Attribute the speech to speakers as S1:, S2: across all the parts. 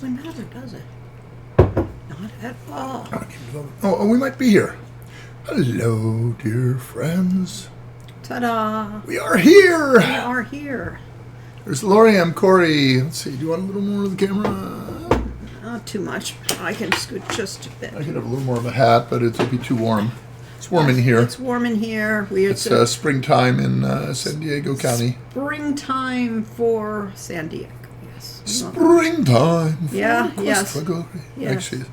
S1: Doesn't matter, does it? Not at all.
S2: Oh, we might be here. Hello, dear friends.
S1: Ta-da!
S2: We are here.
S1: We are here.
S2: There's Lori. I'm Corey. Let's see. Do you want a little more of the camera?
S1: Not too much. I can scoot just a bit.
S2: I could have a little more of a hat, but it'll be too warm. It's warm in here.
S1: It's warm in here.
S2: It's springtime in San Diego County.
S1: Springtime for San Diego. Yes.
S2: Springtime. For
S1: yes.
S2: For glory.
S1: Yes.
S2: Actually,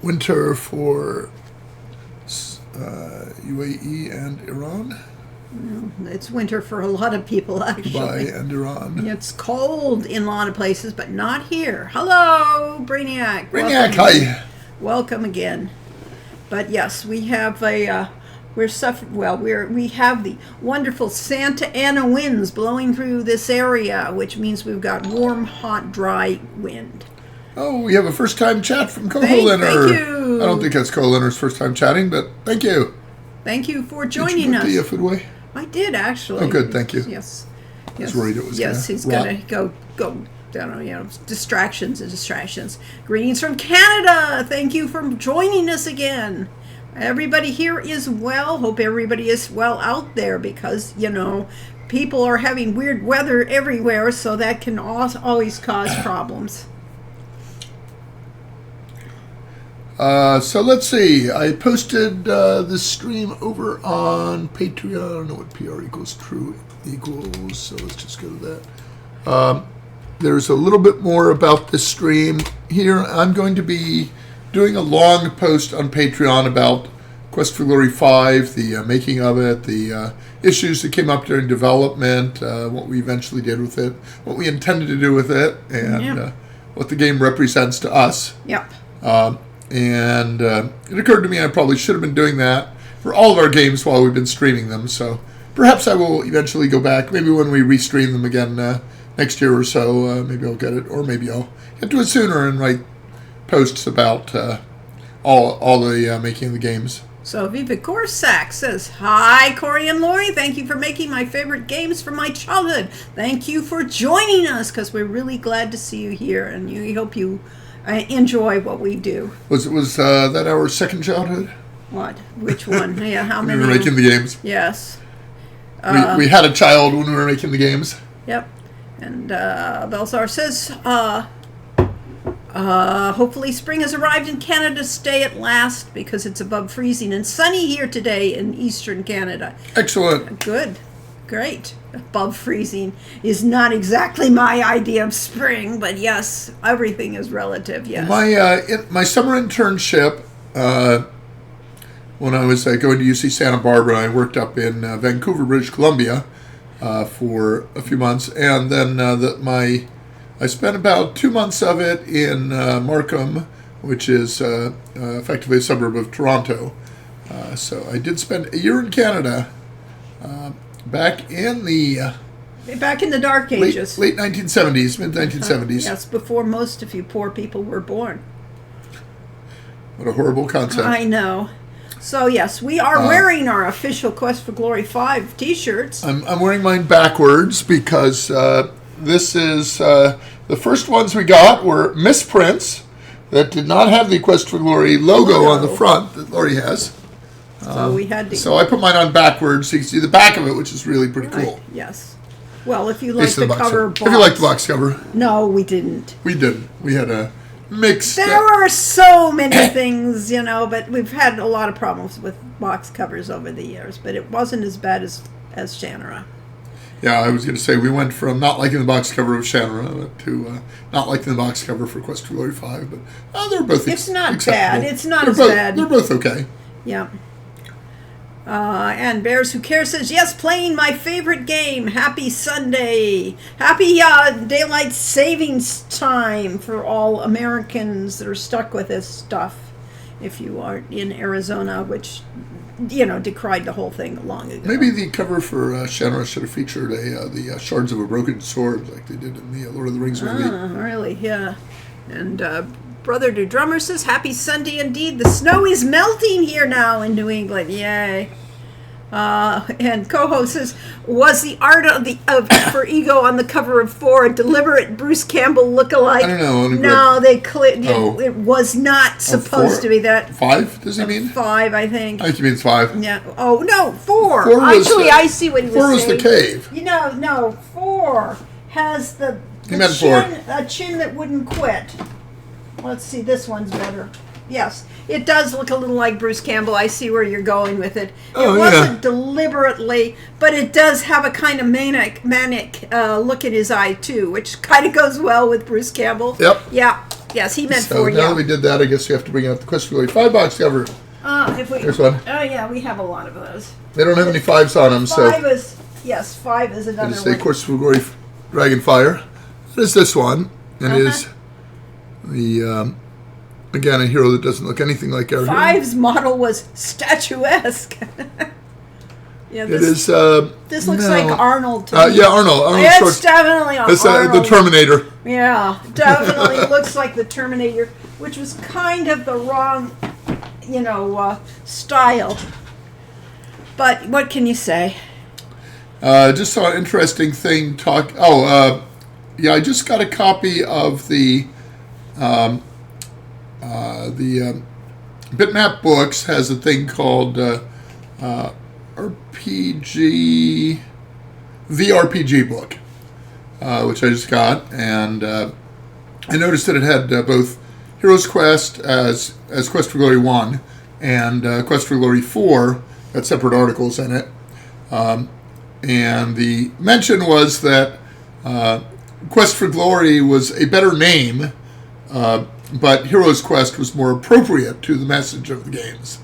S2: winter for UAE and Iran.
S1: It's winter for a lot of people, actually.
S2: Dubai and Iran.
S1: It's cold in a lot of places, but not here. Hello, Brainiac.
S2: Brainiac, hi.
S1: Welcome again. But yes, we have we have the wonderful Santa Ana winds blowing through this area, which means we've got warm, hot, dry wind.
S2: Oh, we have a first-time chat from Koholiner.
S1: Thank you.
S2: I don't think that's Koholiner's first time chatting, but thank you.
S1: Thank you for
S2: Did you
S1: joining
S2: put
S1: us.
S2: the food away?
S1: I did, actually.
S2: Oh, good, thank you.
S1: Yes.
S2: I was worried it was
S1: Yes,
S2: gonna
S1: he's
S2: rot.
S1: going to go. I don't know, distractions. Greetings from Canada. Thank you for joining us again. Everybody here is well. Hope everybody is well out there because, people are having weird weather everywhere, so that can always cause problems.
S2: So let's see. I posted this stream over on Patreon. I don't know what PR equals true equals, so let's just go to that. There's a little bit more about this stream here. I'm going to be doing a long post on Patreon about Quest for Glory 5, the making of it, the issues that came up during development, what we eventually did with it, what we intended to do with it, and what the game represents to us.
S1: Yep.
S2: And it occurred to me I probably should have been doing that for all of our games while we've been streaming them. So perhaps I will eventually go back, maybe when we restream them again next year or so. Maybe I'll get it, or maybe I'll get to it sooner and write posts about all the making of the games.
S1: So Viva Corsac says, "Hi, Corey and Lori. Thank you for making my favorite games from my childhood. Thank you for joining us because we're really glad to see you here, and we hope you enjoy what we do."
S2: Was that our second childhood?
S1: What? Which one? Yeah, how many?
S2: We were making the games.
S1: Yes.
S2: We had a child when we were making the games.
S1: Yep. And Belsar says, hopefully spring has arrived in Canada. Stay at last because it's above freezing and sunny here today in eastern Canada.
S2: Excellent.
S1: Good. Great. Above freezing is not exactly my idea of spring, but yes, everything is relative, yes.
S2: My summer internship, when I was going to UC Santa Barbara, I worked up in Vancouver, British Columbia for a few months, and then I spent about 2 months of it in Markham, which is effectively a suburb of Toronto. So I did spend a year in Canada. Back in the
S1: Dark Ages.
S2: Late 1970s, mid-1970s.
S1: Yes, before most of you poor people were born.
S2: What a horrible concept.
S1: I know. So, yes, we are wearing our official Quest for Glory 5 t-shirts.
S2: I'm wearing mine backwards because this is... the first ones we got were misprints that did not have the Quest for Glory logo on the front that Lori has.
S1: So we had to.
S2: So I put mine on backwards so you can see the back of it, which is really pretty cool.
S1: Yes. Well, if you like the
S2: box
S1: cover
S2: cover.
S1: box.
S2: If you like the box cover.
S1: No, we didn't.
S2: We didn't. We had a mixed...
S1: There are so many things, but we've had a lot of problems with box covers over the years, but it wasn't as bad as Shannara.
S2: Yeah, I was going to say, we went from not liking the box cover of Shannara to not liking the box cover for Quest for Glory 5, but they're both
S1: It's not
S2: acceptable.
S1: bad. It's not
S2: They're
S1: bad.
S2: They're both okay.
S1: Yeah. And Bears Who Care says, yes, playing my favorite game. Happy Sunday. Happy daylight savings time for all Americans that are stuck with this stuff. If you are in Arizona, which, decried the whole thing long ago.
S2: Maybe the cover for Shannara should have featured the shards of a broken sword like they did in the Lord of the Rings movie.
S1: Really, yeah. And Brother to Drummer says, happy Sunday indeed. The snow is melting here now in New England. Yay. And co-host says, was the art for Ego on the cover of 4 a deliberate Bruce Campbell lookalike?
S2: I don't know.
S1: No, it was not supposed to be that.
S2: 5, does he mean?
S1: 5, I think.
S2: I think he means 5.
S1: Yeah. Oh, no, 4.
S2: 4 was
S1: Actually, I see what he was
S2: 4 was
S1: saying.
S2: the cave.
S1: No, 4 has the
S2: meant
S1: chin, a chin that wouldn't quit. Let's see, this one's better. Yes, it does look a little like Bruce Campbell. I see where you're going with it. It wasn't deliberately, but it does have a kind of manic look in his eye too, which kind of goes well with Bruce Campbell.
S2: Yep.
S1: Yeah. Yes, he meant
S2: so
S1: 4.
S2: now
S1: Yeah.
S2: that we did that, I guess we have to bring out the Quest for Glory 5 box cover. Here's one.
S1: Oh yeah, we have a lot of those.
S2: They don't have any 5s on them, so.
S1: 5 is another
S2: It is the
S1: one.
S2: Quest for Glory Dragonfire. It is this one. And it is the, again, a hero that doesn't look anything like our hero.
S1: 5's model was statuesque. Yeah,
S2: It is.
S1: this looks like Arnold to me.
S2: Yeah, Arnold.
S1: It's definitely Arnold.
S2: The Terminator.
S1: Yeah, definitely looks like the Terminator, which was kind of the wrong, style. But what can you say?
S2: Just saw an interesting thing. I just got a copy of the Bitmap Books has a thing called RPG, the RPG book, which I just got, and I noticed that it had both Heroes Quest as Quest for Glory 1 and Quest for Glory 4, had separate articles in it. And the mention was that Quest for Glory was a better name, but Heroes Quest was more appropriate to the message of the games.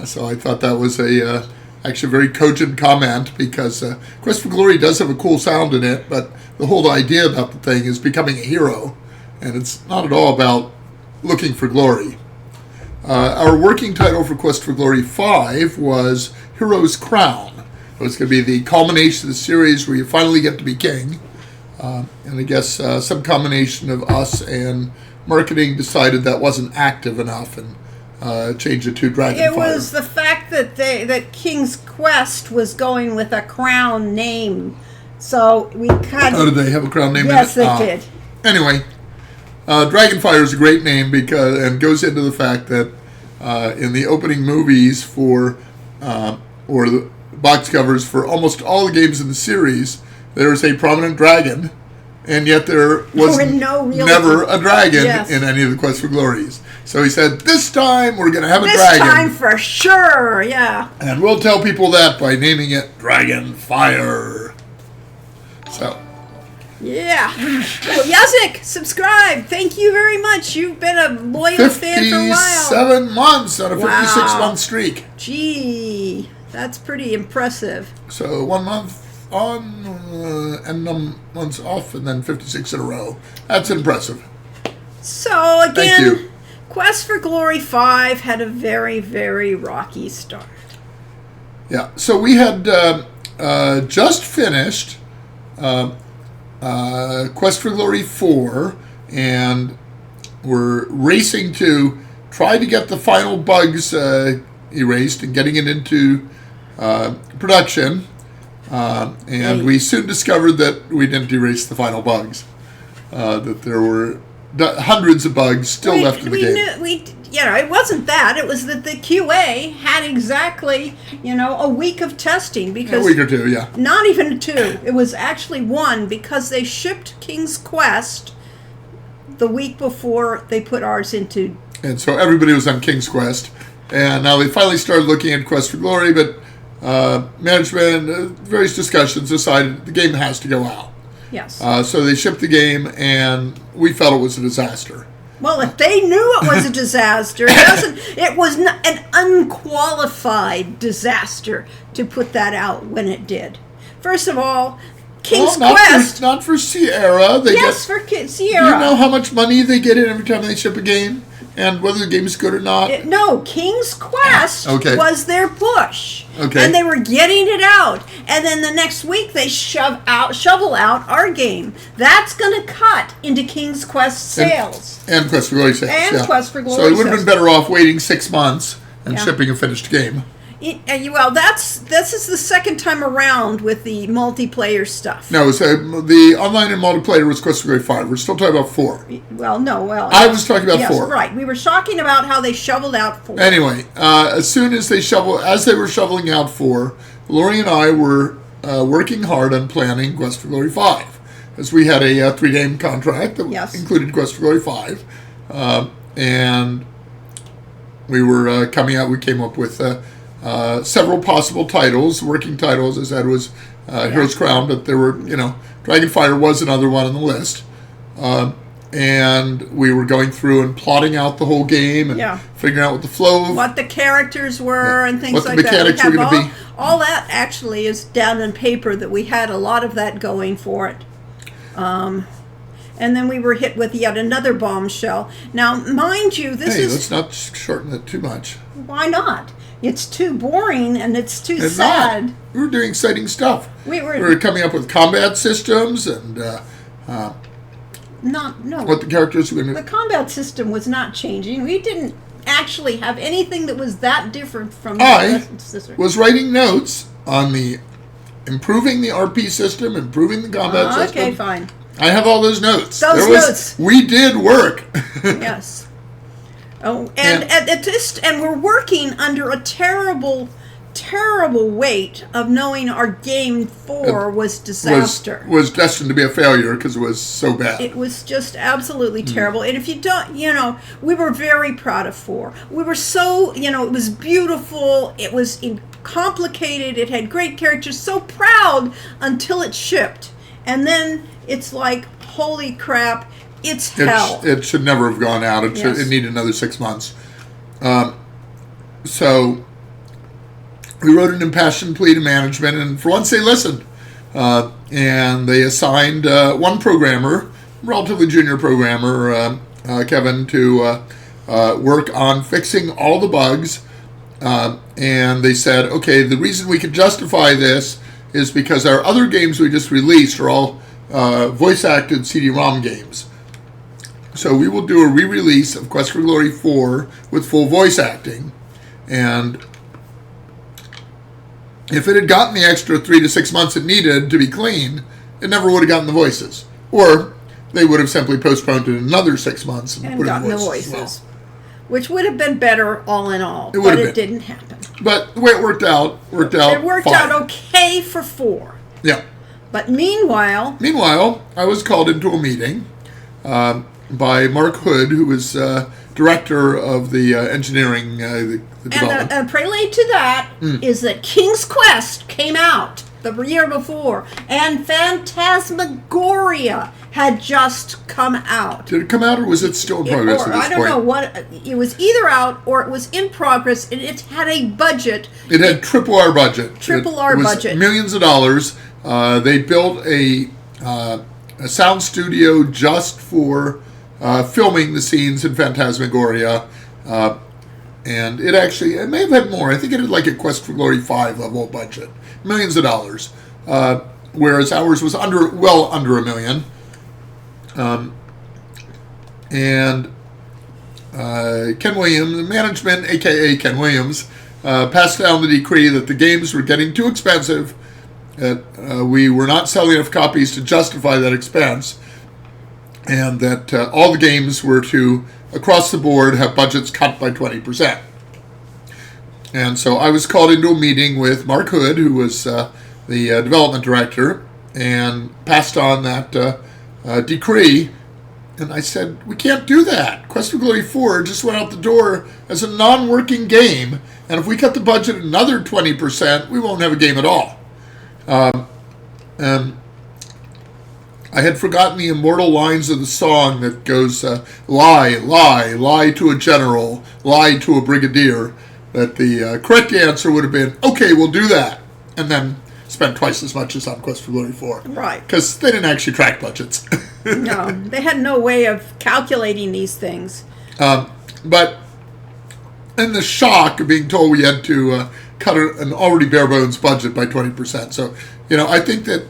S2: So I thought that was actually a very cogent comment, because Quest for Glory does have a cool sound in it, but the whole idea about the thing is becoming a hero, and it's not at all about looking for glory. Our working title for Quest for Glory 5 was Hero's Crown. It was going to be the culmination of the series where you finally get to be king. And I guess some combination of us and marketing decided that wasn't active enough and changed it to Dragonfire.
S1: It was the fact that King's Quest was going with a crown name. So we kind of...
S2: Oh, did they have a crown name
S1: yes,
S2: in it?
S1: they did.
S2: Anyway, Dragonfire is a great name and goes into the fact that in the opening movies or the box covers for almost all the games in the series, there is a prominent dragon, and yet there was never a dragon in any of the Quest for Glories. So he said, this time we're going to have a dragon.
S1: This time for sure, yeah.
S2: And we'll tell people that by naming it Dragonfire. So...
S1: yeah. Well, Yazik, subscribe. Thank you very much. You've been a loyal fan for a while.
S2: 57 months on a 56-month streak.
S1: Gee, that's pretty impressive.
S2: So 1 month on and months off, and then 56 in a row. That's impressive.
S1: So again,
S2: thank you.
S1: Quest for Glory 5 had a very, very rocky start.
S2: Yeah. So we had just finished Quest for Glory 4, and we're racing to try to get the final bugs erased and getting it into production. And we soon discovered that we didn't erase the final bugs, that there were hundreds of bugs still left in the game.
S1: It wasn't that. It was that the QA had exactly, a week of testing. Because
S2: a week or two, yeah.
S1: Not even 2. It was actually 1, because they shipped King's Quest the week before they put ours into...
S2: And so everybody was on King's Quest. And now they finally started looking at Quest for Glory, but management, various discussions, decided the game has to go out.
S1: Yes.
S2: So they shipped the game, and we felt it was a disaster.
S1: Well, if they knew it was a disaster, it was an unqualified disaster to put that out when it did. First of all, King's Quest...
S2: not for Sierra.
S1: For Sierra.
S2: You know how much money they get in every time they ship a game? And whether the game is good or not?
S1: No, King's Quest was their push.
S2: Okay.
S1: And they were getting it out. And then the next week they shovel out our game. That's going to cut into King's Quest sales.
S2: And Quest for Glory sales.
S1: And Quest for Glory
S2: So it would have been better off waiting 6 months and shipping a finished game.
S1: Well, this is the second time around with the multiplayer stuff.
S2: No, so the online and multiplayer was Quest for Glory 5. We're still talking about 4.
S1: Well, no, well...
S2: I was talking about
S1: yes,
S2: 4.
S1: Right. We were talking about how they shoveled out 4.
S2: Anyway, as they were shoveling out 4, Lori and I were working hard on planning Quest for Glory 5. As we had a 3-game contract that included Quest for Glory 5. And we were we came up with several possible titles, working titles, as that was Heroes Crown, but there were, Dragonfire was another one on the list. And we were going through and plotting out the whole game and figuring out what the flow of...
S1: What the characters were and things like that.
S2: What the mechanics were going to be.
S1: All that actually is down on paper, that we had a lot of that going for it. And then we were hit with yet another bombshell. Now, mind you,
S2: let's not shorten it too much.
S1: Why not? It's too boring and it's too sad.
S2: Not. We were doing exciting stuff.
S1: We
S2: were coming up with combat systems and what the characters were going to...
S1: The combat system was not changing. We didn't actually have anything that was that different from
S2: I was writing notes on improving the RP system, improving the combat system.
S1: Okay, fine.
S2: I have all those notes.
S1: Notes.
S2: We did work.
S1: Yes. Oh, and we're working under a terrible weight of knowing our game 4 was disaster.
S2: Was destined to be a failure because it was so bad.
S1: It was just absolutely terrible. And if you don't, we were very proud of 4. We were so, it was beautiful. It was complicated. It had great characters. So proud until it shipped. And then it's like, holy crap, it's hell.
S2: It should never have gone out. It needed another 6 months. So we wrote an impassioned plea to management, and for once they listened. And they assigned one programmer, relatively junior programmer, Kevin, to work on fixing all the bugs. And they said, okay, the reason we can justify this is because our other games we just released are all voice-acted CD-ROM games. So we will do a re-release of Quest for Glory 4 with full voice acting. And if it had gotten the extra 3 to 6 months it needed to be clean, it never would have gotten the voices. Or they would have simply postponed it another 6 months and put
S1: gotten
S2: in
S1: the voices.
S2: voices.
S1: Which would have been better all in all.
S2: But it
S1: didn't happen.
S2: But the way it worked out
S1: It worked
S2: fine.
S1: out okay for 4.
S2: Yeah.
S1: But meanwhile,
S2: I was called into a meeting by Mark Hood, who was director of the engineering the development.
S1: And a prelude to that is that King's Quest came out the year before, and Phantasmagoria had just come out.
S2: Did it come out, or was it still in progress at this
S1: point? I don't know what. It was either out or it was in progress, and it had a budget.
S2: It had triple R budget.
S1: Budget.
S2: Millions of dollars. They built a sound studio just for filming the scenes in Phantasmagoria. And it may have had more. I think it had like a Quest for Glory 5 level budget. Millions of dollars. Whereas ours was well under $1 million. And Ken Williams, the management, a.k.a. Ken Williams, passed down the decree that the games were getting too expensive, that we were not selling enough copies to justify that expense, and that all the games were to, across the board, have budgets cut by 20%. And so I was called into a meeting with Mark Hood, who was the development director, and passed on that decree. And I said, we can't do that. Quest for Glory 4 just went out the door as a non-working game, and if we cut the budget another 20%, we won't have a game at all. And I had forgotten the immortal lines of the song that goes, lie, lie, lie to a general, lie to a brigadier, that the correct answer would have been, okay, we'll do that, and then spent twice as much as on Quest for Glory 4.
S1: Right.
S2: Because they didn't actually track budgets.
S1: No, they had no way of calculating these things.
S2: But in the shock of being told we had to cut an already bare-bones budget by 20%. So, I think that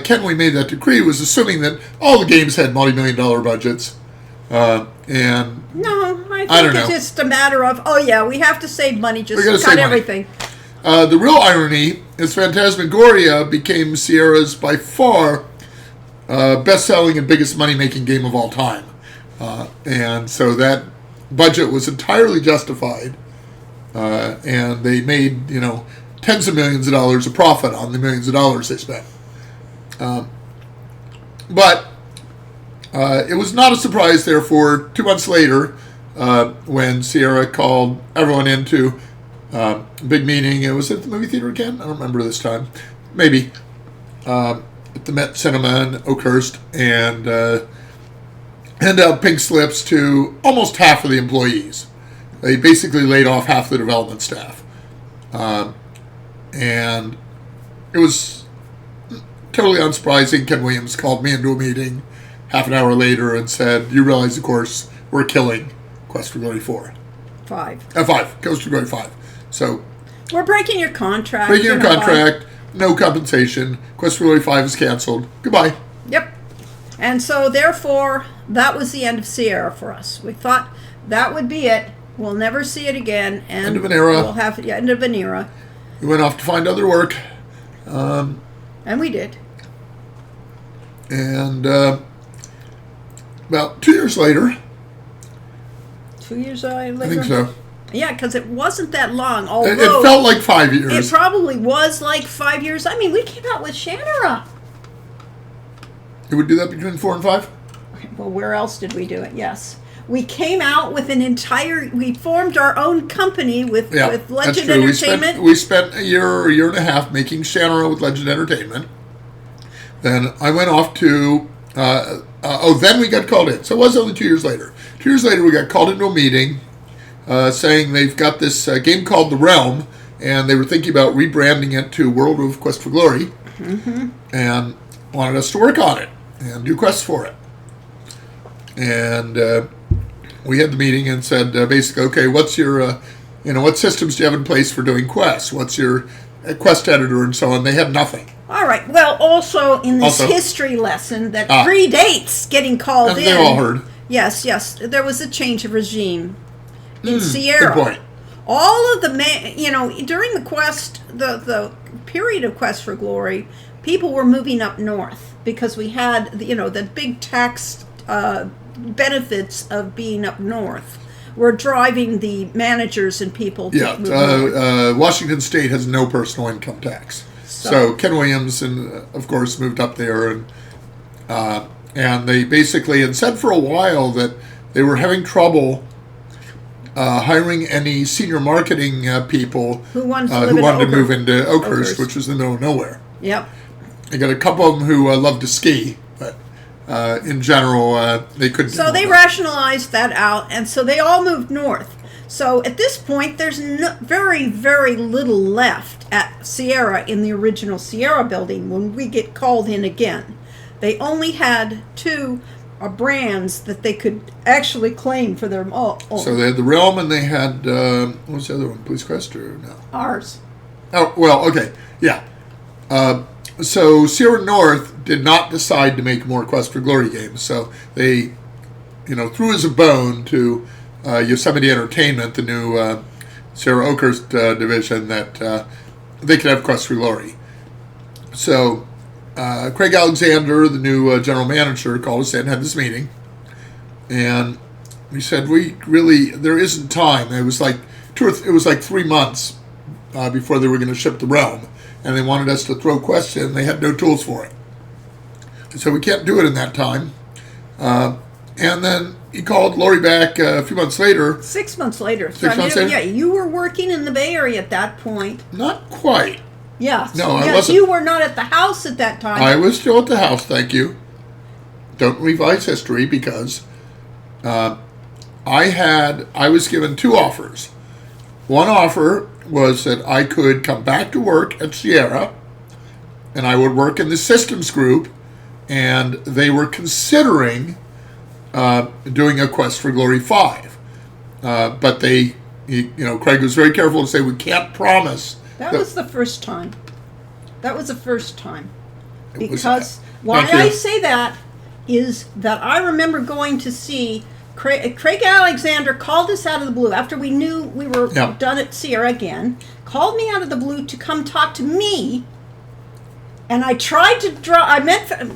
S2: Ken, when we made that decree, was assuming that all the games had multi-million-dollar budgets. And
S1: no, I think it's just a matter of, we have to save money, just cut everything.
S2: The real irony is Phantasmagoria became Sierra's by far best-selling and biggest money-making game of all time. And so that budget was entirely justified. And they made, tens of millions of dollars of profit on the millions of dollars they spent. But it was not a surprise, therefore, 2 months later, when Sierra called everyone into a big meeting. It was at the movie theater again? I don't remember this time. Maybe. At the Met Cinema in Oakhurst, and handed out pink slips to almost half of the employees. They basically laid off half the development staff. And it was totally unsurprising. Ken Williams called me into a meeting half an hour later and said, "You realize, of course, we're killing Quest for Glory 4."
S1: 5.
S2: 5. Quest for Glory 5. So,
S1: We're breaking your contract.
S2: breaking your contract, no compensation. Quest for Glory 5 is canceled. Goodbye.
S1: Yep. And so, therefore, that was the end of Sierra for us. We thought that would be it. We'll never see it again. And
S2: End of an era.
S1: We'll have end of an era.
S2: We went off to find other work.
S1: And we did.
S2: And about 2 years later,
S1: 2 years later?
S2: I think so.
S1: Yeah, because it wasn't that long. Although
S2: It felt like 5 years.
S1: It probably was like 5 years. I mean, we came out with Shannara.
S2: Did we do that between 4 and 5?
S1: Well, where else did we do it? Yes. We came out with we formed our own company with Legend
S2: that's true.
S1: Entertainment.
S2: We spent a year and a half making Shannara with Legend Entertainment. Then I went off to, then we got called in. So it was only 2 years later. 2 years later, we got called into a meeting saying they've got this game called The Realm, and they were thinking about rebranding it to World of Quest for Glory, and wanted us to work on it and do quests for it. And we had the meeting and said, basically, okay, what's your, what systems do you have in place for doing quests? What's your quest editor and so on? They had nothing.
S1: All right. Well, also in this history lesson that predates getting called in.
S2: They all heard.
S1: Yes. There was a change of regime in Sierra.
S2: Good point.
S1: All of the, during the quest, the period of Quest for Glory, people were moving up north because we had, the big tax benefits of being up north were driving the managers and people to move north.
S2: Washington State has no personal income tax. So Ken Williams, of course, moved up there, and they basically had said for a while that they were having trouble hiring any senior marketing people
S1: who wanted
S2: to move into Oakhurst, which was in the middle of nowhere.
S1: Yep.
S2: They got a couple of them who loved to ski, but in general, they couldn't.
S1: So they rationalized that out, and so they all moved north. So at this point, there's very, very little left at Sierra in the original Sierra building when we get called in again. They only had 2 brands that they could actually claim for their own.
S2: So they had the Realm, and they had, what was the other one? Police Quest or no?
S1: Ours.
S2: Oh, well, okay. Yeah. So Sierra North did not decide to make more Quest for Glory games. So they, threw as a bone to Yosemite Entertainment, the new Sierra Oakhurst division, that they could have Quest for Glory. So Craig Alexander, the new general manager, called us in and had this meeting. And we said, there isn't time. It was like 3 months before they were going to ship the Realm. And they wanted us to throw quests in. They had no tools for it. So we can't do it in that time. And then he called Lori back a few months later.
S1: 6 months later.
S2: 6 months later?
S1: Yeah, you were working in the Bay Area at that point.
S2: Not quite.
S1: Yeah.
S2: No, I wasn't.
S1: You were not at the house at that time.
S2: I was still at the house, thank you. Don't revise history because I was given 2 offers. One offer was that I could come back to work at Sierra, and I would work in the systems group, and they were considering doing a Quest for Glory 5. But Craig was very careful to say, we can't promise.
S1: That was the first time. Because
S2: was,
S1: why I say that is that I remember going to see Craig Alexander called us out of the blue after we knew we were
S2: Yeah.
S1: done at Sierra again. Called me out of the blue to come talk to me. And I tried to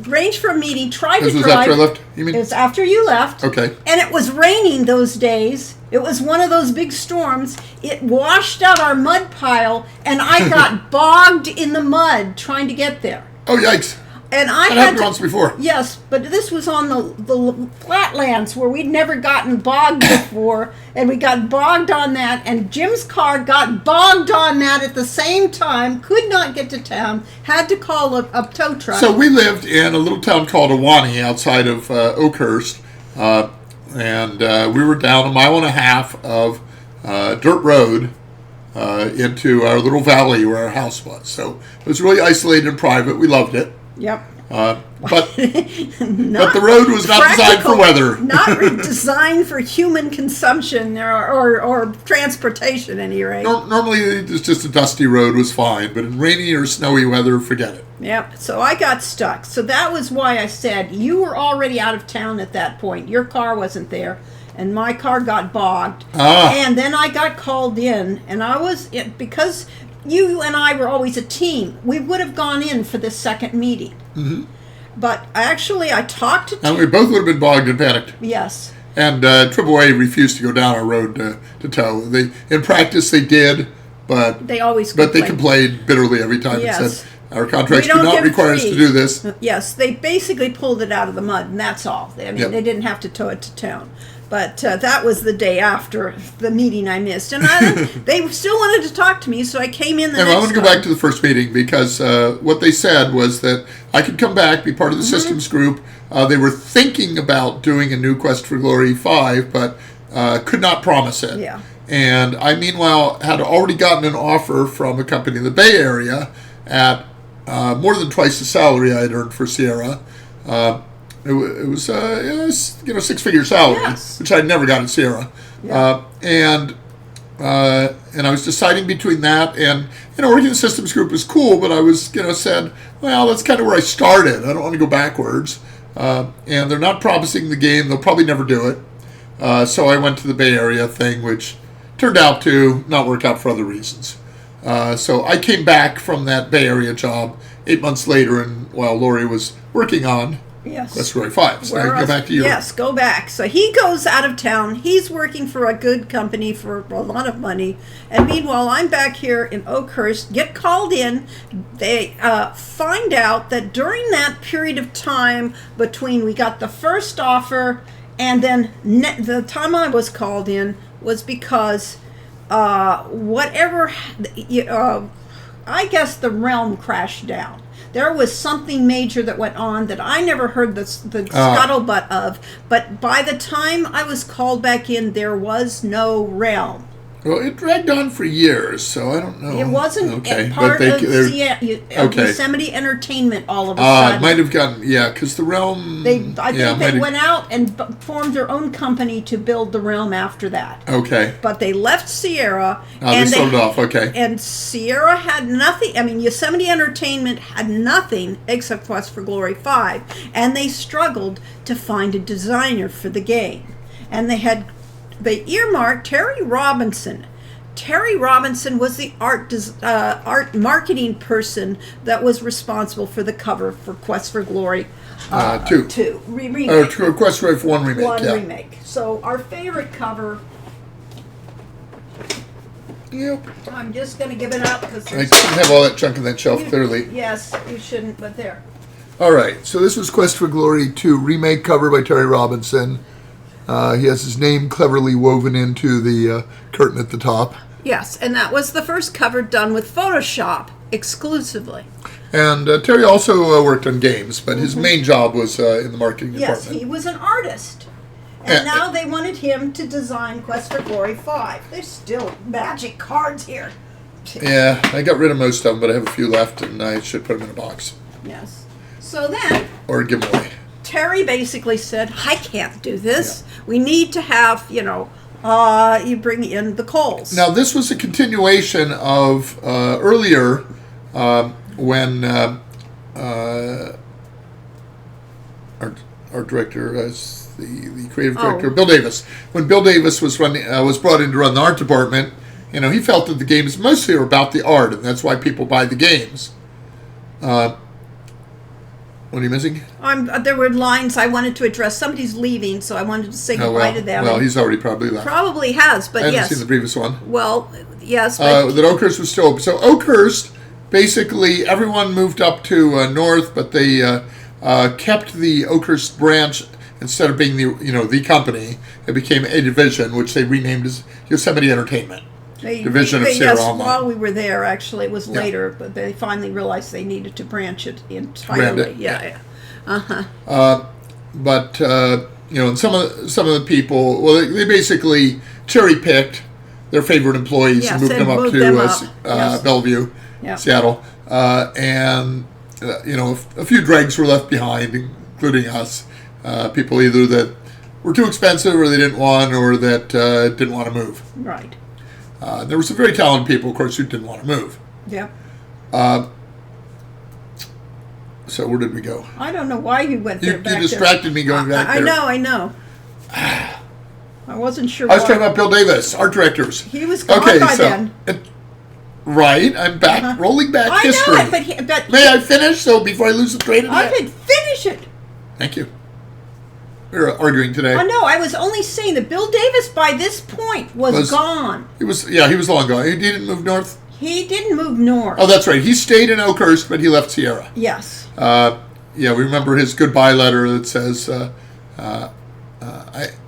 S1: arrange for a meeting, tried
S2: This
S1: to
S2: was
S1: drive.
S2: after I left, you mean?
S1: It was after you left.
S2: Okay.
S1: And it was raining those days. It was one of those big storms. It washed out our mud pile, and I got bogged in the mud trying to get there.
S2: Oh, yikes.
S1: And I
S2: That
S1: had
S2: happened
S1: to,
S2: once before.
S1: Yes, but this was on the flatlands where we'd never gotten bogged before, and we got bogged on that, and Jim's car got bogged on that at the same time, could not get to town, had to call a tow truck.
S2: So we lived in a little town called Awanee outside of Oakhurst, and we were down a mile and a half of dirt road into our little valley where our house was. So it was really isolated and private. We loved it.
S1: Yep.
S2: But the road was not designed for weather.
S1: Not designed for human consumption or transportation, at any rate.
S2: Normally, it's just a dusty road was fine, but in rainy or snowy weather, forget it.
S1: Yep. So I got stuck. So that was why I said you were already out of town at that point. Your car wasn't there, and my car got bogged. And then I got called in, and because you and I were always a team, we would have gone in for the second meeting. Mm-hmm. But actually, I talked to...
S2: And we both would have been bogged and panicked.
S1: Yes.
S2: And AAA refused to go down our road to tow. In practice, they did, but
S1: they always
S2: but they
S1: complained.
S2: complained bitterly every time
S1: Yes.
S2: and said, our contracts
S1: We
S2: do
S1: don't
S2: not
S1: get
S2: require us
S1: free.
S2: to do this.
S1: Yes, they basically pulled it out of the mud, and that's all. I mean,
S2: Yep.
S1: They didn't have to tow it to town. But that was the day after the meeting I missed. And they still wanted to talk to me, so I came in the
S2: Anyway,
S1: next
S2: I want to go
S1: time.
S2: back to the first meeting because what they said was that I could come back, be part of the
S1: Mm-hmm.
S2: systems group. They were thinking about doing a new Quest for Glory 5, but could not promise it.
S1: Yeah.
S2: And I, meanwhile, had already gotten an offer from a company in the Bay Area at more than twice the salary I had earned for Sierra. It was 6-figure salary,
S1: Yes.
S2: which I'd never got at Sierra.
S1: Yeah.
S2: And I was deciding between that and, working in the systems group was cool, but I was, said, well, that's kind of where I started. I don't want to go backwards. And they're not promising the game. They'll probably never do it. So I went to the Bay Area thing, which turned out to not work out for other reasons. So I came back from that Bay Area job 8 months later, and while Lori was working on
S1: Yes.
S2: Quest for Glory 5. So I go back to you.
S1: Yes, go back. So he goes out of town. He's working for a good company for a lot of money. And meanwhile, I'm back here in Oakhurst, get called in. They find out that during that period of time between we got the first offer and then the time I was called in was because I guess the realm crashed down. There was something major that went on that I never heard the scuttlebutt of. But by the time I was called back in, there was no realm.
S2: Well, it dragged on for years, so I don't know.
S1: It wasn't
S2: okay.
S1: part
S2: but
S1: of Yosemite Entertainment all of a sudden.
S2: It might have gotten, because the realm...
S1: I think they went out and formed their own company to build the realm after that.
S2: Okay.
S1: But they left Sierra.
S2: They sold it off, okay.
S1: And Sierra had nothing. I mean, Yosemite Entertainment had nothing except Quest for Glory 5. And they struggled to find a designer for the game. And they earmarked Terry Robinson. Terry Robinson was the art marketing person that was responsible for the cover for Quest for Glory 2. Remake.
S2: Quest for Glory 1 remake,
S1: remake. So our favorite cover...
S2: Yep.
S1: I'm just going to give it up because
S2: I couldn't have all that junk in that shelf, clearly.
S1: Yes, you shouldn't, but there.
S2: All right, so this was Quest for Glory 2 remake cover by Terry Robinson. He has his name cleverly woven into the curtain at the top.
S1: Yes, and that was the first cover done with Photoshop exclusively.
S2: And Terry also worked on games, but his main job was in the marketing
S1: Yes,
S2: department.
S1: he was an artist. And now they wanted him to design Quest for Glory 5. There's still magic cards here.
S2: Yeah, I got rid of most of them, but I have a few left, and I should put them in a box.
S1: Yes. So then...
S2: Or give them away.
S1: Terry basically said, I can't do this. Yeah. We need to have, you bring in the Coles.
S2: Now, this was a continuation of earlier when our director, the creative director, Bill Davis. When Bill Davis was brought in to run the art department, he felt that the games mostly are about the art, and that's why people buy the games. What are you missing?
S1: There were lines I wanted to address. Somebody's leaving, so I wanted to say goodbye to them.
S2: Well, he's already probably left.
S1: Probably has, but
S2: I haven't
S1: yes.
S2: seen the previous one.
S1: Well, yes. But
S2: that Oakhurst was still open. So Oakhurst, basically, everyone moved up to north, but they kept the Oakhurst branch instead of being the company. It became a division, which they renamed as Yosemite Entertainment. Division of Sierra Online.
S1: While we were there, actually, it was later, but they finally realized they needed to branch it entirely.
S2: But and some of the people, well, they basically cherry picked their favorite employees and moved them up to Bellevue, Seattle, and a few dregs were left behind, including us. People either that were too expensive, or they didn't want, or that didn't want to move.
S1: Right.
S2: There were some very talented people, of course, who didn't want to move.
S1: Yeah.
S2: So where did we go?
S1: I don't know why you went there.
S2: You distracted me going back there.
S1: I know. I wasn't sure.
S2: I was talking about Bill Davis, art directors.
S1: He was gone by then.
S2: Right, I'm back, rolling back history.
S1: I know it, but
S2: may I finish? So before I lose the train of thought.
S1: I could finish it.
S2: Thank you. We were arguing today.
S1: Oh no, I was only saying that Bill Davis by this point was gone.
S2: He was long gone. He didn't move north.
S1: He didn't move north.
S2: Oh, that's right. He stayed in Oakhurst, but he left Sierra.
S1: Yes.
S2: We remember his goodbye letter that says, I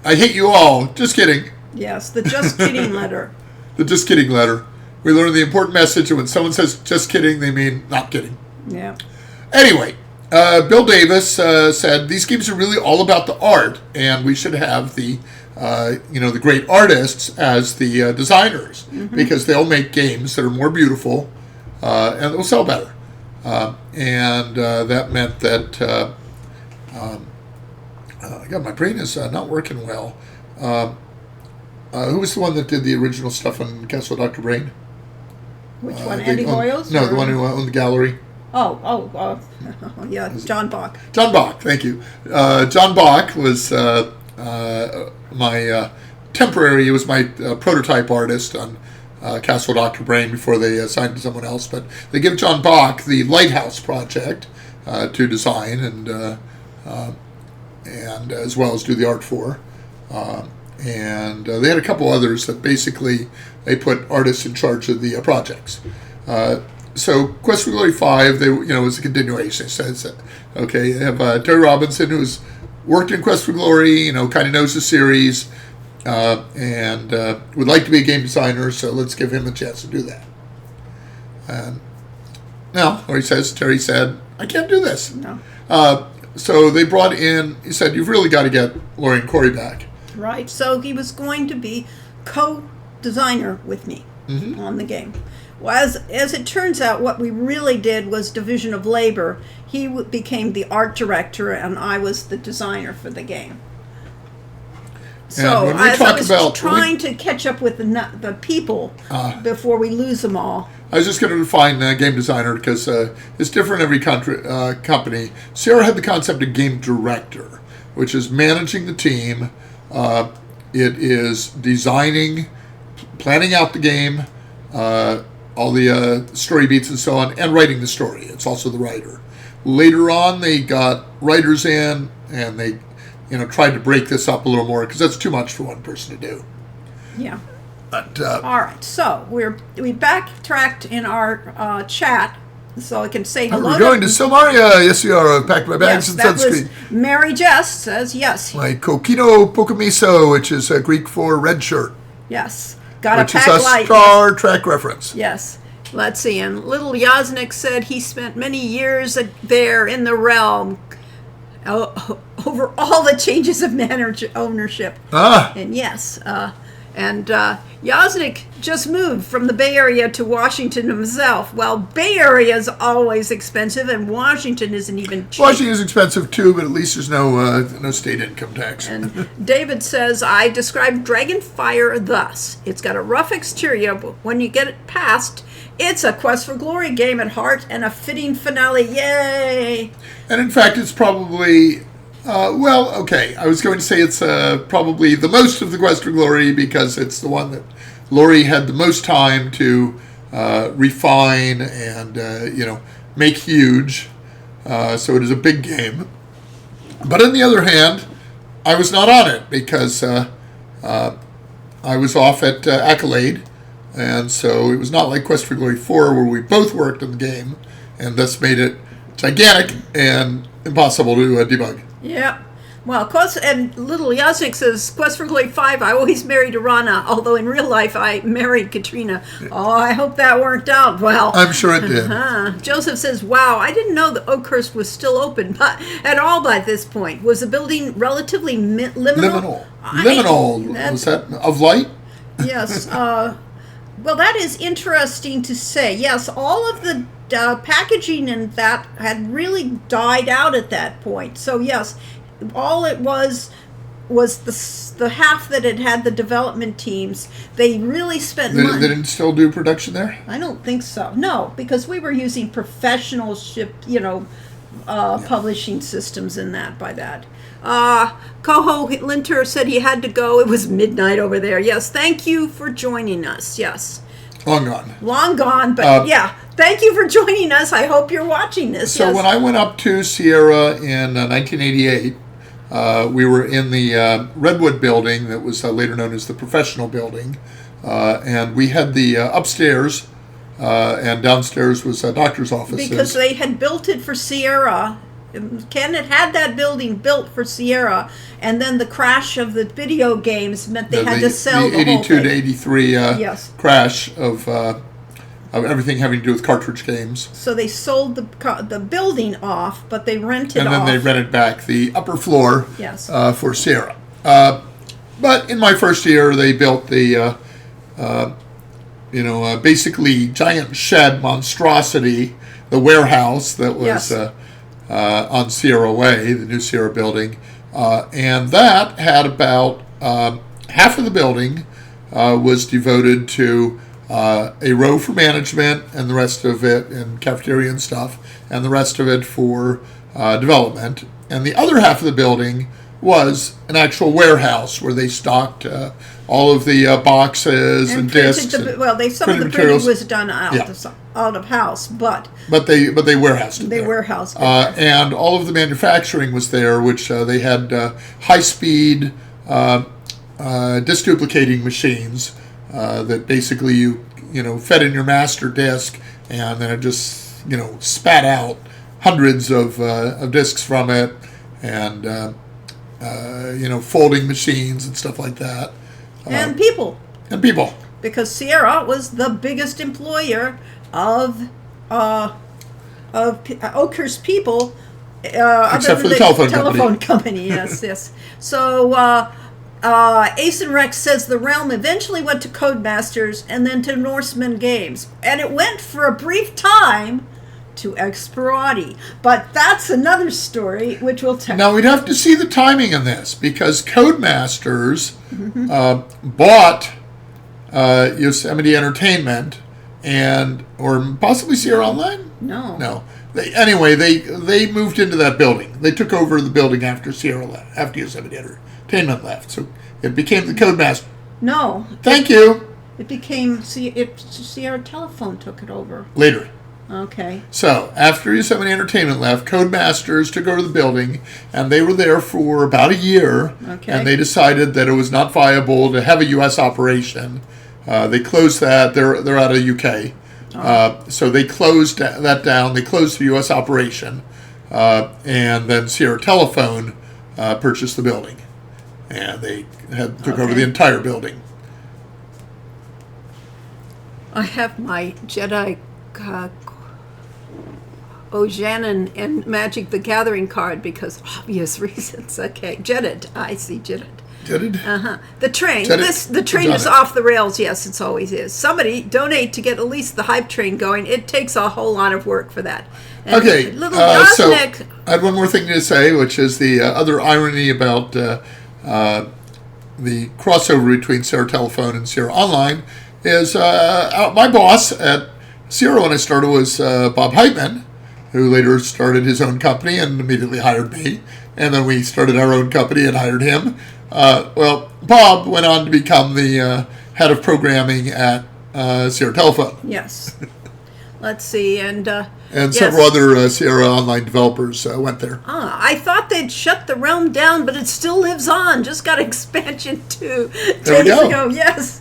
S2: hate you all. Just kidding.
S1: Yes, the just kidding letter.
S2: The just kidding letter. We learned the important message that when someone says just kidding, they mean not kidding.
S1: Yeah.
S2: Anyway, Bill Davis said these games are really all about the art, and we should have the great artists as the designers, because they'll make games that are more beautiful and they'll sell better. And that meant that my brain is not working well. Who was the one that did the original stuff on Castle Dr. Brain?
S1: Which one, Andy Hoyles?
S2: No, the one who owned the gallery.
S1: Yeah, John Bach.
S2: John Bach, thank you. John Bach was my temporary, he was my prototype artist on Castle Dr. Brain before they assigned to someone else. But they give John Bach the Lighthouse project to design and as well as do the art for. And they had a couple others that basically they put artists in charge of the projects. So Quest for Glory 5, was a continuation. It says, okay, they have Terry Robinson, who's worked in Quest for Glory, kind of knows the series, and would like to be a game designer, so let's give him a chance to do that. Terry said, I can't do this.
S1: No.
S2: So they brought in, he said, you've really got to get Lori and Corey back.
S1: Right, so he was going to be co-designer with me on the game. Well, as it turns out, what we really did was division of labor. He became the art director, and I was the designer for the game. So I was trying to catch up with the people before we lose them all.
S2: I was just going to define game designer because it's different in every company. Sierra had the concept of game director, which is managing the team. It is designing, planning out the game, all the story beats and so on, and writing the story. It's also the writer. Later on, they got writers in, and they, tried to break this up a little more because that's too much for one person to do.
S1: Yeah.
S2: But
S1: all right, so we backtracked in our chat, so I can say hello.
S2: We're going to Somaria. Yes, we are. I've packed my bags and sunscreen.
S1: Mary Jess says yes.
S2: My Kokino Pocomiso, which is Greek for red shirt.
S1: Yes. Got
S2: which is a Star Trek reference.
S1: Yes. Let's see. And little Yasnik said he spent many years there in the realm over all the changes of ownership. And yes. And Yasnik just moved from the Bay Area to Washington himself. Well, Bay Area is always expensive, and Washington isn't even cheap.
S2: Washington is expensive too, but at least there's no state income tax.
S1: And David says, I describe Dragonfire thus. It's got a rough exterior, but when you get it past, it's a Quest for Glory game at heart and a fitting finale. Yay!
S2: And in fact, it's probably Well, okay. I was going to say it's probably the most of the Quest for Glory because it's the one that Lori had the most time to refine and make huge. So it is a big game. But on the other hand, I was not on it because I was off at Accolade, and so it was not like Quest for Glory 4 where we both worked on the game, and thus made it gigantic and impossible to debug.
S1: Yeah. Well, and little Yasnik says, Quest for Glory 5, I always married Rana, although in real life I married Katrina. Oh, I hope that worked out well.
S2: I'm sure it did.
S1: Joseph says, wow, I didn't know that Oakhurst was still open at all by this point. Was the building relatively liminal?
S2: Liminal. Was that of light?
S1: Yes. Well, that is interesting to say. Yes, all of the packaging and that had really died out at that point. So, yes, all it was the half that it had the development teams. They really spent money.
S2: They didn't still do production there?
S1: I don't think so. No, because we were using professional publishing systems in that by that. Coho Linter said he had to go. It was midnight over there. Yes, thank you for joining us. Yes.
S2: Long gone.
S1: Long gone, but yeah. Thank you for joining us. I hope you're watching this.
S2: So when I went up to Sierra in 1988, we were in the Redwood building that was later known as the Professional building, and we had the upstairs, and downstairs was doctor's offices.
S1: Because they had built it for Sierra. Ken had that building built for Sierra, and then the crash of the video games meant they had to sell the whole thing.
S2: The 82 to 83 crash of everything having to do with cartridge games.
S1: So they sold the building off, but they rented
S2: off. And then they rented back the upper floor for Sierra. But in my first year, they built the, basically giant shed monstrosity, the warehouse that was on Sierra Way, the new Sierra building. And that had about half of the building was devoted to a row for management, and the rest of it and cafeteria and stuff, and the rest of it for development. And the other half of the building was an actual warehouse where they stocked all of the boxes and discs.
S1: Some of the printing was done out of house, but
S2: they warehoused it.
S1: They warehoused it.
S2: And all of the manufacturing was there, which they had high speed disc duplicating machines. That basically you fed in your master disk, and then it just spat out hundreds of discs from it, and folding machines and stuff like that,
S1: and people, because Sierra was the biggest employer of Oakhurst people,
S2: except for the telephone company.
S1: Yes. So. Ace and Rex says the Realm eventually went to Codemasters and then to Norseman Games. And it went for a brief time to Expirati. But that's another story, which we'll tell.
S2: Now, we'd have to see the timing in this, because Codemasters bought Yosemite Entertainment or possibly Sierra Online?
S1: No.
S2: They moved into that building. They took over the building after Sierra left, after Yosemite Entertainment left. So it became the Codemaster.
S1: No.
S2: Thank you.
S1: It became Sierra Telephone took it over.
S2: Later.
S1: Okay.
S2: So after Yosemite Entertainment left, Codemasters took over the building, and they were there for about a year.
S1: Okay.
S2: And they decided that it was not viable to have a U.S. operation. They closed that. They're out of UK. So they closed that down. They closed the U.S. operation, and then Sierra Telephone purchased the building, and they took over the entire building.
S1: I have my Jedi Ojanen and Magic the Gathering card because obvious reasons. Okay, Jedid. I see Jedid.
S2: Jedid?
S1: The train. The train is off the rails. Yes, it always is. Somebody donate to get at least the hype train going. It takes a whole lot of work for that. And
S2: okay, so I had one more thing to say, which is the other irony about the crossover between Sierra Telephone and Sierra Online is my boss at Sierra when I started was Bob Heitman, who later started his own company and immediately hired me. And then we started our own company and hired him. Well, Bob went on to become the head of programming at Sierra Telephone.
S1: Yes. Let's see, and
S2: And several other Sierra Online developers went there.
S1: I thought they'd shut the realm down, but it still lives on. Just got expansion 2
S2: There we
S1: days
S2: go.
S1: ago. Yes.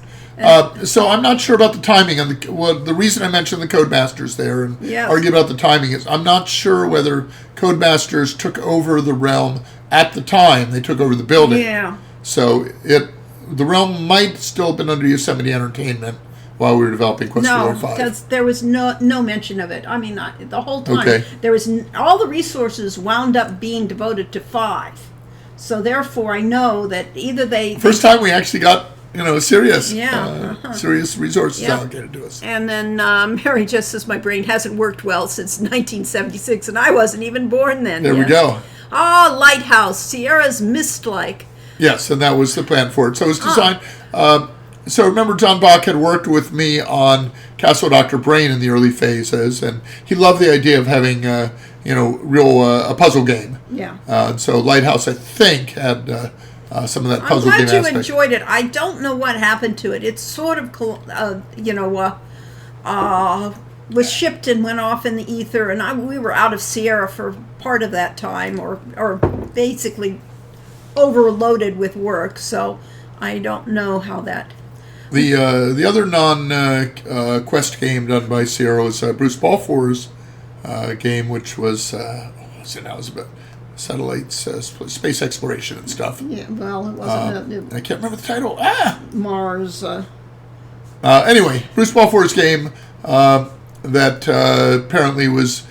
S2: So I'm not sure about the timing. And the reason I mentioned the Codemasters there and
S1: Yes.
S2: argue about the timing is I'm not sure whether Codemasters took over the realm at the time they took over the building.
S1: Yeah.
S2: So the realm might still have been under Yosemite Entertainment while we were developing Quest for
S1: No,
S2: Glory 5.
S1: because there was no mention of it. I mean, the whole time
S2: Okay.
S1: there was all the resources wound up being devoted to 5. So therefore, I know that either they
S2: First time we actually got serious
S1: Yeah.
S2: serious resources
S1: Yeah.
S2: allocated to us.
S1: And then Mary just says my brain hasn't worked well since 1976, and I wasn't even born then.
S2: There we
S1: Yes.
S2: go.
S1: Ah, Lighthouse, Sierra's Mist-like.
S2: Yes, and that was the plan for it. So it was designed. So remember, John Bach had worked with me on Castle Dr. Brain in the early phases, and he loved the idea of having a puzzle game.
S1: Yeah.
S2: So Lighthouse, I think, had some of that
S1: I'm
S2: puzzle game
S1: glad you
S2: aspect.
S1: enjoyed it. I don't know what happened to it. It's sort of, was shipped and went off in the ether, and we were out of Sierra for part of that time, or basically overloaded with work. So I don't know how that.
S2: The other non-Quest game done by Sierra was Bruce Balfour's game, which was it was about satellites, space exploration and stuff.
S1: Yeah. Well, it wasn't
S2: I can't remember the title.
S1: Mars.
S2: Anyway, Bruce Balfour's game that apparently was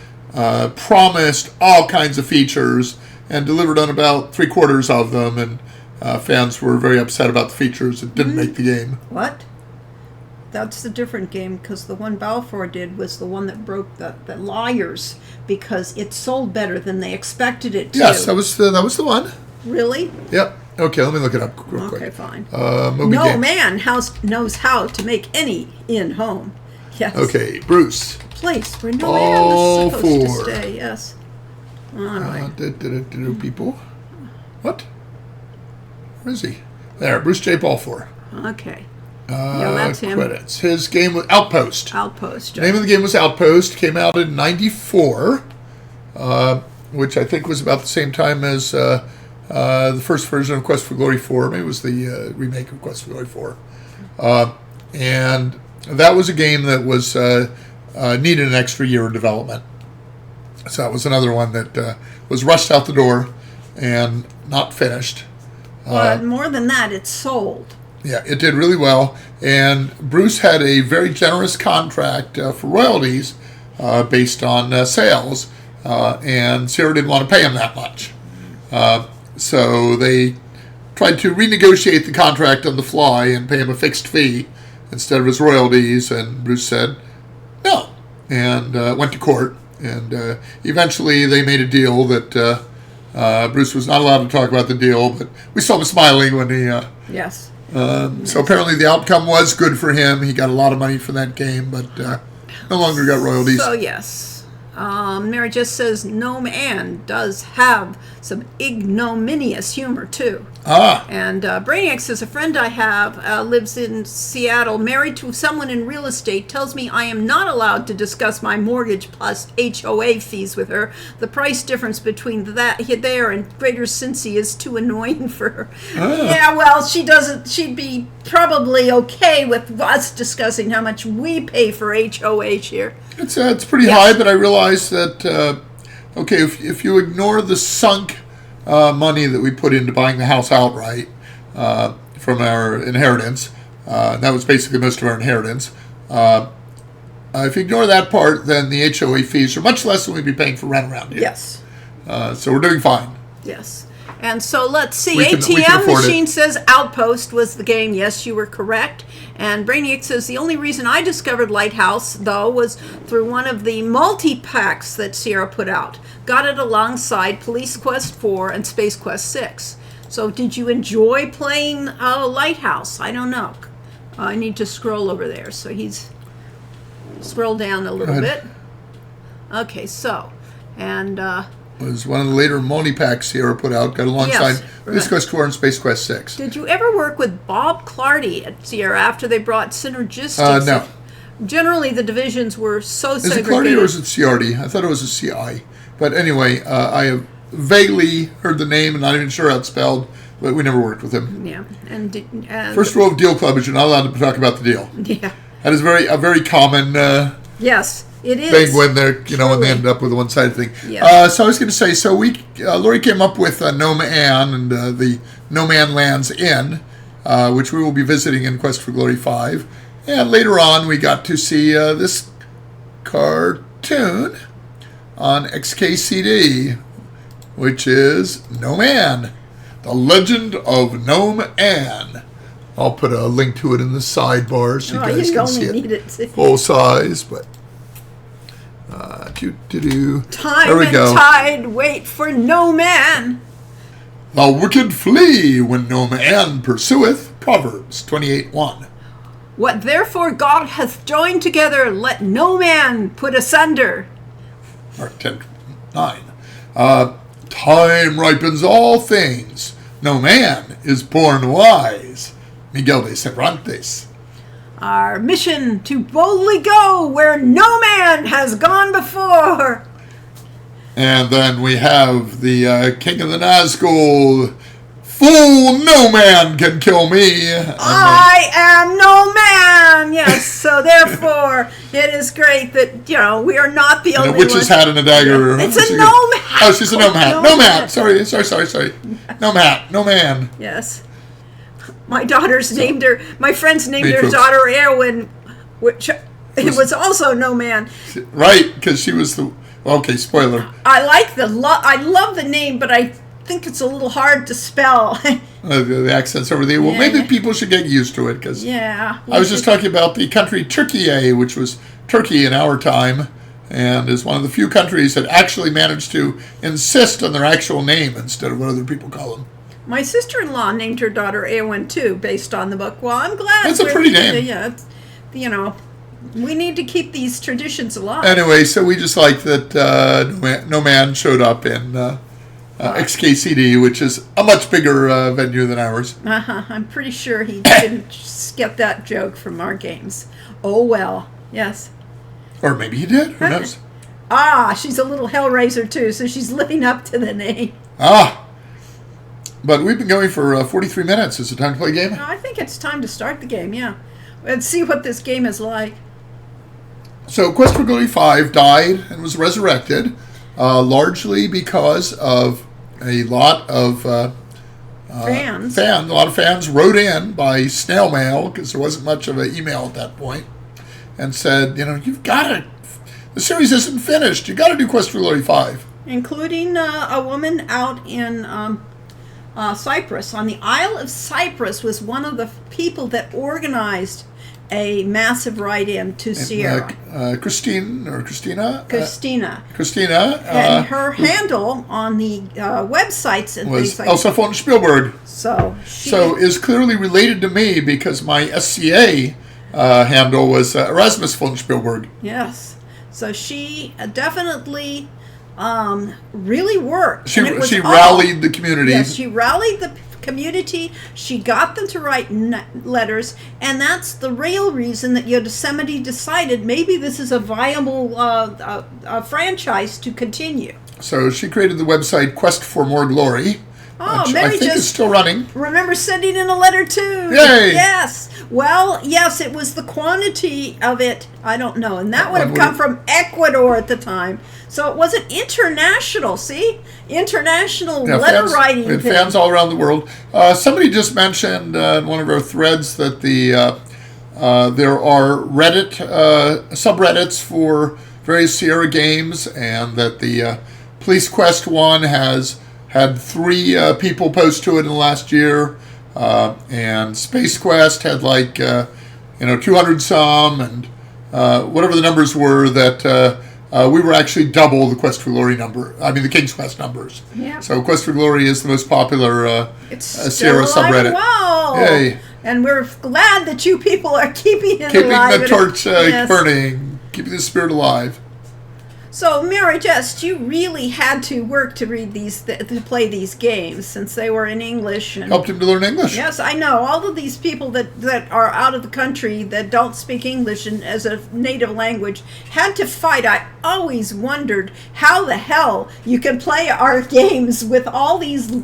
S2: promised all kinds of features and delivered on about 3/4 of them, and fans were very upset about the features. It didn't make the game.
S1: What? That's the different game, because the one Balfour did was the one that broke the Liars, because it sold better than they expected it to.
S2: Yes, that was the one.
S1: Really?
S2: Yep. Okay, let me look it up real
S1: Okay,
S2: quick.
S1: fine.
S2: Moby
S1: No
S2: Games.
S1: man knows how to make any in-home. Yes.
S2: Okay, Bruce.
S1: Place where no man is supposed
S2: Balfour.
S1: to stay. Yes. All right.
S2: People. What? Where is he? There, Bruce J. Balfour.
S1: Okay. Yeah, that's him.
S2: Credits. His game was Outpost.
S1: Outpost.
S2: The name of the game was Outpost. Came out in '94, which I think was about the same time as the first version of Quest for Glory 4. Maybe it was the remake of Quest for Glory 4. And that was a game that was needed an extra year of development. So that was another one that was rushed out the door and not finished.
S1: But more than that, it sold.
S2: Yeah, it did really well. And Bruce had a very generous contract for royalties based on sales. And Sierra didn't want to pay him that much. So they tried to renegotiate the contract on the fly and pay him a fixed fee instead of his royalties. And Bruce said no, and went to court. And eventually they made a deal that Bruce was not allowed to talk about the deal, but we saw him smiling when he...
S1: Yes.
S2: So apparently the outcome was good for him. He got a lot of money for that game, but no longer got royalties.
S1: So, yes. Mary just says, no man does have some ignominious humor, too. And Brainiac says, a friend I have lives in Seattle, married to someone in real estate, tells me I am not allowed to discuss my mortgage plus HOA fees with her. The price difference between that there and Greater Cincy is too annoying for her. Yeah, well, she'd be probably okay with us discussing how much we pay for HOH here.
S2: It's pretty high, but I realize that, if you ignore the sunk money that we put into buying the house outright from our inheritance, that was basically most of our inheritance. If you ignore that part, then the HOA fees are much less than we'd be paying for rent around here.
S1: Yes.
S2: So we're doing fine.
S1: Yes. And so let's see.
S2: We can
S1: ATM
S2: afford
S1: Machine
S2: it.
S1: says Outpost was the game. Yes, you were correct. And Brainiac says the only reason I discovered Lighthouse, though, was through one of the multi-packs that Sierra put out. Got it alongside Police Quest 4 and Space Quest 6. So did you enjoy playing Lighthouse? I don't know. I need to scroll over there. So scroll down a little bit. Okay, so And
S2: was one of the later multi-packs Sierra put out, got alongside
S1: Yes,
S2: Space
S1: right.
S2: Quest 4 and Space Quest 6.
S1: did you ever work with Bob Clardy at Sierra after they brought Synergistics?
S2: No.
S1: Generally, the divisions were so
S2: Is it
S1: segregated.
S2: Clardy or is it CRD? I thought it was a CI. But anyway, I have vaguely heard the name and not even sure how it's spelled, but we never worked with him.
S1: Yeah, and
S2: First rule of Deal Club is you're not allowed to talk about the deal.
S1: yeah,
S2: That is a very common
S1: yes, it is.
S2: thing when they're when they
S1: Truly.
S2: end up with a one-sided thing.
S1: Yes.
S2: So I was going to say, so Lori came up with No Man and the No Man Lands Inn, which we will be visiting in Quest for Glory 5. And later on, we got to see this cartoon on XKCD, which is No Man, The Legend of Gnome Ann. I'll put a link to it in the sidebar so you guys
S1: you
S2: can
S1: only
S2: see
S1: need
S2: it
S1: it.
S2: full size, but
S1: Time
S2: there we
S1: and
S2: go.
S1: tide wait for no man.
S2: The wicked flee when no man pursueth. Proverbs 28:1.
S1: What therefore God hath joined together, let no man put asunder.
S2: Mark 10:9. Time ripens all things. No man is born wise. Miguel de Cervantes.
S1: Our mission to boldly go where no man has gone before.
S2: And then we have the King of the Nazgul. Fool, no man can kill me. And
S1: I am no man. Yes, so therefore it is great that we are not the
S2: then
S1: only
S2: a witch's
S1: ones.
S2: hat and a dagger.
S1: It's a gnome hat.
S2: Oh, she's a gnome hat.
S1: Gnome
S2: Gnome hat.
S1: hat.
S2: Sorry. Gnome hat. No man.
S1: Yes. My daughter's named her. My friends named
S2: Me
S1: their
S2: too.
S1: daughter Erwin, which it was also no man.
S2: Right, because she was the... Okay, spoiler.
S1: I like I love the name, but I think it's a little hard to spell.
S2: The accents over there. Well,
S1: Yeah.
S2: maybe people should get used to it, because
S1: Yeah.
S2: I was just talking about the country Turkey, which was Turkey in our time, and is one of the few countries that actually managed to insist on their actual name instead of what other people call them.
S1: My sister-in-law named her daughter Erwin too, based on the book. Well, I'm glad.
S2: That's a pretty name.
S1: Yeah, it's, we need to keep these traditions alive.
S2: Anyway, so we just like that No Man showed up in XKCD, which is a much bigger venue than ours.
S1: I'm pretty sure he didn't get that joke from our games. Oh well. Yes.
S2: Or maybe he did. Who knows?
S1: She's a little Hellraiser too, so she's living up to the name.
S2: But we've been going for 43 minutes. Is it time to play a game?
S1: I think it's time to start the game, yeah. Let's see what this game is like.
S2: So Quest for Glory 5 died and was resurrected, largely because of a lot of
S1: Fans.
S2: a lot of fans wrote in by snail mail, because there wasn't much of an email at that point, and said, you've got to, the series isn't finished. You got to do Quest for Glory 5.
S1: Including a woman out in Cyprus. On the Isle of Cyprus was one of the people that organized a massive write-in to Sierra.
S2: Christina.
S1: Christina.
S2: Christina.
S1: And her handle on the websites and
S2: was
S1: things like
S2: Elsa von Spielberg.
S1: So she
S2: So is clearly related to me, because my SCA handle was Erasmus von Spielberg.
S1: yes. So she definitely really worked.
S2: She
S1: And it was all-
S2: rallied the community.
S1: Yes, she rallied the community. She got them to write letters, and that's the real reason that Yosemite decided maybe this is a viable franchise to continue.
S2: So she created the website Quest for More Glory,
S1: Oh,
S2: which I
S1: Mary
S2: think is
S1: just
S2: still running.
S1: remember sending in a letter too.
S2: Yay!
S1: Yes. Well, yes, it was the quantity of it. I don't know, and that would have
S2: one
S1: come
S2: would-
S1: from Ecuador at the time. So it wasn't international. See, international letter
S2: fans,
S1: writing.
S2: we had
S1: thing.
S2: fans all around the world. Somebody just mentioned in one of our threads that there are Reddit subreddits for various Sierra games, and that the Police Quest one has had 3 people post to it in the last year, and Space Quest had 200 some, and whatever the numbers were, that we were actually double the Quest for Glory number. I mean, the King's Quest numbers.
S1: Yeah.
S2: So Quest for Glory is the most popular
S1: It's
S2: Sierra
S1: still alive.
S2: subreddit.
S1: Wow.
S2: Yay.
S1: And we're glad that you people are keeping it
S2: Keeping
S1: alive.
S2: the torch
S1: Yes.
S2: burning, keeping the spirit alive.
S1: So, Mary Jess, you really had to work to read to play these games since they were in English. And
S2: Helped him to learn English.
S1: yes, I know. All of these people that are out of the country that don't speak English as a native language had to fight. I always wondered how the hell you can play our games with all these,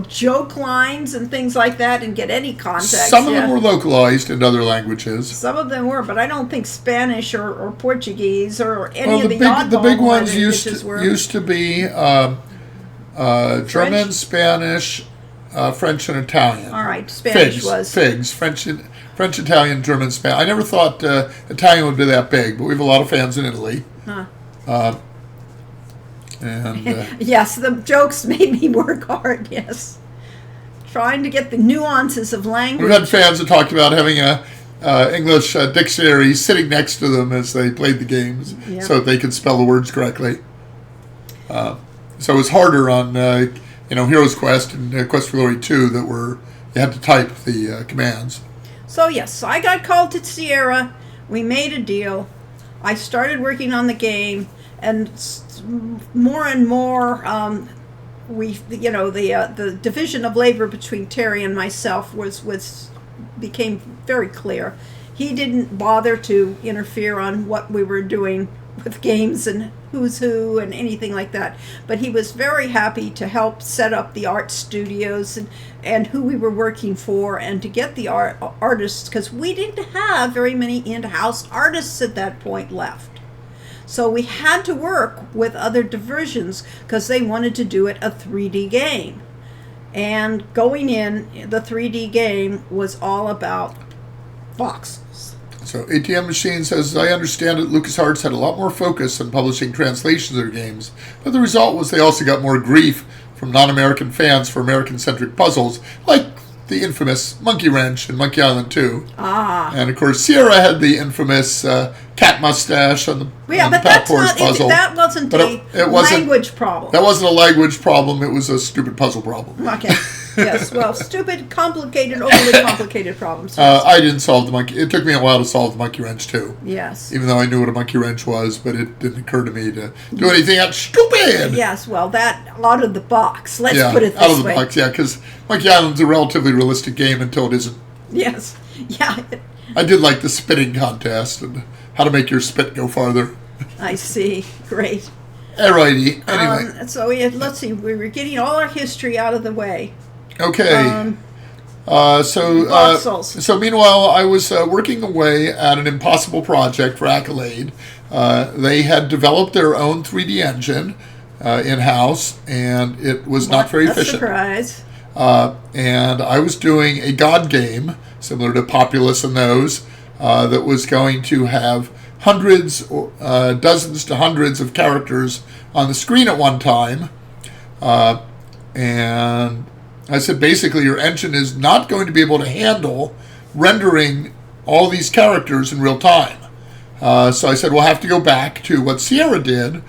S1: joke lines and things like that and get any context.
S2: Some of them were localized in other languages.
S1: Some of them were, but I don't think Spanish or Portuguese or any of the
S2: big ones
S1: were.
S2: used to be German, Spanish, French, and Italian.
S1: All right, Spanish was
S2: Figs, French, Italian, German, Spanish. I never thought Italian would be that big, but we have a lot of fans in Italy.
S1: Huh.
S2: And
S1: yes, the jokes made me work hard. Yes, trying to get the nuances of language.
S2: We've had fans that talked about having a English dictionary sitting next to them as they played the games, so that they could spell the words correctly. So it was harder on Heroes Quest and Quest for Glory 2 that you had to type the commands.
S1: So yes, I got called to Sierra. We made a deal. I started working on the game, and more and more, the division of labor between Terry and myself became very clear. He didn't bother to interfere on what we were doing with games and who's who and anything like that, but he was very happy to help set up the art studios and who we were working for, and to get the artists, because we didn't have very many in-house artists at that point left. So we had to work with other divisions because they wanted to do it a 3D game. And going in, the 3D game was all about voxels.
S2: So ATM Machine says, as I understand it, LucasArts had a lot more focus on publishing translations of their games, but the result was they also got more grief from non-American fans for American-centric puzzles, like the infamous Monkey Wrench and Monkey Island 2. And of course, Sierra had the infamous cat mustache on the Path Force puzzle.
S1: That wasn't a language problem.
S2: That wasn't a language problem. It was a stupid puzzle problem.
S1: Okay. Yes. Well, stupid, complicated, overly complicated problems.
S2: I didn't solve the monkey. It took me a while to solve the Monkey Wrench too.
S1: Yes.
S2: Even though I knew what a Monkey Wrench was, but it didn't occur to me to do anything that stupid.
S1: Yes. Well, that out of the box. Let's put it this way.
S2: Out of the box. Yeah, because Monkey Island's a relatively realistic game until it isn't.
S1: Yes. Yeah.
S2: I did like the spitting contest and how to make your spit go farther.
S1: I see. Great.
S2: Alrighty. Anyway.
S1: So let's see. We were getting all our history out of the way.
S2: Okay. So meanwhile, I was working away at an impossible project for Accolade. They had developed their own 3D engine in-house, and it was not very efficient.
S1: Surprise.
S2: And I was doing a God game, similar to Populous and those, that was going to have dozens to hundreds of characters on the screen at one time. And I said, basically, your engine is not going to be able to handle rendering all these characters in real time. So I said, we'll have to go back to what Sierra did,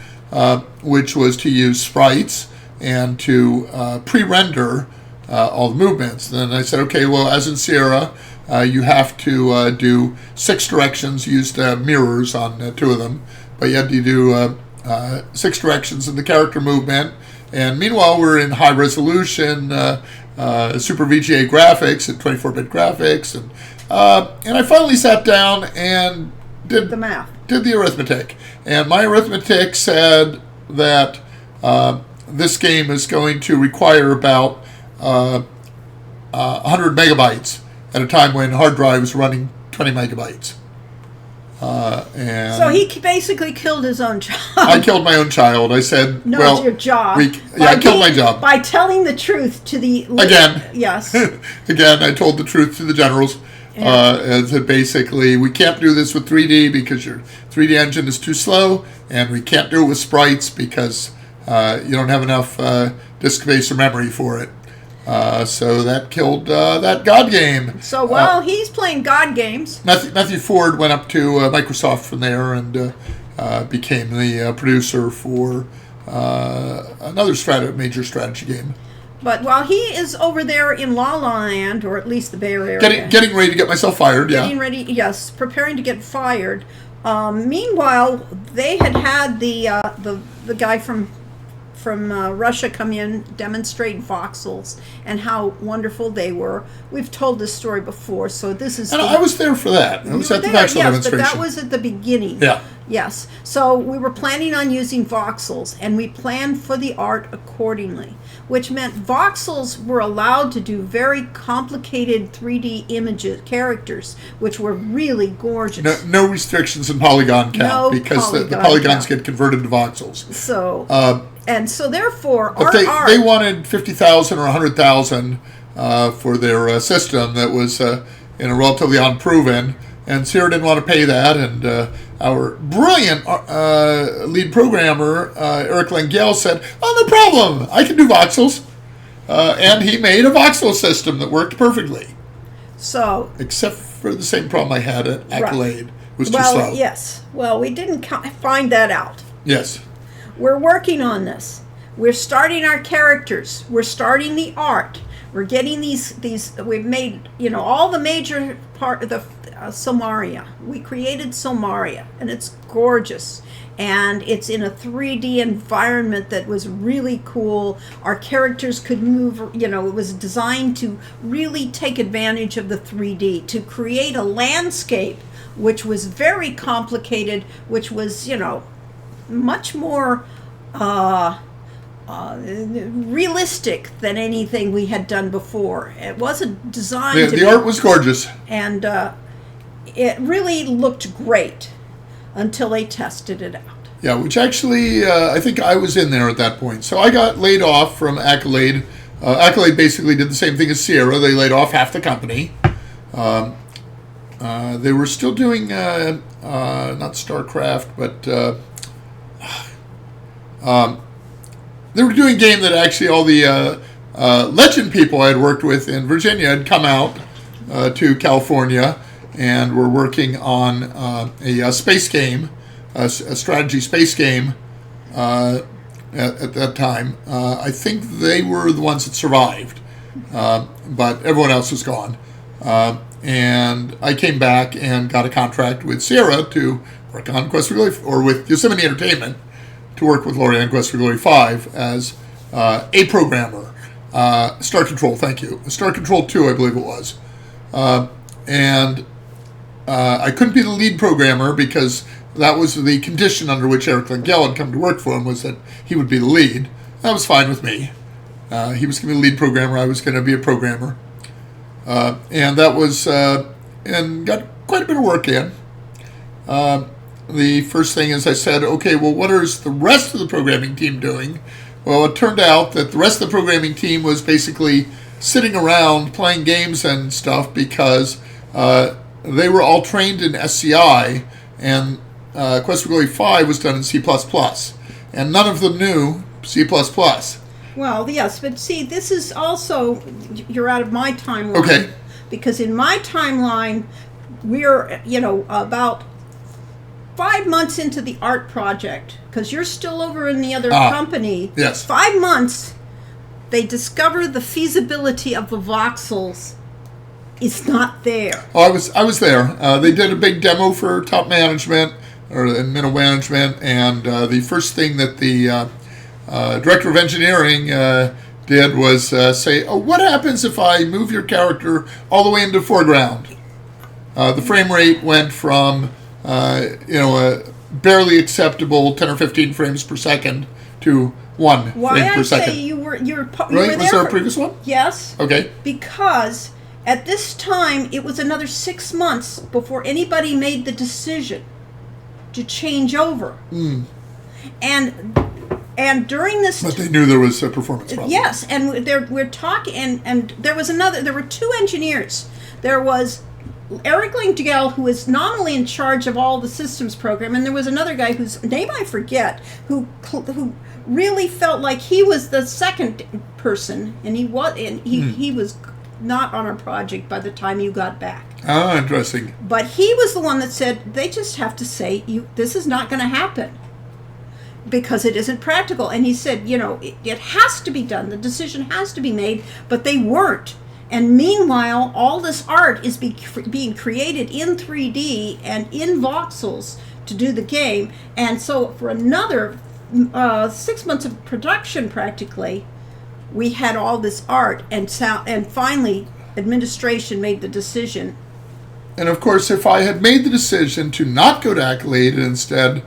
S2: which was to use sprites and to pre-render all the movements. Then I said, okay, well, as in Sierra, you have to do 6 directions, used mirrors on 2 of them, but you had to do 6 directions in the character movement. And meanwhile, we're in high resolution Super VGA graphics and 24-bit graphics, and I finally sat down and did
S1: the math,
S2: did the arithmetic, and my arithmetic said that this game is going to require about 100 megabytes at a time when hard drive was running 20 megabytes. And
S1: so he basically killed his own child.
S2: I killed my own child. I said,
S1: no,
S2: well,
S1: it's your job.
S2: I killed my job.
S1: By telling the truth to the...
S2: Again.
S1: Yes.
S2: Again, I told the truth to the generals. And said, basically, we can't do this with 3D because your 3D engine is too slow, and we can't do it with sprites because you don't have enough disk space or memory for it. So that killed that God game.
S1: So while he's playing God games,
S2: Matthew Ford went up to Microsoft from there and became the producer for another major strategy game.
S1: But while he is over there in La La Land, or at least the Bay Area,
S2: getting ready to get myself fired,
S1: getting ready, yes, preparing to get fired, Meanwhile, they had the guy from Russia come in, demonstrate voxels and how wonderful they were. We've told this story before, so this is.
S2: And I was there for that. I was at the voxel
S1: yes,
S2: demonstration.
S1: but that was at the beginning.
S2: Yeah.
S1: Yes. So we were planning on using voxels, and we planned for the art accordingly, which meant voxels were allowed to do very complicated 3D images, characters, which were really gorgeous.
S2: No restrictions in polygon count
S1: No
S2: because the
S1: polygon
S2: polygons
S1: count.
S2: get converted to voxels.
S1: So, and so therefore,
S2: But they wanted 50,000 or 100,000 for their system that was relatively unproven, and Sierra didn't want to pay that, and our brilliant lead programmer, Eric Langell, said, "Oh, no problem. I can do voxels." And he made a voxel system that worked perfectly.
S1: So,
S2: except for the same problem I had at Accolade. It was too
S1: well,
S2: slow.
S1: yes. Well, we didn't find that out.
S2: Yes.
S1: We're working on this. We're starting our characters. We're starting the art. We're getting these. We've made all the major part of the Somaria. We created Somaria, and it's gorgeous. And it's in a 3D environment that was really cool. Our characters could move. It was designed to really take advantage of the 3D to create a landscape, which was very complicated. Which was much more realistic than anything we had done before. It wasn't designed
S2: The art was gorgeous.
S1: And it really looked great until they tested it out.
S2: Yeah, which actually, I think I was in there at that point. So I got laid off from Accolade. Accolade basically did the same thing as Sierra. They laid off half the company. They were still doing, not StarCraft, but they were doing a game that actually all the Legend people I had worked with in Virginia had come out to California and were working on a space game, a strategy space game at that time. I think they were the ones that survived, but everyone else was gone. And I came back and got a contract with Sierra to work on Quest for Glory, or with Yosemite Entertainment, to work with Lori on Quest for Glory 5 as a programmer. Star Control, thank you. Star Control 2, I believe it was. And I couldn't be the lead programmer because that was the condition under which Eric Langell had come to work for him, was that he would be the lead. That was fine with me. He was going to be the lead programmer. I was going to be a programmer. And that was, and got quite a bit of work in. The first thing is I said, okay, well, what is the rest of the programming team doing? Well, it turned out that the rest of the programming team was basically sitting around playing games and stuff because they were all trained in SCI, and Quest for Glory 5 was done in C++. And none of them knew C++.
S1: Well, yes, but see, this is also, you're out of my timeline.
S2: Okay.
S1: Because in my timeline, we're, about 5 months into the art project, because you're still over in the other company.
S2: Yes.
S1: 5 months, they discover the feasibility of the voxels is not there.
S2: Oh, I was there. They did a big demo for top management or middle management, and the first thing that the director of engineering did was say, "Oh, what happens if I move your character all the way into foreground?" The frame rate went from a barely acceptable 10 or 15 frames per second to 1 frame per second.
S1: Why I say you were
S2: Really?
S1: there
S2: Was there a previous one?
S1: Yes.
S2: Okay.
S1: Because at this time, it was another 6 months before anybody made the decision to change over. And during this,
S2: But they knew there was a performance problem.
S1: yes, and we're talking, and there were 2 engineers. There was Eric Langell, who is nominally in charge of all the systems program, and there was another guy whose name I forget, who really felt like he was the second person, and he was not on our project by the time you got back.
S2: Ah, interesting.
S1: But he was the one that said, they just have to say, this is not going to happen because it isn't practical. And he said, it has to be done. The decision has to be made, but they weren't. And meanwhile, all this art is being created in 3D and in voxels to do the game. And so for another 6 months of production, practically, we had all this art, and finally administration made the decision.
S2: And of course, if I had made the decision to not go to Accolade and instead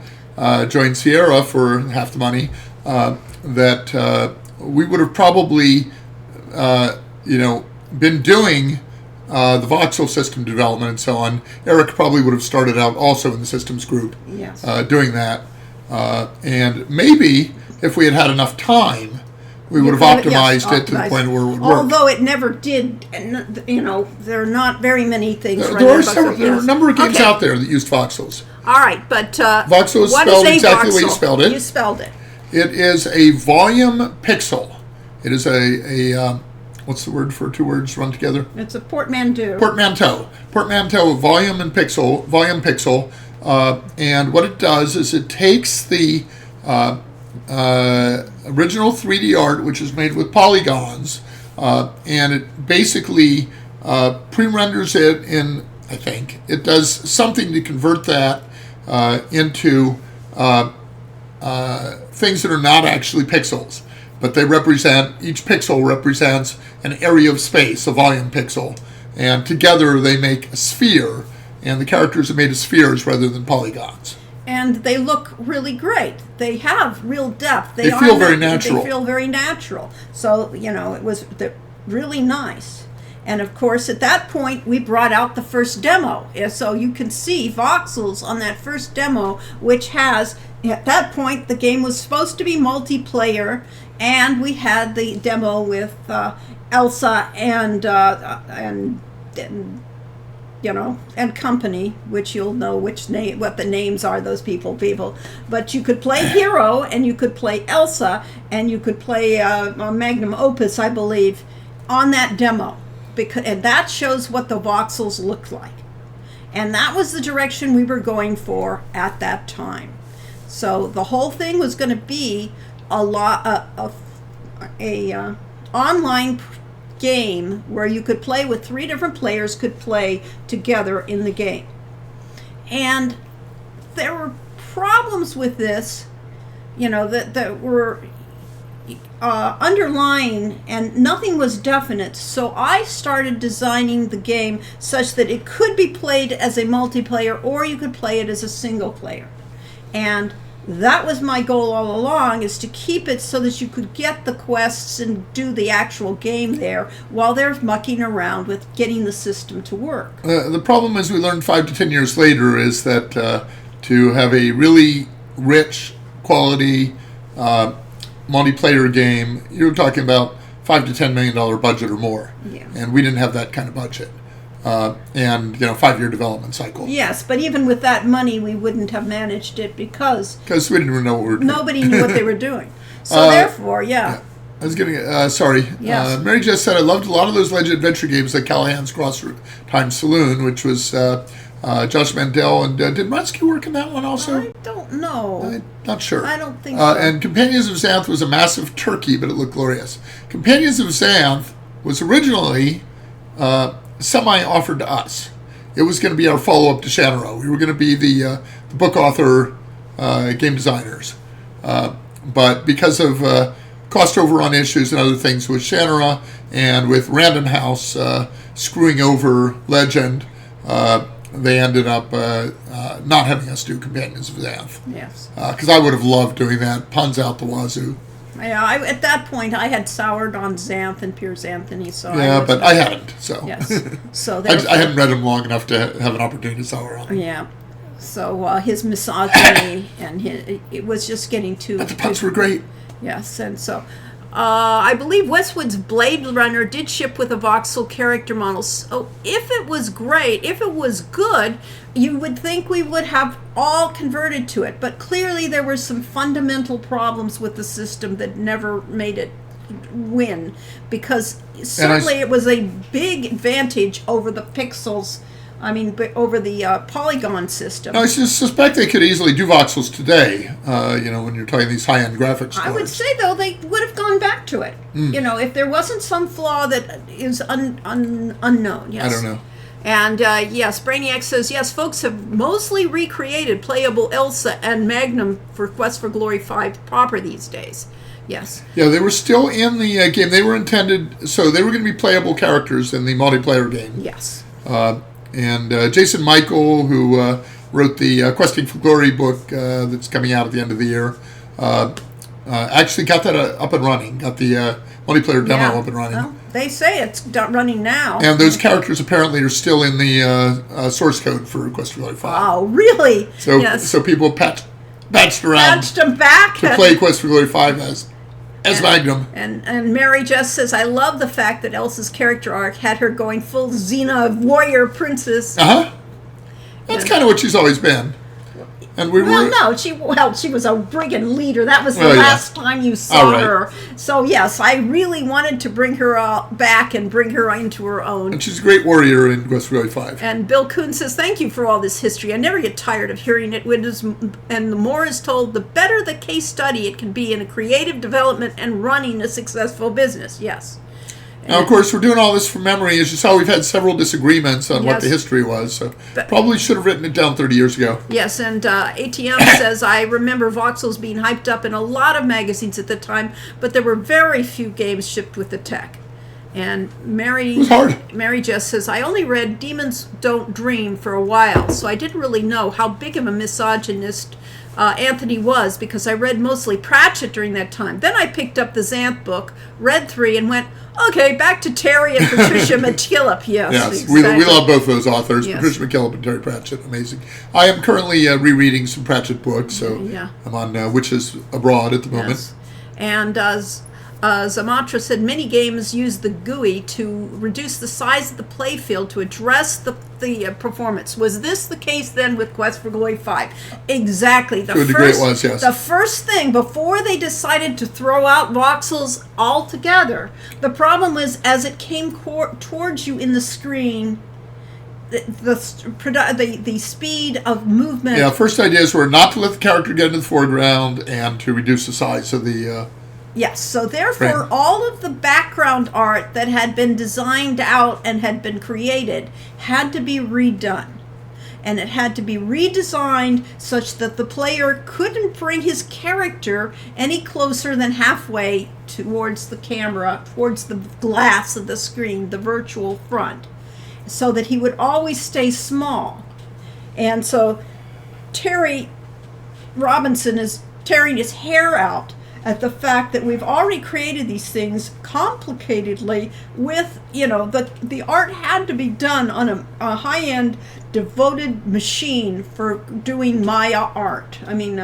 S2: join Sierra for half the money, that we would have probably, been doing the voxel system development and so on. Eric probably would have started out also in the systems group,
S1: Yes.
S2: doing that. And maybe if we had had enough time, we would have optimized it to the point where it would work.
S1: Although it never did, and there are not very many things.
S2: There are a number of games out there that used voxels.
S1: All right, but
S2: voxel is
S1: what
S2: spelled
S1: is a
S2: exactly
S1: voxel?
S2: the way you spelled it.
S1: You spelled it.
S2: It is a volume pixel. It is a what's the word for two words run together?
S1: It's a portmanteau.
S2: Portmanteau, volume pixel. And what it does is it takes the original 3D art, which is made with polygons, and it basically pre-renders it in, I think, it does something to convert that into things that are not actually pixels, but each pixel represents an area of space, a volume pixel, and together they make a sphere, and the characters are made of spheres rather than polygons.
S1: And they look really great. They have real depth.
S2: They feel very natural.
S1: They feel very natural. So, it was really nice. And of course, at that point, we brought out the first demo. So you can see voxels on that first demo, which has, at that point, the game was supposed to be multiplayer, and we had the demo with Elsa and company, which you'll know what the names are, those people. But you could play Hero, and you could play Elsa, and you could play Magnum Opus, I believe, on that demo. And that shows what the voxels look like. And that was the direction we were going for at that time. So the whole thing was going to be a online game where you could play with 3 different players, could play together in the game. And there were problems with this, that were underlying, and nothing was definite. So I started designing the game such that it could be played as a multiplayer, or you could play it as a single player. And that was my goal all along, is to keep it so that you could get the quests and do the actual game there while they're mucking around with getting the system to work.
S2: The problem, as we learned 5 to 10 years later, is that to have a really rich, quality multiplayer game, you're talking about $5 to $10 million budget or more.
S1: Yeah.
S2: And we didn't have that kind of budget. And 5-year development cycle.
S1: Yes, but even with that money, we wouldn't have managed it because
S2: we didn't even know what we were doing.
S1: Nobody knew what they were doing. So therefore, yeah.
S2: I was getting, sorry.
S1: Yes.
S2: Mary just said, I loved a lot of those Legend Adventure games like Callahan's Cross Time Saloon, which was Josh Mandel. And did Munsky work in that one also?
S1: I don't know.
S2: I'm not sure.
S1: I don't think so.
S2: And Companions of Xanth was a massive turkey, but it looked glorious. Companions of Xanth was originally semi-offered to us. It was going to be our follow-up to Shanaro. We were going to be the book author game designers. But because of cost overrun issues and other things with Shanara and with Random House screwing over Legend, they ended up not having us do Companions of Xanth.
S1: Yes.
S2: Because I would have loved doing that. Puns out the wazoo.
S1: Yeah, at that point, I had soured on Xanth and Piers Anthony, so
S2: but I hadn't. So
S1: yes, so
S2: I hadn't read him long enough to have an opportunity to sour on him.
S1: Yeah, so his misogyny and it was just getting too.
S2: But the puns were great.
S1: Yes, and so I believe Westwood's Blade Runner did ship with a voxel character model. So if it was great, if it was good, you would think we would have all converted to it. But clearly there were some fundamental problems with the system that never made it win, because certainly it was a big advantage over the pixels. I mean, over the polygon system.
S2: No, I suspect they could easily do voxels today, when you're talking these high-end graphics cards.
S1: I would say, though, they would have gone back to it. If there wasn't some flaw that is unknown. Yes.
S2: I don't know.
S1: And yes, Brainiac says, yes, folks have mostly recreated playable Elsa and Magnum for Quest for Glory 5 proper these days. Yes.
S2: Yeah, they were still in the game. They were intended, so they were going to be playable characters in the multiplayer game.
S1: Yes.
S2: And Jason Michael, who wrote the Questing for Glory book that's coming out at the end of the year, actually got that up and running, got the multiplayer demo up and running.
S1: Well, they say it's running now.
S2: And those characters apparently are still in the source code for Quest for Glory 5.
S1: Oh, really?
S2: So,
S1: yes.
S2: so people patched around
S1: Patched them back.
S2: to play Quest for Glory 5 as Magnum.
S1: And Mary Jess says, I love the fact that Elsa's character arc had her going full Xena warrior princess.
S2: That's kind of what she's always been. And we
S1: Well,
S2: were
S1: no, she was a brigand leader. That was the last time you saw her. So yes, I really wanted to bring her back and bring her into her own.
S2: And she's a great warrior in Quest for Glory 5.
S1: And Bill Kuhn says, thank you for all this history. I never get tired of hearing it. And the more is told, the better the case study it can be in a creative development and running a successful business. Yes.
S2: Now, of course, we're doing all this from memory. As you saw, we've had several disagreements on what the history was. So probably should have written it down 30 years ago.
S1: Yes, and ATM says, I remember voxels being hyped up in a lot of magazines at the time, but there were very few games shipped with the tech. And
S2: It was hard.
S1: Mary Jess says, I only read Demons Don't Dream for a while, so I didn't really know how big of a misogynist Anthony was, because I read mostly Pratchett during that time. Then I picked up the Xanth book, read 3, and went, okay, back to Terry and Patricia McKillop.
S2: Yes,
S1: exactly.
S2: we love both those authors,
S1: Yes.
S2: Patricia McKillop and Terry Pratchett. Amazing. I am currently rereading some Pratchett books, so I'm on Witches Abroad at the moment.
S1: Yes. And Zamatra said many games use the GUI to reduce the size of the playfield to address the performance. Was this the case then with Quest for Glory 5? Exactly.
S2: To a degree it was, yes.
S1: The first thing, before they decided to throw out voxels altogether, the problem was as it came towards you in the screen, the speed of movement.
S2: Yeah, first ideas were not to let the character get into the foreground and to reduce the size of the...
S1: Yes, so therefore all of the background art that had been designed out and had been created had to be redone. And it had to be redesigned such that the player couldn't bring his character any closer than halfway towards the camera, towards the glass of the screen, the virtual front, so that he would always stay small. And so Terry Robinson is tearing his hair out at the fact that we've already created these things complicatedly with, the art had to be done on a high-end devoted machine for doing Maya art. I mean,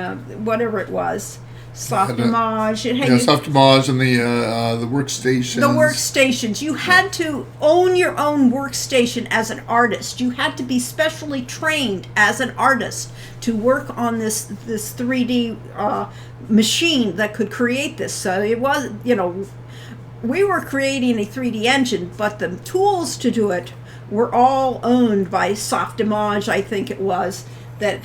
S1: whatever it was. Softimage.
S2: Softimage and the workstations.
S1: The workstations. You had to own your own workstation as an artist. You had to be specially trained as an artist to work on this 3D machine that could create this. So it was, we were creating a 3D engine, but the tools to do it were all owned by Softimage, I think it was, that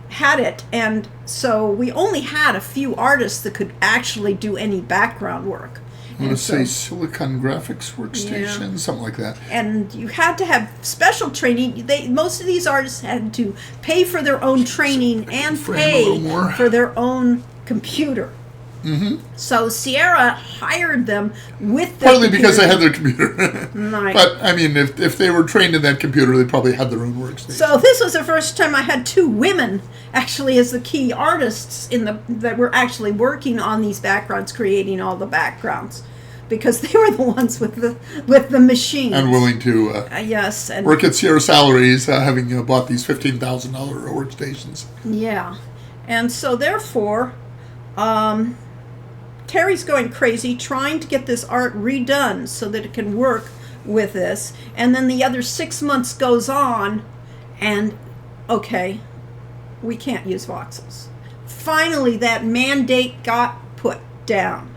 S1: had it. And so we only had a few artists that could actually do any background work.
S2: I want to say Silicon Graphics Workstation, something like that.
S1: And you had to have special training. Most of these artists had to pay for their own training and pay for their own computer.
S2: Mm-hmm.
S1: So Sierra hired them with their
S2: Partly because they had their computer.
S1: Right.
S2: But, I mean, if they were trained in that computer, they probably had their own workstation.
S1: So this was the first time I had 2 women actually as the key artists that were actually working on these backgrounds, creating all the backgrounds, because they were the ones with the machines.
S2: And willing to
S1: and
S2: work at Sierra salaries, having bought these $15,000 workstations.
S1: Yeah. And so therefore, Terry's going crazy trying to get this art redone so that it can work with this. And then the other 6 months goes on, and okay, we can't use voxels. Finally, that mandate got put down.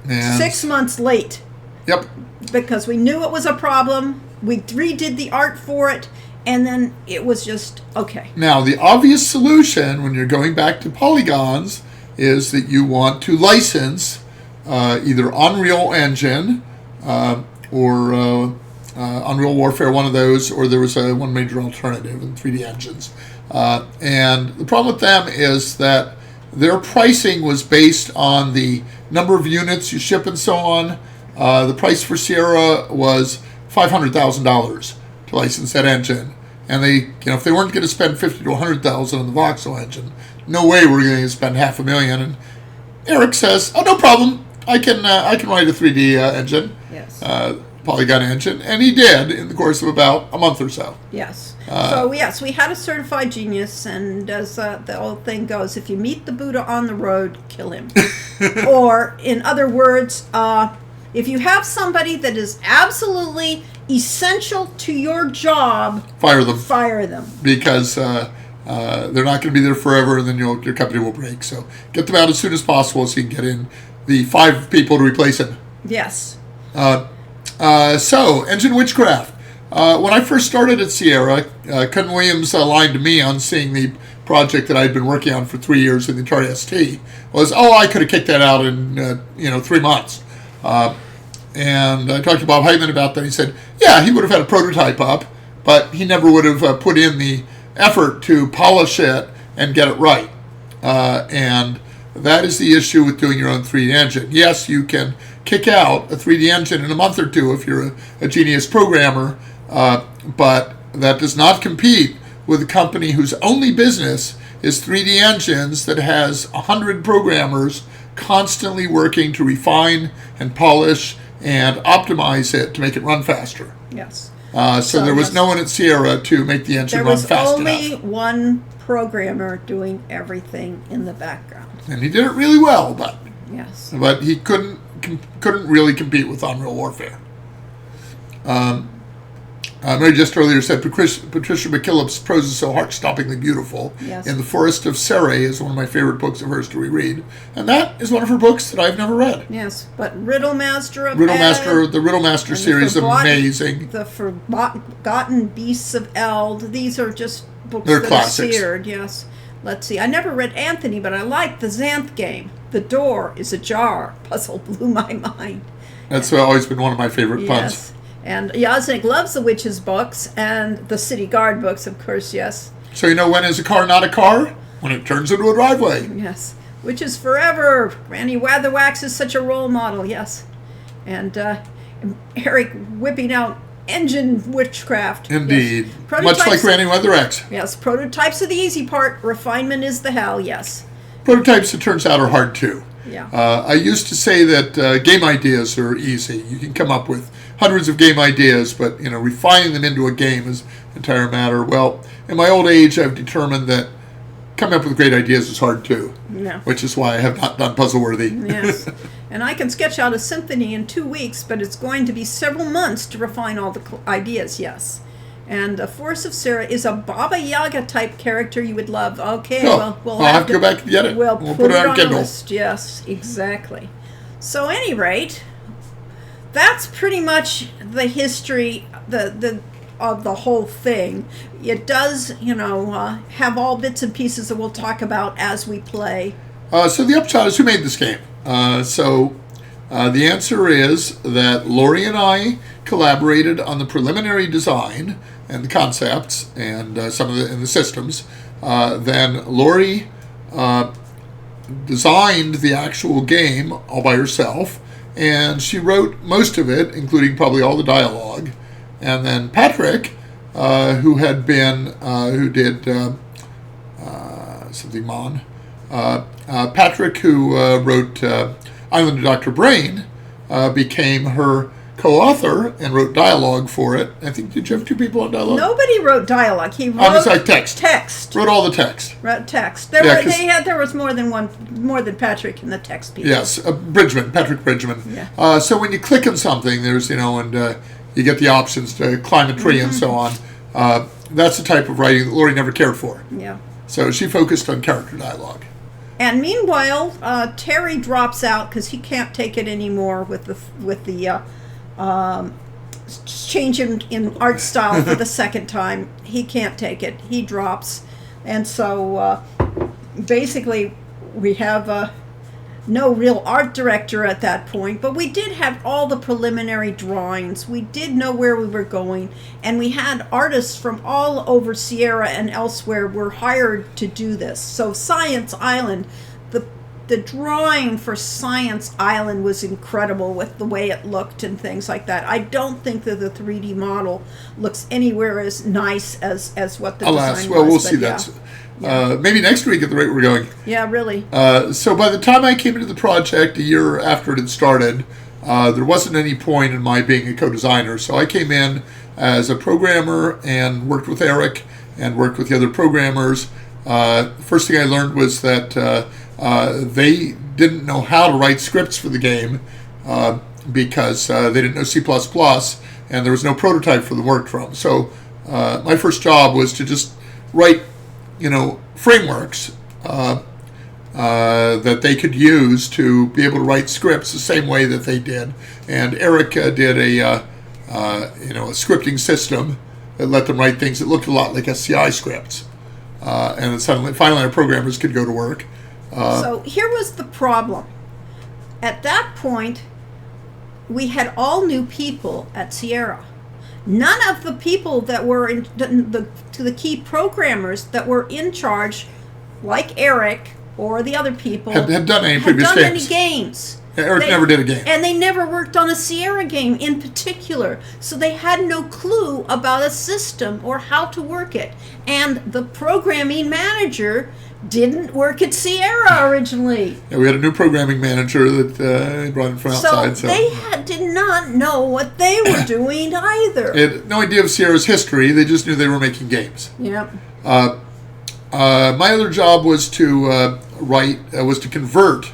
S2: And
S1: 6 months late.
S2: Yep.
S1: Because we knew it was a problem. We redid the art for it, and then it was just okay.
S2: Now, the obvious solution when you're going back to polygons is that you want to license either Unreal Engine or Unreal Warfare, one of those, or there was one major alternative in 3D Engines. And the problem with them is that their pricing was based on the number of units you ship and so on. The price for Sierra was $500,000 to license that engine. And they, if they weren't going to spend $50,000 to $100,000 on the voxel engine, no way we're going to spend $500,000. And Eric says, "Oh, no problem. I can write a 3D engine,
S1: Yes.
S2: Polygon engine," and he did in the course of about a month or so.
S1: Yes. So yes, we had a certified genius, and as the old thing goes, if you meet the Buddha on the road, kill him. Or, in other words, if you have somebody that is absolutely essential to your job,
S2: Fire them.
S1: fire them.
S2: Because they're not going to be there forever, and then your company will break. So get them out as soon as possible so you can get in the 5 people to replace him.
S1: Yes.
S2: So, Engine Witchcraft. When I first started at Sierra, Ken Williams lied to me on seeing the project that I'd been working on for 3 years in the Atari ST. Was, I could have kicked that out in 3 months. And I talked to Bob Heitman about that. He said, yeah, he would have had a prototype up, but he never would have put in the effort to polish it and get it right. And that is the issue with doing your own 3D engine. Yes, you can kick out a 3D engine in a month or two if you're a genius programmer, but that does not compete with a company whose only business is 3D engines that has 100 programmers constantly working to refine and polish and optimize it to make it run faster.
S1: Yes.
S2: So there was no one at Sierra to make the engine run fast enough.
S1: There was only one programmer doing everything in the background.
S2: And he did it really well, but
S1: Yes.
S2: he couldn't really compete with Unreal Warfare. Mary just earlier said Patricia McKillop's prose is so heart-stoppingly beautiful.
S1: Yes.
S2: In the Forest of Ceres is one of my favorite books of hers to reread. And that is one of her books that I've never read.
S1: Yes, but Riddlemaster of
S2: The Riddlemaster series is amazing.
S1: The Forgotten Beasts of Eld. These are just books
S2: They're
S1: that
S2: classics.
S1: are seared, yes. Let's see. I never read Anthony, but I like the Xanth game. The door is ajar. Puzzle blew my mind.
S2: That's always been one of my favorite puns.
S1: Yes. And Yaznik loves the Witches books and the City Guard books, of course, yes.
S2: So when is a car not a car? When it turns into a driveway.
S1: Yes. Witches forever. Granny Weatherwax is such a role model, yes. And Eric whipping out engine witchcraft.
S2: Indeed.
S1: Yes.
S2: Much
S1: Prototypes-
S2: like Granny Weatherwax.
S1: Yes, prototypes are the easy part. Refinement is the hell, yes.
S2: Prototypes, it turns out, are hard too.
S1: Yeah.
S2: I used to say that game ideas are easy. You can come up with hundreds of game ideas, but refining them into a game is an entire matter. Well, in my old age, I've determined that coming up with great ideas is hard too.
S1: Yeah.
S2: Which is why I have not done Puzzleworthy.
S1: Yes. And I can sketch out a symphony in 2 weeks, but it's going to be several months to refine all the ideas, yes. And the Force of Sarah is a Baba Yaga type character you would love. Okay, well,
S2: I'll have to go back and get it.
S1: We'll
S2: put it on
S1: the
S2: Kindle.
S1: list. Yes, exactly. So, any rate, that's pretty much the history of the whole thing. It does, have all bits and pieces that we'll talk about as we play.
S2: So the upshot is, who made this game? The answer is that Lori and I collaborated on the preliminary design and the concepts and some of the systems. Then Lori designed the actual game all by herself, and she wrote most of it, including probably all the dialogue. And then Patrick, who did something Mon. Patrick, who wrote Island of Dr. Brain, became her co-author and wrote dialogue for it. I think, did you have 2 people on dialogue?
S1: Nobody wrote dialock. He wrote
S2: text.
S1: Text.
S2: Wrote all the text.
S1: Wrote text.
S2: Yeah,
S1: There was more than Patrick in the text people.
S2: Yes, Patrick Bridgman.
S1: Yeah.
S2: So when you click on something, there's and you get the options to climb a tree and so on. That's the type of writing that Lori never cared for.
S1: Yeah.
S2: So she focused on character dialogue.
S1: And meanwhile, Terry drops out because he can't take it anymore with the change in art style for the second time. He can't take it. He drops. And so basically we have no real art director at that point, but we did have all the preliminary drawings. We did know where we were going, and we had artists from all over Sierra and elsewhere were hired to do this. So Science Island, the drawing for Science Island was incredible with the way it looked and things like that. I don't think that the 3D model looks anywhere as nice as what the
S2: Alas,
S1: design
S2: well,
S1: was.
S2: we'll see
S1: yeah.
S2: that. Maybe next week at the rate we're going.
S1: Yeah, really.
S2: So by the time I came into the project a year after it had started, there wasn't any point in my being a co-designer. So I came in as a programmer and worked with Eric and worked with the other programmers. First thing I learned was that they didn't know how to write scripts for the game because they didn't know C++, and there was no prototype for them to work from. So my first job was to just write, frameworks that they could use to be able to write scripts the same way that they did. And Eric did a scripting system that let them write things that looked a lot like SCI scripts. And then finally our programmers could go to work.
S1: So here was the problem. At that point, we had all new people at Sierra. None of the people that were the key programmers that were in charge, like Eric or the other people,
S2: had done any previous games.
S1: Any games.
S2: Eric never did a game.
S1: And they never worked on a Sierra game in particular. So they had no clue about a system or how to work it. And the programming manager didn't work at Sierra originally.
S2: Yeah, we had a new programming manager that brought in from outside. So
S1: they did not know what they were doing either.
S2: They had no idea of Sierra's history. They just knew they were making games.
S1: Yep.
S2: My other job was to convert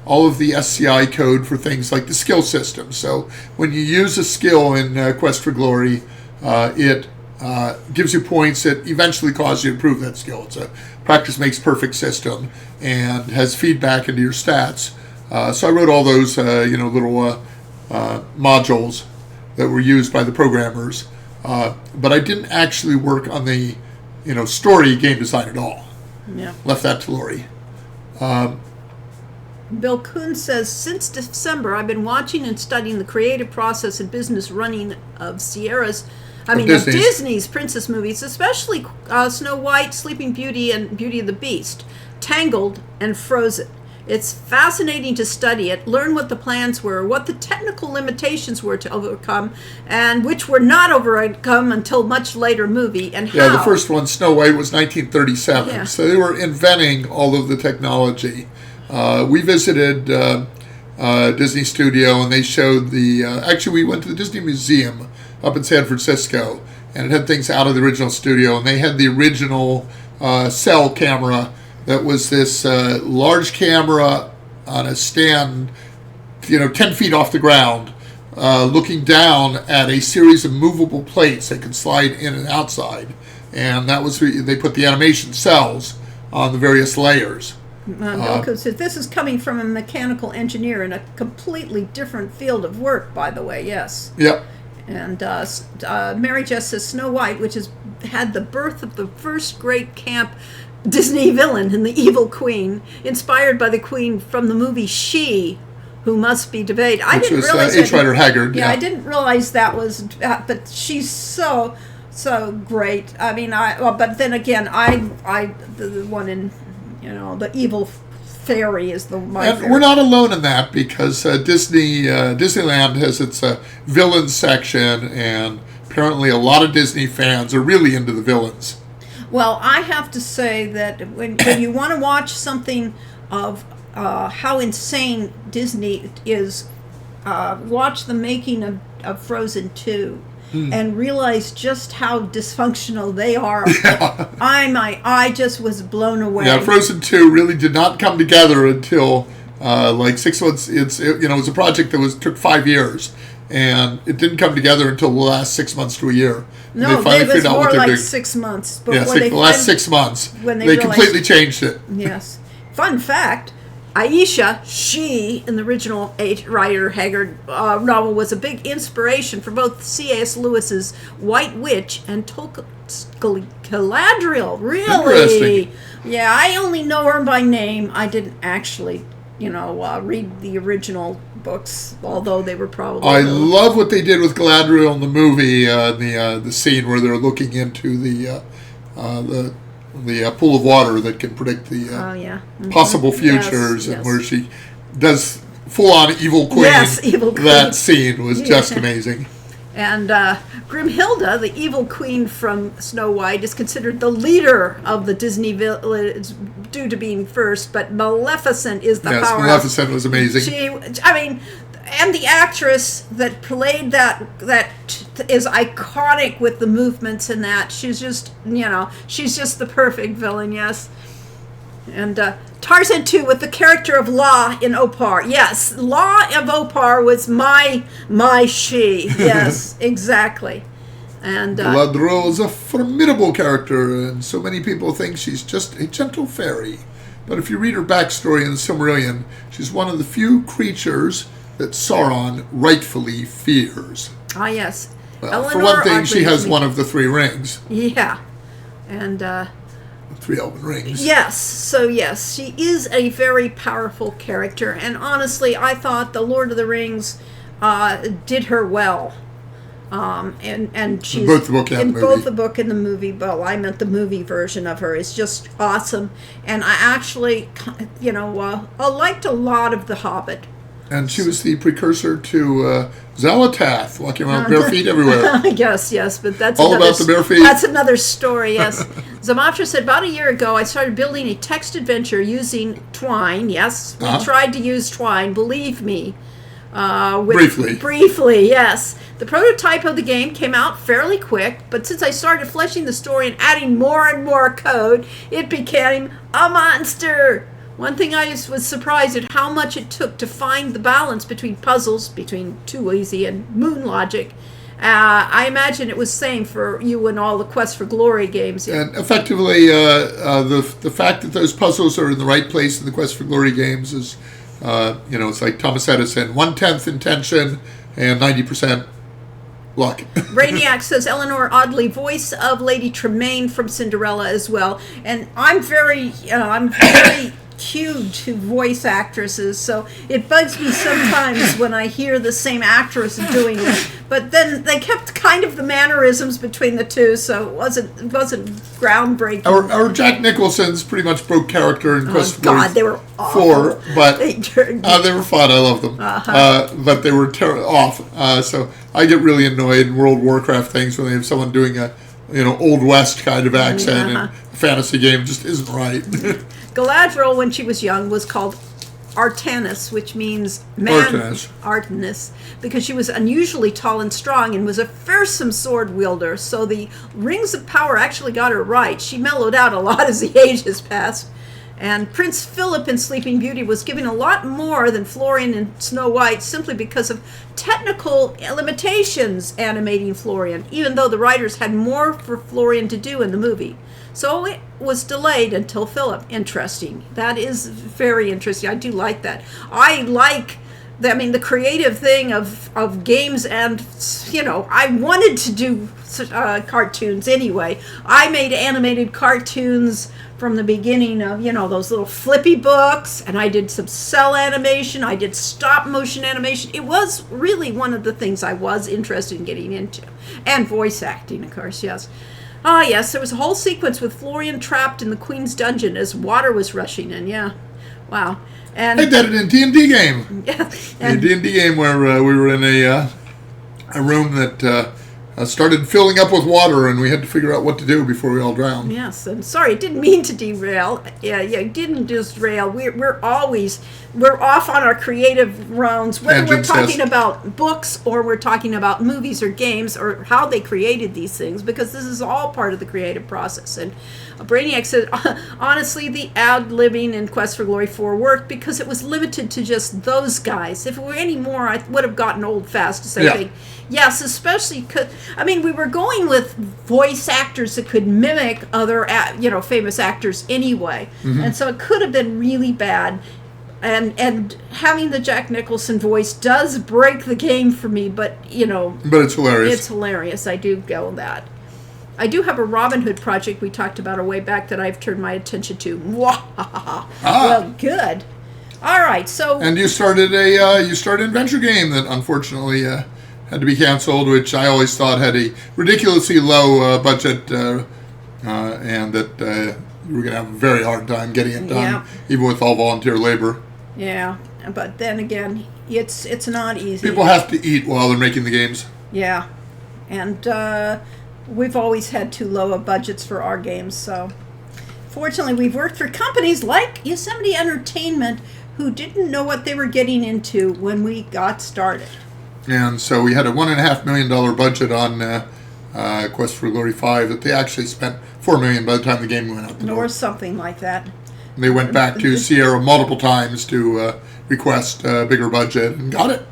S2: all of the SCI code for things like the skill system. So when you use a skill in Quest for Glory, it gives you points that eventually cause you to improve that skill. It's a practice makes perfect system and has feedback into your stats. So I wrote all those little modules that were used by the programmers, but I didn't actually work on the story game design at all.
S1: Yeah.
S2: Left that to Lori.
S1: Bill Kuhn says, since December, I've been watching and studying the creative process and business running of Disney's princess movies, especially Snow White, Sleeping Beauty, and Beauty and the Beast, Tangled, and Frozen. It's fascinating to study it, learn what the plans were, what the technical limitations were to overcome, and which were not overcome until much later movie, and how.
S2: Yeah, the first one, Snow White, was 1937,
S1: Yeah.
S2: So they were inventing all of the technology. We visited Disney Studio, and they showed actually we went to the Disney Museum up in San Francisco, and it had things out of the original studio, and they had the original cell camera that was this large camera on a stand, 10 feet off the ground, looking down at a series of movable plates that could slide in and outside, and that was they put the animation cells on the various layers.
S1: Because this is coming from a mechanical engineer in a completely different field of work, by the way, yes.
S2: Yep.
S1: And Mary Jess says Snow White, which has had the birth of the first great camp Disney villain in the Evil Queen, inspired by the Queen from the movie She, Who Must Be Debated. I didn't realize
S2: H. Rider Haggard.
S1: Yeah, I didn't realize that was, but she's so great. I mean, but then again, the one in, the evil fairy is my favorite.
S2: We're not alone in that, because Disneyland has its villain section, and apparently a lot of Disney fans are really into the villains.
S1: Well, I have to say that when you want to watch something of how insane Disney is, watch the making of Frozen 2 and realize just how dysfunctional they are.
S2: Yeah.
S1: I just was blown away.
S2: Yeah, Frozen 2 really did not come together until like 6 months. It was a project that took 5 years, and it didn't come together until the last 6 months to a year.
S1: No, it was more like 6 months.
S2: Yeah, the last 6 months.
S1: When they
S2: completely changed it.
S1: Yes. Fun fact, Aisha, she, in the original H. Rider Haggard novel, was a big inspiration for both C.S. Lewis's White Witch and Tolkien's Galadriel. Really?
S2: Interesting.
S1: Yeah, I only know her by name. I didn't actually read the original books, although they were probably.
S2: I love what they did with Galadriel in the movie. The scene where they're looking into the pool of water that can predict the possible futures, and where she does full-on evil queen.
S1: Yes, evil queen.
S2: That scene was just amazing.
S1: And Grimhilda, the evil queen from Snow White, is considered the leader of the Disney village due to being first, but Maleficent is the powerhouse.
S2: Maleficent was amazing.
S1: And the actress that played that is iconic with the movements and that. She's just, she's just the perfect villain, yes. And Tarzan 2 with the character of La in Opar. Yes, La of Opar was my she. Yes, exactly. And
S2: Galadriel is a formidable character, and so many people think she's just a gentle fairy. But if you read her backstory in the Silmarillion, she's one of the few creatures that Sauron rightfully fears.
S1: Ah, yes.
S2: Well, for one thing, she has one of the 3 rings.
S1: Yeah. And
S2: 3 elven rings.
S1: Yes, so yes, she is a very powerful character, and honestly, I thought the Lord of the Rings did her well. And she's
S2: in both the book and
S1: in
S2: the movie.
S1: both the book and the movie. Well, I meant the movie version of her is just awesome, and I actually, I liked a lot of The Hobbit.
S2: And she was the precursor to Xalatath, walking around bare feet everywhere.
S1: Yes, but that's
S2: all about the bare feet.
S1: That's another story, yes. Zamatra said, about a year ago, I started building a text adventure using Twine. Yes, we tried to use Twine, believe me. Briefly, yes. The prototype of the game came out fairly quick, but since I started fleshing the story and adding more and more code, it became a monster. One thing I just was surprised at how much it took to find the balance between puzzles, between Too Easy and Moon Logic. I imagine it was the same for you and all the Quest for Glory games.
S2: And effectively, the fact that those puzzles are in the right place in the Quest for Glory games is, it's like Thomas Edison, 1/10 intention and 90% luck.
S1: Brainiac says Eleanor Audley, voice of Lady Tremaine from Cinderella as well. And I'm very cued to voice actresses, so it bugs me sometimes when I hear the same actress doing it. But then they kept kind of the mannerisms between the two, so it wasn't groundbreaking.
S2: Our Jack Nicholson's pretty much broke character in Quest for Glory.
S1: They were awful.
S2: 4, but they were fun. I love them, but they were off. So I get really annoyed in World of Warcraft things when they have someone doing a Old West kind of accent in a fantasy game. Just isn't right.
S1: Galadriel, when she was young, was called Artanis, which means Artanis, because she was unusually tall and strong and was a fearsome sword wielder. So the Rings of Power actually got her right. She mellowed out a lot as the ages passed. And Prince Philip in Sleeping Beauty was given a lot more than Florian in Snow White simply because of technical limitations animating Florian, even though the writers had more for Florian to do in the movie. So it was delayed until Philip. Interesting. That is very interesting. I do like that. I like the creative thing of games, and I wanted to do cartoons anyway. I made animated cartoons from the beginning of those little flippy books, and I did some cell animation. I did stop motion animation. It was really one of the things I was interested in getting into, and voice acting, of course. Yes. Ah, yes, there was a whole sequence with Florian trapped in the Queen's dungeon as water was rushing in. Yeah, wow. And
S2: I did it in a D&D game.
S1: Yeah,
S2: a D&D game where we were in a room that started filling up with water, and we had to figure out what to do before we all drowned.
S1: Yes, I'm sorry, I didn't mean to derail. Yeah, didn't just derail. We're off on our creative rounds, whether we're talking about books or we're talking about movies or games or how they created these things, because this is all part of the creative process. And Brainiac said, honestly, the ad-libbing in Quest for Glory 4 worked because it was limited to just those guys. If it were any more, I would have gotten old fast, as I think. Yes, especially because, we were going with voice actors that could mimic other, famous actors anyway. Mm-hmm. And so it could have been really bad. And having the Jack Nicholson voice does break the game for me, but,
S2: But it's hilarious.
S1: It's hilarious. I do go that. I do have a Robin Hood project we talked about a way back that I've turned my attention to. Well, good. All right, so
S2: And you started an adventure game that unfortunately had to be canceled, which I always thought had a ridiculously low budget, and that you were going to have a very hard time getting it done,
S1: Yeah.
S2: even with all volunteer labor.
S1: yeah, but then again, it's not easy.
S2: People have to eat while they're making the games.
S1: Yeah, and we've always had too low of budgets for our games, so fortunately we've worked for companies like Yosemite Entertainment who didn't know what they were getting into when we got started.
S2: And so we had a $1.5 million budget on Quest for Glory 5 that they actually spent $4 million by the time the game went out the door.
S1: Or something like that.
S2: And they went back to Sierra multiple times to request a bigger budget and got it.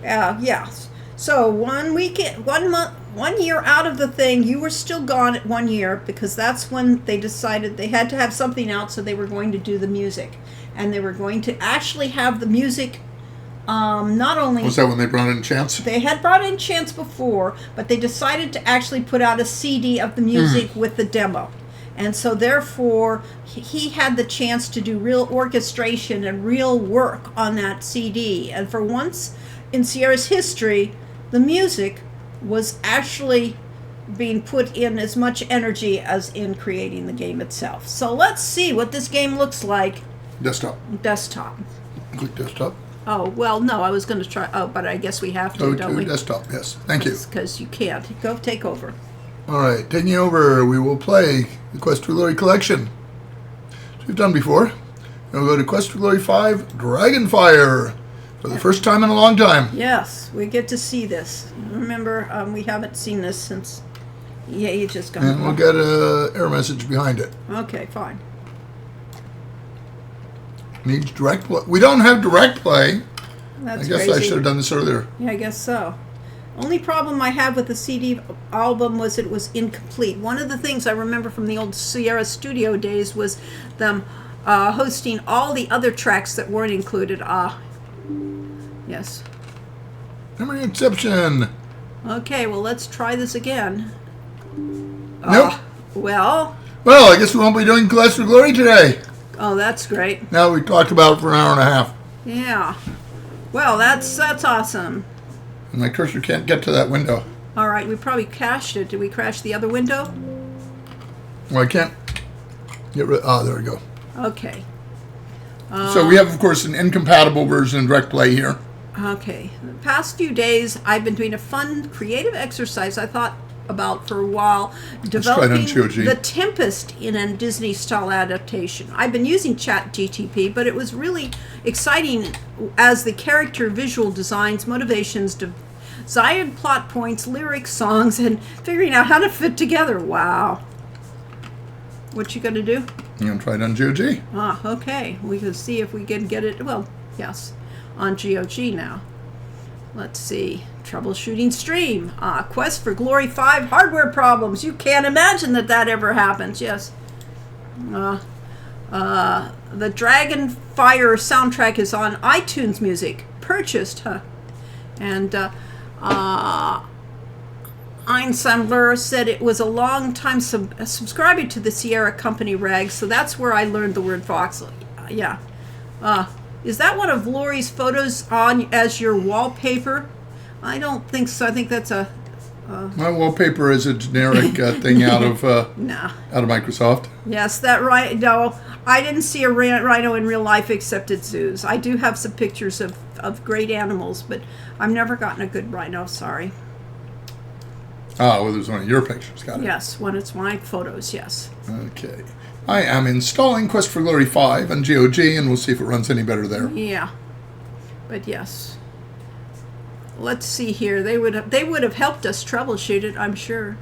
S1: Yeah. So 1 weekend, 1 month, 1 year out of the thing, you were still gone at 1 year because that's when they decided they had to have something out, so they were going to do the music. And they were going to actually have the music, not only...
S2: Was that when they brought in Chance?
S1: They had brought in Chance before, but they decided to actually put out a CD of the music with the demo. And so therefore, he had the chance to do real orchestration and real work on that CD. And for once in Sierra's history, the music was actually being put in as much energy as in creating the game itself. So let's see what this game looks like.
S2: Desktop.
S1: Desktop.
S2: Click desktop.
S1: Oh, well, no, I was going to try... Oh, but I guess we have to,
S2: Go
S1: don't
S2: to
S1: we?
S2: desktop, yes. Thank you.
S1: Because you can't. Go take over.
S2: All right, taking over, we will play the Quest for Glory collection. As we've done before. We'll go to Quest for Glory 5, Dragonfire, for the first time in a long time.
S1: Yes, we get to see this. Remember, we haven't seen this since... Yeah, you just got...
S2: And we'll get an error message behind it.
S1: Okay, fine.
S2: Needs direct play. We don't have direct play.
S1: That's
S2: I guess
S1: crazy.
S2: I should have done this earlier.
S1: Yeah, I guess so. Only problem I had with the CD album was it was incomplete. One of the things I remember from the old Sierra Studio days was them hosting all the other tracks that weren't included. Yes.
S2: Memory exception.
S1: Okay, well, let's try this again.
S2: Nope.
S1: Well,
S2: Well, I guess we won't be doing Quest for Glory today.
S1: oh, that's great.
S2: Now we talked about it for an hour and a half.
S1: Yeah. Well, that's awesome.
S2: And my cursor can't get to that window.
S1: All right, we probably crashed it. Did we crash the other window?
S2: Well, I can't get rid. Oh, there we go.
S1: Okay.
S2: So we have, of course, an incompatible version of direct play here.
S1: Okay. The past few days, I've been doing a fun, creative exercise I thought about for a while, developing
S2: GOG.
S1: The Tempest in a Disney-style adaptation. I've been using ChatGTP, but it was really exciting as the character visual designs, motivations, desired plot points, lyrics, songs, and figuring out how to fit together. Wow. What you gonna do?
S2: I'm going to try it on GOG.
S1: Okay. We can see if we can get it. Well, yes, on GOG now. Let's see. Troubleshooting stream. Quest for Glory 5 hardware problems. You can't imagine that ever happens. Yes. The Dragonfire soundtrack is on iTunes Music. Purchased, huh? And Einsambler said it was a long time subscriber to the Sierra Company rag, so that's where I learned the word voxel. Yeah. Is that one of Lori's photos on as your wallpaper? I don't think so. I think that's a...
S2: My wallpaper is a generic thing out of
S1: Nah.
S2: out of Microsoft.
S1: Yes, that right. No, I didn't see a rhino in real life except at zoos. I do have some pictures of great animals, but I've never gotten a good rhino. Sorry.
S2: Ah, well, there's one of your pictures. Got it.
S1: Yes, when it's my photos, yes.
S2: Okay. I am installing Quest for Glory 5 on GOG, and we'll see if it runs any better there.
S1: Yeah. But yes. Let's see here. They would have helped us troubleshoot it, I'm sure.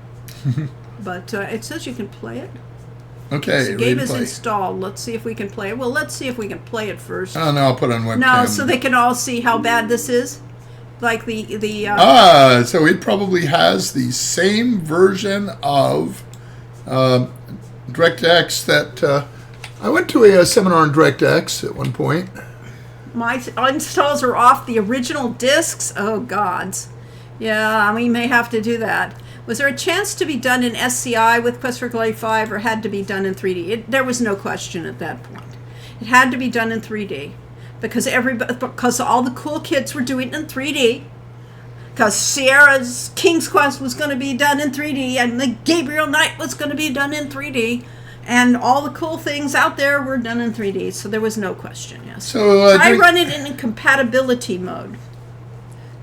S1: But it says you can play it.
S2: Okay,
S1: The
S2: ready
S1: game
S2: to
S1: is
S2: play.
S1: installed. Let's see if we can play it. Well, let's see if we can play it first.
S2: Oh, no, I'll put it on webcam.
S1: No, so they can all see how bad this is. Like the
S2: So it probably has the same version of DirectX that I went to a seminar on DirectX at one point.
S1: my installs are off the original discs. Oh gods. Yeah, we may have to do that. Was there a chance to be done in SCI with Quest for Glory 5 or had to be done in 3D? There was no question at that point. It had to be done in 3D. because all the cool kids were doing it in 3D. Because Sierra's King's Quest was going to be done in 3D, and the Gabriel Knight was going to be done in 3D, and all the cool things out there were done in 3D. So there was no question. Yes.
S2: So
S1: I run it in compatibility mode.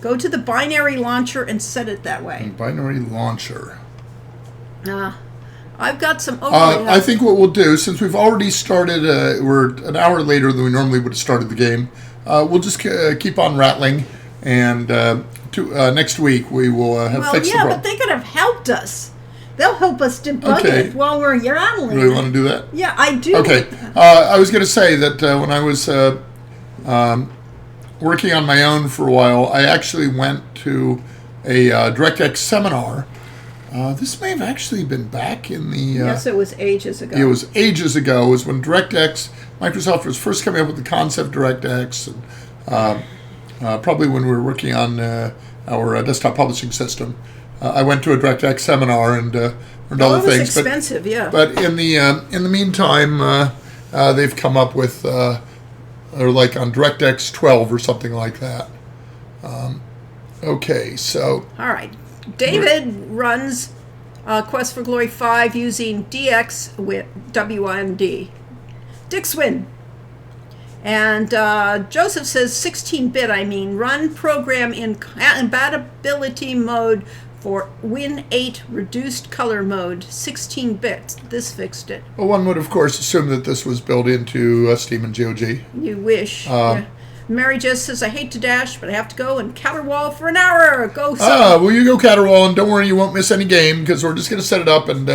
S1: Go to the binary launcher and set it that way.
S2: Binary launcher.
S1: I've got some overlay.
S2: I think what we'll do, since we've already started, we're an hour later than we normally would have started the game, we'll just keep on rattling, and next week we will have fixed the problem.
S1: But they could have helped us. They'll help us debug it while we're rattling.
S2: Really want to do that?
S1: Yeah, I do.
S2: Okay. I was going to say that when I was working on my own for a while, I actually went to a DirectX seminar. This may have actually been back in the...
S1: yes, it was ages ago.
S2: It was ages ago. It was when DirectX, Microsoft was first coming up with the concept of DirectX, and probably when we were working on our desktop publishing system. I went to a DirectX seminar and learned all the things.
S1: It was expensive, yeah.
S2: But in the meantime, they've come up with... or like on DirectX 12 or something like that. Okay, so...
S1: All right. David runs Quest for Glory 5 using DX with WMD. Dixwin. And Joseph says 16-bit, run program in compatibility mode for Win8 reduced color mode, 16-bit. This fixed it.
S2: Well, one would, of course, assume that this was built into Steam and GOG.
S1: You wish. Yeah. Mary just says, I hate to dash, but I have to go and caterwaul for an hour. Go.
S2: Well, you go caterwaul, and don't worry, you won't miss any game, because we're just going to set it up, and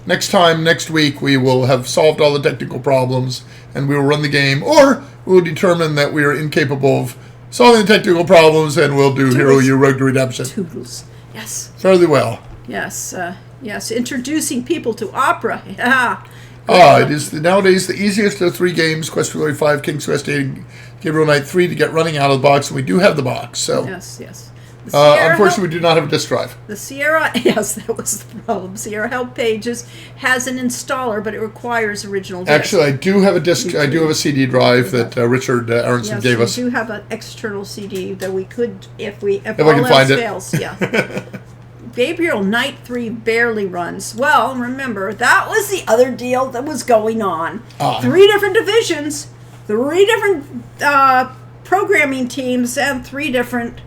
S2: next week, we will have solved all the technical problems, and we will run the game, or we will determine that we are incapable of solving the technical problems, and we'll do Hero U Road to Redemption.
S1: Toodles. Yes.
S2: Fairly well.
S1: Yes. Yes. Introducing people to Opera. Yeah.
S2: It is nowadays the easiest of 3 games, Quest for Glory 5, King's Quest 8, and Gabriel Knight 3, to get running out of the box, and we do have the box. So
S1: yes.
S2: Unfortunately, we do not have a disk drive.
S1: The Sierra, yes, that was the problem. Sierra Help Pages has an installer, but it requires original disk.
S2: Actually, I do have a disk. I do have a CD drive that Richard Aronson gave us.
S1: Yes, we do have an external CD that we could, if all
S2: I can
S1: else
S2: find
S1: fails. Yeah. Gabriel Knight 3 barely runs. Well, remember, that was the other deal that was going on. 3 different divisions, 3 different programming teams, and 3 different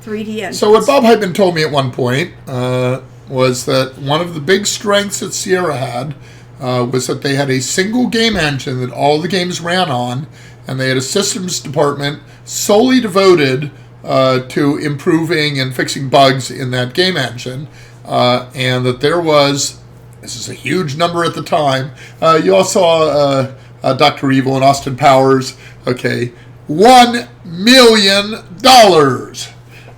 S1: 3D engines.
S2: So what Bob Heitman told me at one point was that one of the big strengths that Sierra had was that they had a single game engine that all the games ran on, and they had a systems department solely devoted to improving and fixing bugs in that game engine, and that there was, this is a huge number at the time, you all saw Dr. Evil and Austin Powers, okay, $1 million.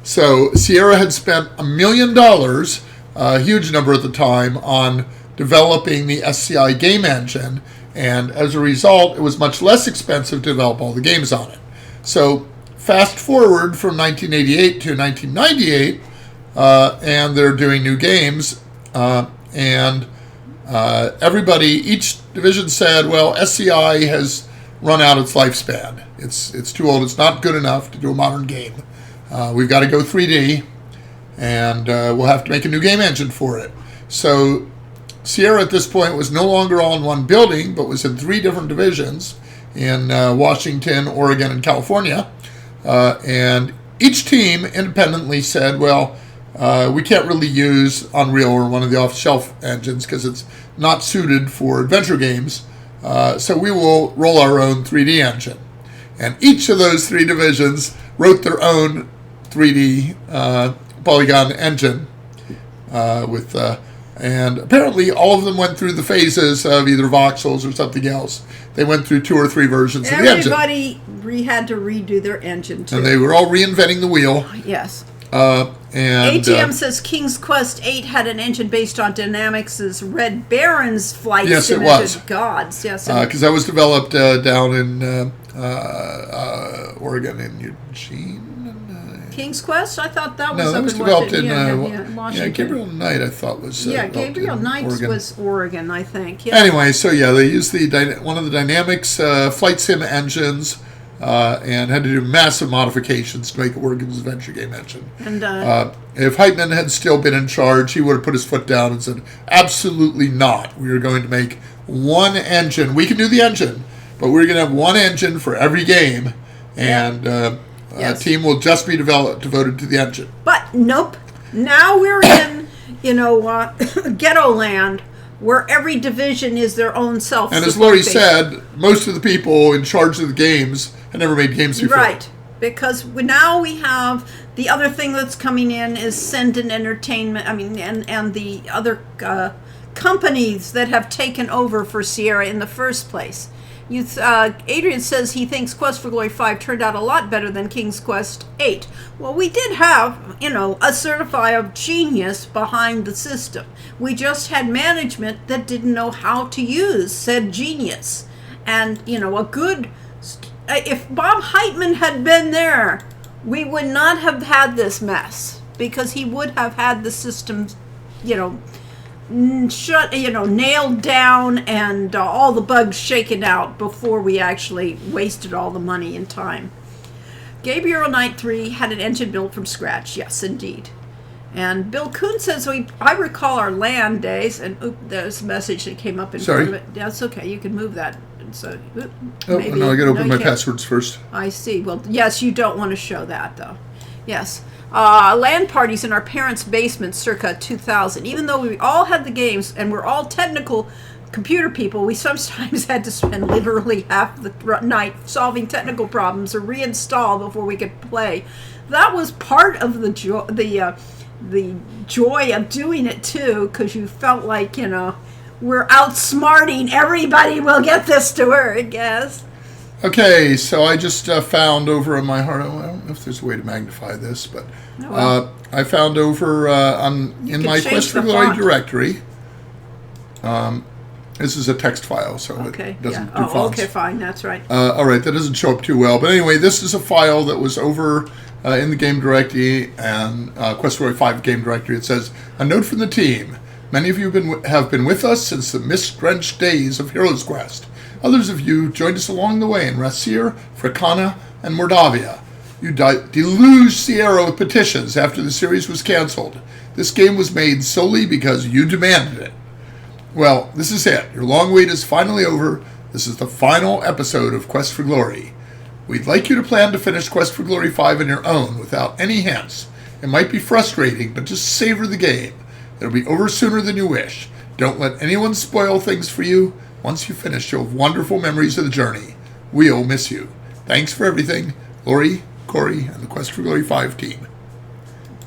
S2: So Sierra had spent $1 million, a huge number at the time, on developing the SCI game engine, and as a result, it was much less expensive to develop all the games on it. So fast forward from 1988 to 1998, and they're doing new games, and each division said, well, SCI has run out its lifespan. It's too old. It's not good enough to do a modern game. We've got to go 3D, and we'll have to make a new game engine for it. So Sierra at this point was no longer all in one building, but was in 3 different divisions in Washington, Oregon, and California. And each team independently said, well, we can't really use Unreal or one of the off-the-shelf engines because it's not suited for adventure games. So we will roll our own 3D engine. And each of those 3 divisions wrote their own 3D polygon engine and apparently all of them went through the phases of either voxels or something else. They went through 2 or 3 versions of the engine.
S1: Everybody had to redo their engine too.
S2: And they were all reinventing the wheel.
S1: Yes.
S2: And
S1: ATM says King's Quest 8 had an engine based on Dynamics' Red Baron's flight simulated gods. Yes,
S2: because that was developed down in Oregon in Eugene.
S1: King's Quest? I thought that was
S2: no, that was
S1: in
S2: developed in
S1: Washington.
S2: Yeah, Gabriel Knight, I thought was
S1: Gabriel Knight was Oregon, I think. Yeah.
S2: Anyway, so yeah, they used one of the Dynamics flight sim engines and had to do massive modifications to make it work as an adventure game engine.
S1: And
S2: If Heitman had still been in charge, he would have put his foot down and said, absolutely not. We are going to make one engine. We can do the engine, but we're going to have one engine for every game, and a team will just be devoted to the engine.
S1: But nope. Now we're in, ghetto land, where every division is their own self.
S2: And as Lori said, most of the people in charge of the games had never made games before.
S1: Right. Because now we have the other thing that's coming in is Sendin Entertainment. And the other companies that have taken over for Sierra in the first place. Adrian says he thinks Quest for Glory 5 turned out a lot better than King's Quest 8. Well, we did have, a certified genius behind the system. We just had management that didn't know how to use said genius. And, if Bob Heitman had been there, we would not have had this mess, because he would have had the system, nailed down and all the bugs shaken out before we actually wasted all the money and time. Gabriel Knight 3 had an engine built from scratch. Yes, indeed. And Bill Kuhn says, I recall our land days, and there's a message that came up in front of it. That's okay, you can move that. So, maybe,
S2: no, I got to open my passwords first.
S1: I see. Well, yes, you don't want to show that, though. Yes. LAN parties in our parents' basement circa 2000. Even though we all had the games and we're all technical computer people, we sometimes had to spend literally half the night solving technical problems or reinstall before we could play. That was part of the joy of doing it too, because you felt like, we're outsmarting everybody. We'll get this to work, I guess.
S2: Okay, so I just found over in my heart. I don't know if there's a way to magnify this, but I found over in my Quest for Glory directory. This is a text file, so it doesn't do fonts.
S1: Okay, fine, that's right.
S2: All right, that doesn't show up too well. But anyway, this is a file that was over in the game directory and Quest for Glory 5 game directory. It says, a note from the team. Many of you have been with us since the mist-drenched days of Heroes Quest. Others of you joined us along the way in Rasir, Fricana, and Mordavia. You deluged Sierra with petitions after the series was canceled. This game was made solely because you demanded it. Well, this is it. Your long wait is finally over. This is the final episode of Quest for Glory. We'd like you to plan to finish Quest for Glory 5 on your own without any hints. It might be frustrating, but just savor the game. It'll be over sooner than you wish. Don't let anyone spoil things for you. Once you finish, you'll have wonderful memories of the journey. We'll miss you. Thanks for everything, Lori, Corey, and the Quest for Glory 5 team.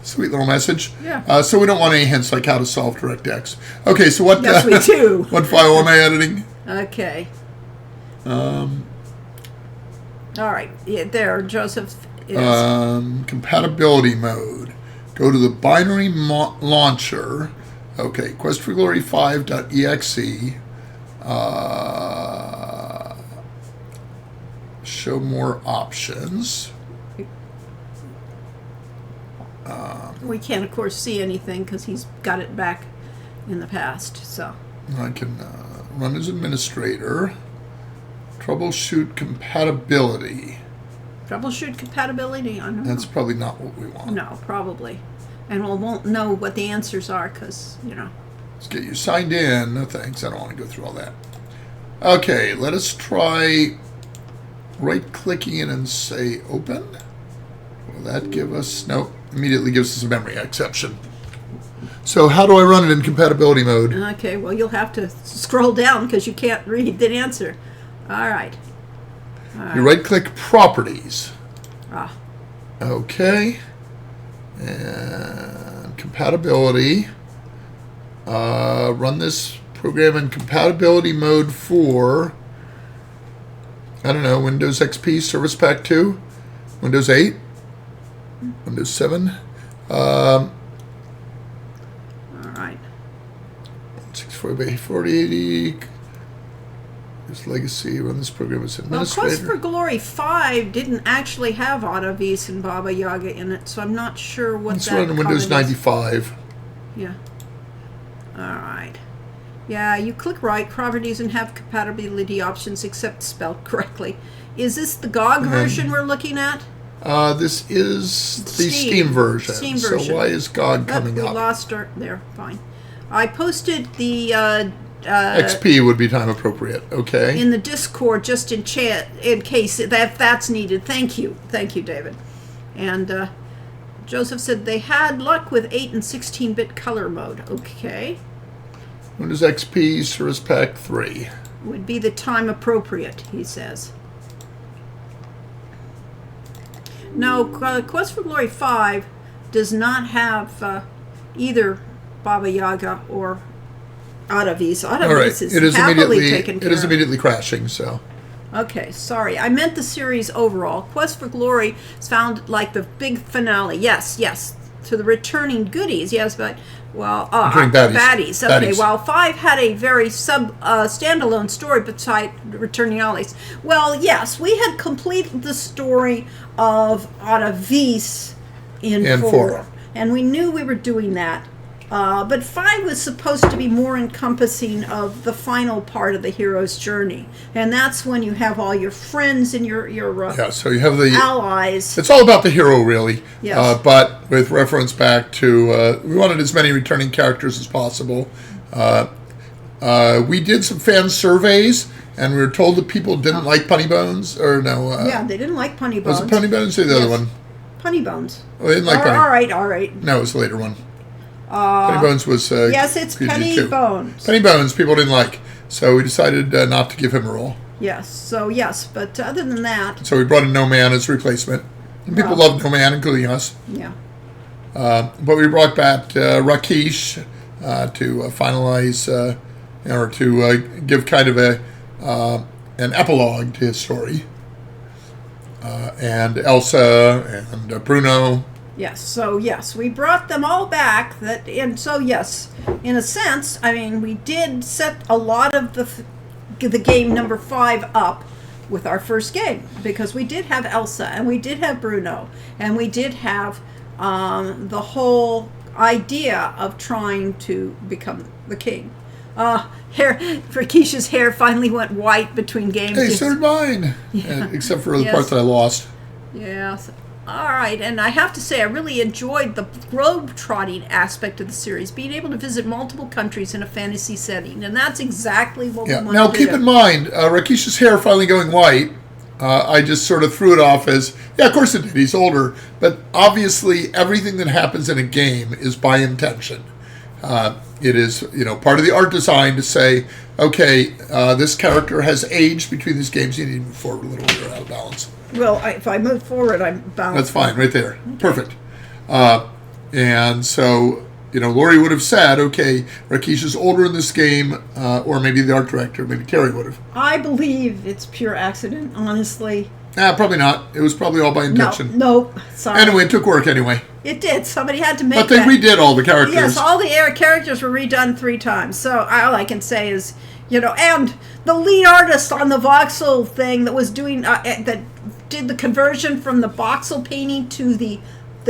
S2: Sweet little message.
S1: Yeah.
S2: So we don't want any hints like how to solve DirectX. Okay, so what?
S1: Yes, we do.
S2: What file am I editing?
S1: Okay. All right. Yeah, there, Joseph is.
S2: Compatibility mode. Go to the binary launcher. Okay, Quest for Glory 5.exe. Show more options.
S1: We can't, of course, see anything because he's got it back in the past. So
S2: I can run as administrator. Troubleshoot compatibility.
S1: Troubleshoot compatibility? I don't know.
S2: That's probably not what we want.
S1: No, probably. And we won't know what the answers are because,
S2: Let's get you signed in. No thanks. I don't want to go through all that. Okay, let us try right-clicking it and say open. Will that give us... Nope. Immediately gives us a memory exception. So how do I run it in compatibility mode?
S1: Okay, well, you'll have to scroll down because you can't read the answer. All right.
S2: You right-click Properties. Okay. And Compatibility. Run this program in compatibility mode for, I don't know, Windows XP Service Pack 2, Windows 8, Windows 7.
S1: All right.
S2: 64 4080. There's Legacy. Run this program as administrator.
S1: Well, Quest for Glory 5 didn't actually have AutoVis and Baba Yaga in it, so I'm not sure what
S2: Let's run Windows 95.
S1: Yeah. All right. Yeah, you click right. Crawford doesn't have compatibility options except spelled correctly. Is this the GOG version we're looking at?
S2: This is the Steam version.
S1: Steam version.
S2: So why is GOG coming
S1: we
S2: up?
S1: lost our... There, fine. I posted the...
S2: XP would be time appropriate. Okay.
S1: in the Discord just in chat in case that's needed. Thank you, David. And Joseph said they had luck with 8 and 16-bit color mode. Okay,
S2: Windows XP Service Pack 3.
S1: would be the time appropriate, he says. No, Quest for Glory 5 does not have either Baba Yaga or Adavis.
S2: All right.
S1: is happily taken care
S2: It is
S1: of.
S2: immediately crashing. So.
S1: Okay, sorry. I meant the series overall. Quest for Glory is found like the big finale. Yes, to the returning goodies. Yes, but baddies. Okay,
S2: Baddies.
S1: while 5 had a very standalone story beside returning ollies. Well, yes, we had completed the story of Adavis in 4, and we knew we were doing that. But 5 was supposed to be more encompassing of the final part of the hero's journey, and that's when you have all your friends and your
S2: So you have the
S1: allies.
S2: It's all about the hero, really.
S1: Yes.
S2: But with reference back to we wanted as many returning characters as possible. We did some fan surveys, and we were told that people didn't like Punny Bones, or no?
S1: Yeah, they didn't like Punny Bones.
S2: Was it Punny Bones or the other one?
S1: Punny Bones.
S2: Oh, they didn't like Punny.
S1: All right.
S2: No, it was the later one. Penny Bones was
S1: yes, it's
S2: PG
S1: Penny
S2: too.
S1: Bones.
S2: Penny Bones, people didn't like, so we decided not to give him a role.
S1: Yes, but other than that,
S2: So we brought in No Man as replacement, and people loved No Man, including us.
S1: yeah.
S2: But we brought back Rakesh to finalize, or to give kind of an epilogue to his story, and Elsa and Bruno.
S1: Yes, so yes, we brought them all back. In a sense, I mean, we did set a lot of the game number 5 up with our first game, because we did have Elsa and we did have Bruno and we did have the whole idea of trying to become the king. Rakesh's hair finally went white between games.
S2: Hey, so did mine, except for the part that I lost.
S1: Yes. All right, and I have to say, I really enjoyed the globe-trotting aspect of the series, being able to visit multiple countries in a fantasy setting, and that's exactly what we wanted
S2: Now,
S1: to
S2: keep
S1: do.
S2: in mind, Rakesh's hair finally going white, I just sort of threw it off as, yeah, of course it did, he's older, but obviously everything that happens in a game is by intention. It is, part of the art design to say, okay, this character has aged between these games, you need to move forward a little bit, you're out of balance.
S1: Well, if I move forward, I'm bound.
S2: That's fine, right there. Okay. Perfect. And so, Laurie would have said, okay, Rakesh is older in this game, or maybe the art director, maybe Terry would have.
S1: I believe it's pure accident, honestly.
S2: Probably not. It was probably all by intention.
S1: No, sorry.
S2: Anyway, it took work anyway.
S1: It did. Somebody had to make
S2: But they redid all the characters.
S1: Yes, all the characters were redone 3 times. So all I can say is, and the lead artist on the voxel thing that was doing, that did the conversion from the voxel painting to the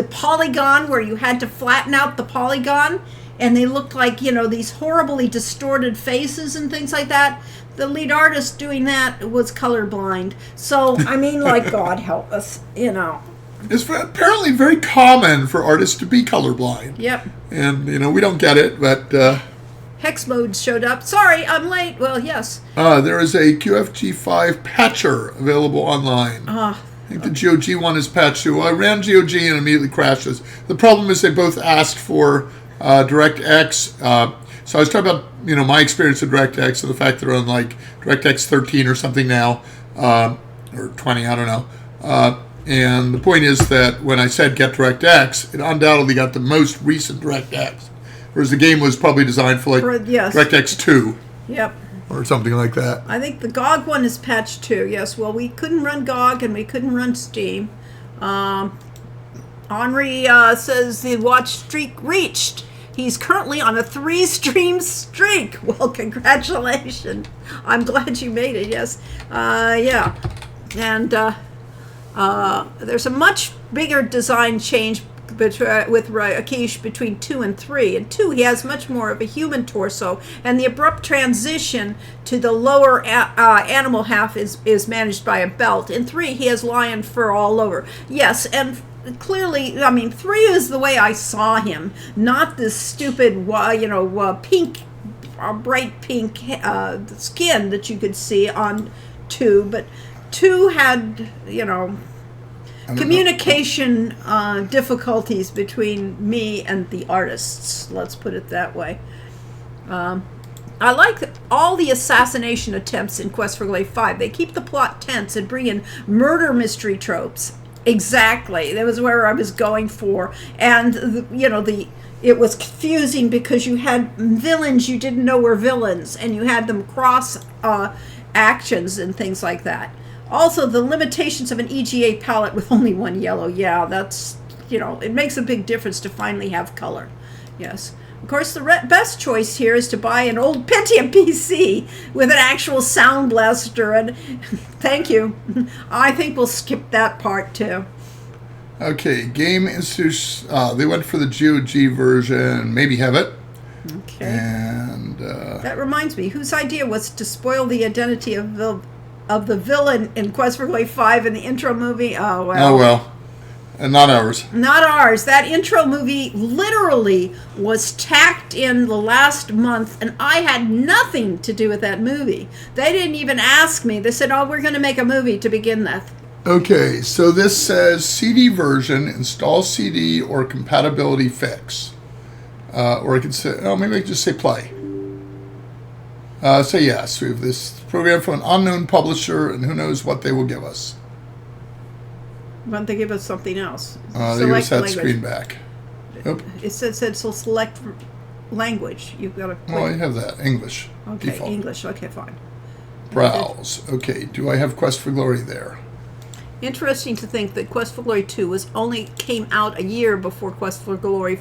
S1: polygon, where you had to flatten out the polygon, and they looked like, these horribly distorted faces and things like that. The lead artist doing that was colorblind. So, I mean, like, God help us,
S2: It's apparently very common for artists to be colorblind.
S1: Yep.
S2: And, we don't get it, but...
S1: Hex mode showed up. Sorry, I'm late. Well, yes.
S2: There is a QFG5 patcher available online. I think the GOG one is patched too. I ran GOG and immediately crashes. The problem is they both asked for DirectX. So I was talking about, my experience with DirectX and the fact that they're on like DirectX 13 or something now, or 20, I don't know. And the point is that when I said get DirectX, it undoubtedly got the most recent DirectX. Whereas the game was probably designed for DirectX 2.
S1: Yep.
S2: Or something like that.
S1: I think the GOG one is patched too. Yes. Well, we couldn't run GOG and we couldn't run Steam. Henri says the watch streak reached. He's currently on a 3-stream streak. Well, congratulations. I'm glad you made it. Yes. Yeah. And there's a much bigger design change with Rakesh between 2 and 3. In 2, he has much more of a human torso, and the abrupt transition to the lower animal half is managed by a belt. In 3, he has lion fur all over. Yes, and clearly, I mean, 3 is the way I saw him, not this stupid, pink, bright pink skin that you could see on 2, but 2 had, communication difficulties between me and the artists. Let's put it that way. I like all the assassination attempts in Quest for Glory 5. They keep the plot tense and bring in murder mystery tropes. Exactly. That was where I was going for. And, it was confusing because you had villains you didn't know were villains, and you had them cross actions and things like that. Also, the limitations of an EGA palette with only one yellow. Yeah, that's, it makes a big difference to finally have color. Yes. Of course, the best choice here is to buy an old Pentium PC with an actual sound blaster. And thank you. I think we'll skip that part too.
S2: Okay, Game Institute. They went for the GOG version. Maybe have it.
S1: Okay.
S2: And
S1: that reminds me, whose idea was to spoil the identity of the villain in Quest for Glory 5 in the intro movie? Oh, well.
S2: Oh, well. And not ours.
S1: Not ours. That intro movie literally was tacked in the last month, and I had nothing to do with that movie. They didn't even ask me. They said, we're going to make a movie to begin with.
S2: Okay, so this says CD version, install CD or compatibility fix. Or I could say, maybe I could just say play. So yes, we have this program from an unknown publisher, and who knows what they will give us.
S1: Why don't they give us something else?
S2: They give us that screen back. Nope.
S1: It said so select language. You've got to click.
S2: Well, I have that. English.
S1: Okay,
S2: Default.
S1: English. Okay, fine.
S2: Browse. Okay, do I have Quest for Glory there?
S1: Interesting to think that Quest for Glory 2 only came out a year before Quest for Glory,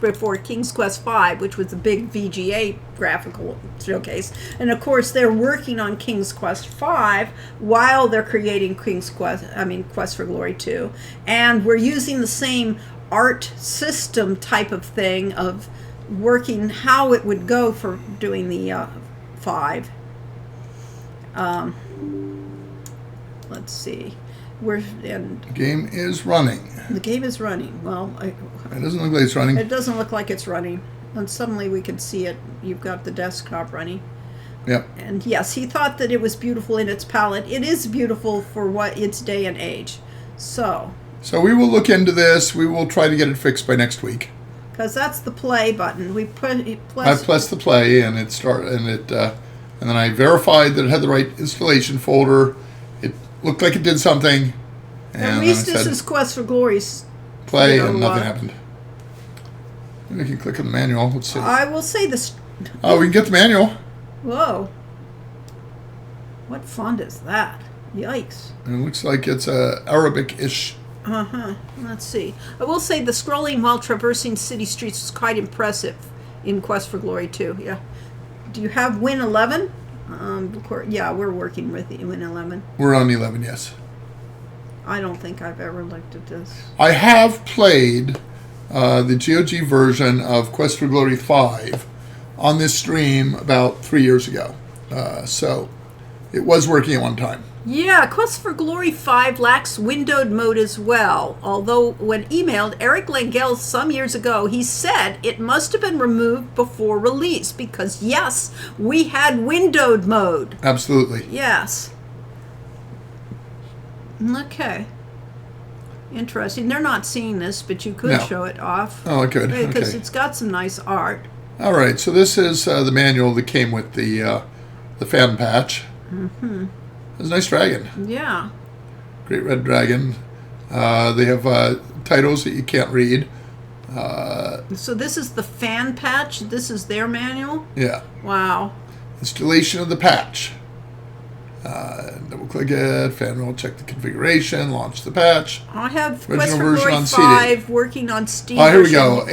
S1: before King's Quest 5, which was a big VGA graphical showcase. And of course, they're working on King's Quest 5 while they're creating Quest for Glory 2. And we're using the same art system type of thing of working how it would go for doing the 5. Let's see.
S2: Game is running.
S1: The game is running. Well,
S2: It doesn't look like it's running.
S1: It doesn't look like it's running. And suddenly we can see it. You've got the desktop running.
S2: Yep.
S1: And yes, he thought that it was beautiful in its palette. It is beautiful for what its day and age. So
S2: we will look into this. We will try to get it fixed by next week.
S1: Because that's the play button. We put
S2: I pressed the play, and it started, and then I verified that it had the right installation folder. It looked like it did something. And
S1: at least this is Quest for Glory's
S2: play, and nothing happened. Maybe we can click on the manual. Let's see.
S1: I will say this.
S2: Oh, we can get the manual.
S1: Whoa. What font is that? Yikes.
S2: And it looks like it's Arabic-ish.
S1: Uh-huh. Let's see. I will say the scrolling while traversing city streets was quite impressive in Quest for Glory 2. Yeah. Do you have Win 11? Yeah, we're working with the Win 11.
S2: We're on 11, yes.
S1: I don't think I've ever looked at this.
S2: I have played the GOG version of Quest for Glory 5 on this stream about 3 years ago. So it was working at one time.
S1: Yeah, Quest for Glory 5 lacks windowed mode as well. Although when emailed Eric Langell some years ago, he said it must have been removed before release because, yes, we had windowed mode.
S2: Absolutely.
S1: Yes. Okay. Interesting. They're not seeing this, but you could show it off.
S2: Oh, I could.
S1: Because
S2: okay.
S1: It's got some nice art.
S2: All right. So this is the manual that came with the fan patch.
S1: Mm-hmm.
S2: It's a nice dragon.
S1: Yeah.
S2: Great red dragon. They have titles that you can't read.
S1: So this is the fan patch? This is their manual?
S2: Yeah.
S1: Wow.
S2: Installation of the patch. Double click it, fan roll, check the configuration, launch the patch.
S1: I have
S2: Original
S1: Quest for
S2: version
S1: Glory
S2: on
S1: 5
S2: CD.
S1: working on Steam.
S2: Here we go.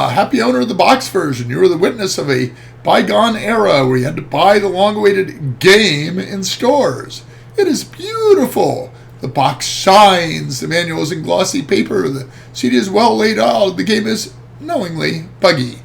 S2: Happy owner of the box version. You were the witness of a bygone era where you had to buy the long-awaited game in stores. It is beautiful. The box shines. The manual is in glossy paper. The CD is well laid out. The game is knowingly buggy.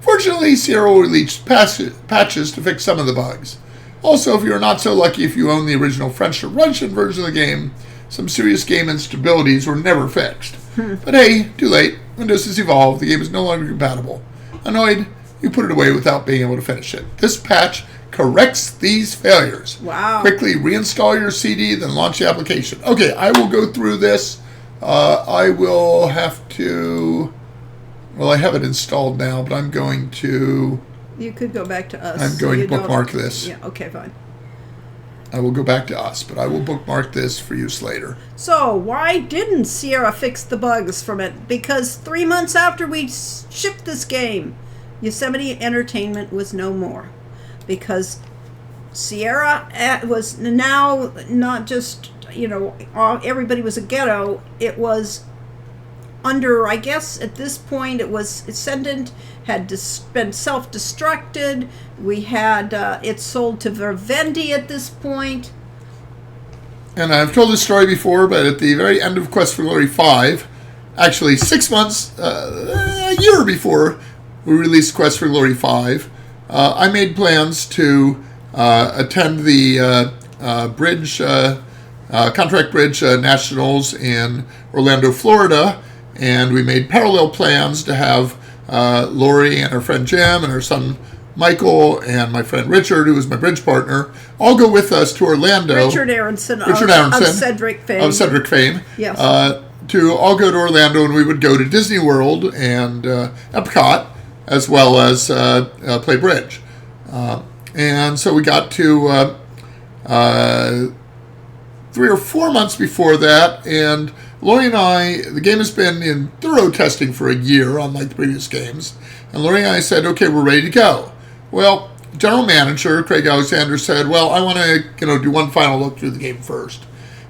S2: Fortunately, Sierra will release patches to fix some of the bugs. Also, if you're not so lucky if you own the original French or Russian version of the game, some serious game instabilities were never fixed. But hey, too late. Windows has evolved. The game is no longer compatible. Annoyed, you put it away without being able to finish it. This patch corrects these failures.
S1: Wow.
S2: Quickly reinstall your CD, then launch the application. Okay, I will go through this. I will have to... Well, I have it installed now, but I'm going to...
S1: You could go back to us.
S2: I'm going to bookmark this.
S1: Yeah, okay, fine.
S2: I will go back to us, but I will bookmark this for use later.
S1: So, why didn't Sierra fix the bugs from it? Because 3 months after we shipped this game, Yosemite Entertainment was no more. Because Sierra was now not just, everybody was a ghetto. It was under, I guess, at this point, it was Ascendant had been self-destructed. We had it sold to Vivendi at this point.
S2: And I've told this story before, but at the very end of Quest for Glory 5, actually 6 months, a year before we released Quest for Glory 5, I made plans to attend the Contract Bridge Nationals in Orlando, Florida, and we made parallel plans to have Lori and her friend Jim and her son Michael and my friend Richard, who was my bridge partner, all go with us to Orlando.
S1: Richard Aronson of Cedric fame.
S2: Of Cedric fame.
S1: Yes.
S2: To all go to Orlando, and we would go to Disney World and Epcot, as well as play bridge. And so we got to 3 or 4 months before that, and Lori and I, the game has been in thorough testing for a year, unlike the previous games, and Lori and I said, okay, we're ready to go. Well, general manager, Craig Alexander, said, well, I want to do one final look through the game first.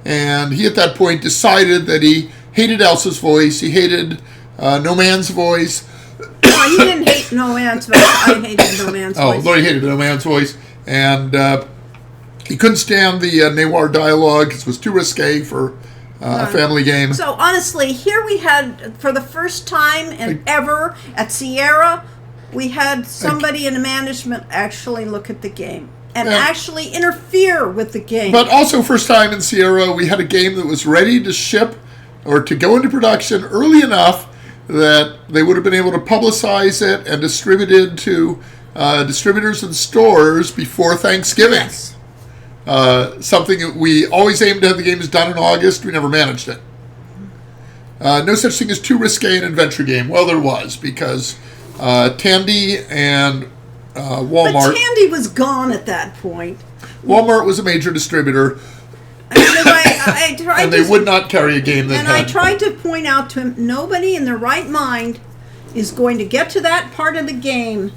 S2: And he, at that point, decided that he hated Elsa's voice, he hated No Man's voice.
S1: No, he didn't hate No Man's voice. I hated No Man's voice.
S2: Oh, Lori hated No Man's voice, and he couldn't stand the Naywar dialogue because it was too risque for a family game.
S1: So honestly, here we had, for the first time and ever at Sierra, we had somebody in the management actually look at the game and actually interfere with the game.
S2: But also, first time in Sierra, we had a game that was ready to ship or to go into production early enough that they would have been able to publicize it and distribute it to distributors and stores before Thanksgiving.
S1: Yes.
S2: Something that we always aimed to have the games done in August. We never managed it. No such thing as too risque an adventure game. Well, there was, because Tandy and Walmart...
S1: But Tandy was gone at that point.
S2: Walmart was a major distributor.
S1: I tried
S2: and they would not carry a game that
S1: and
S2: had...
S1: I tried to point out to him, nobody in their right mind is going to get to that part of the game.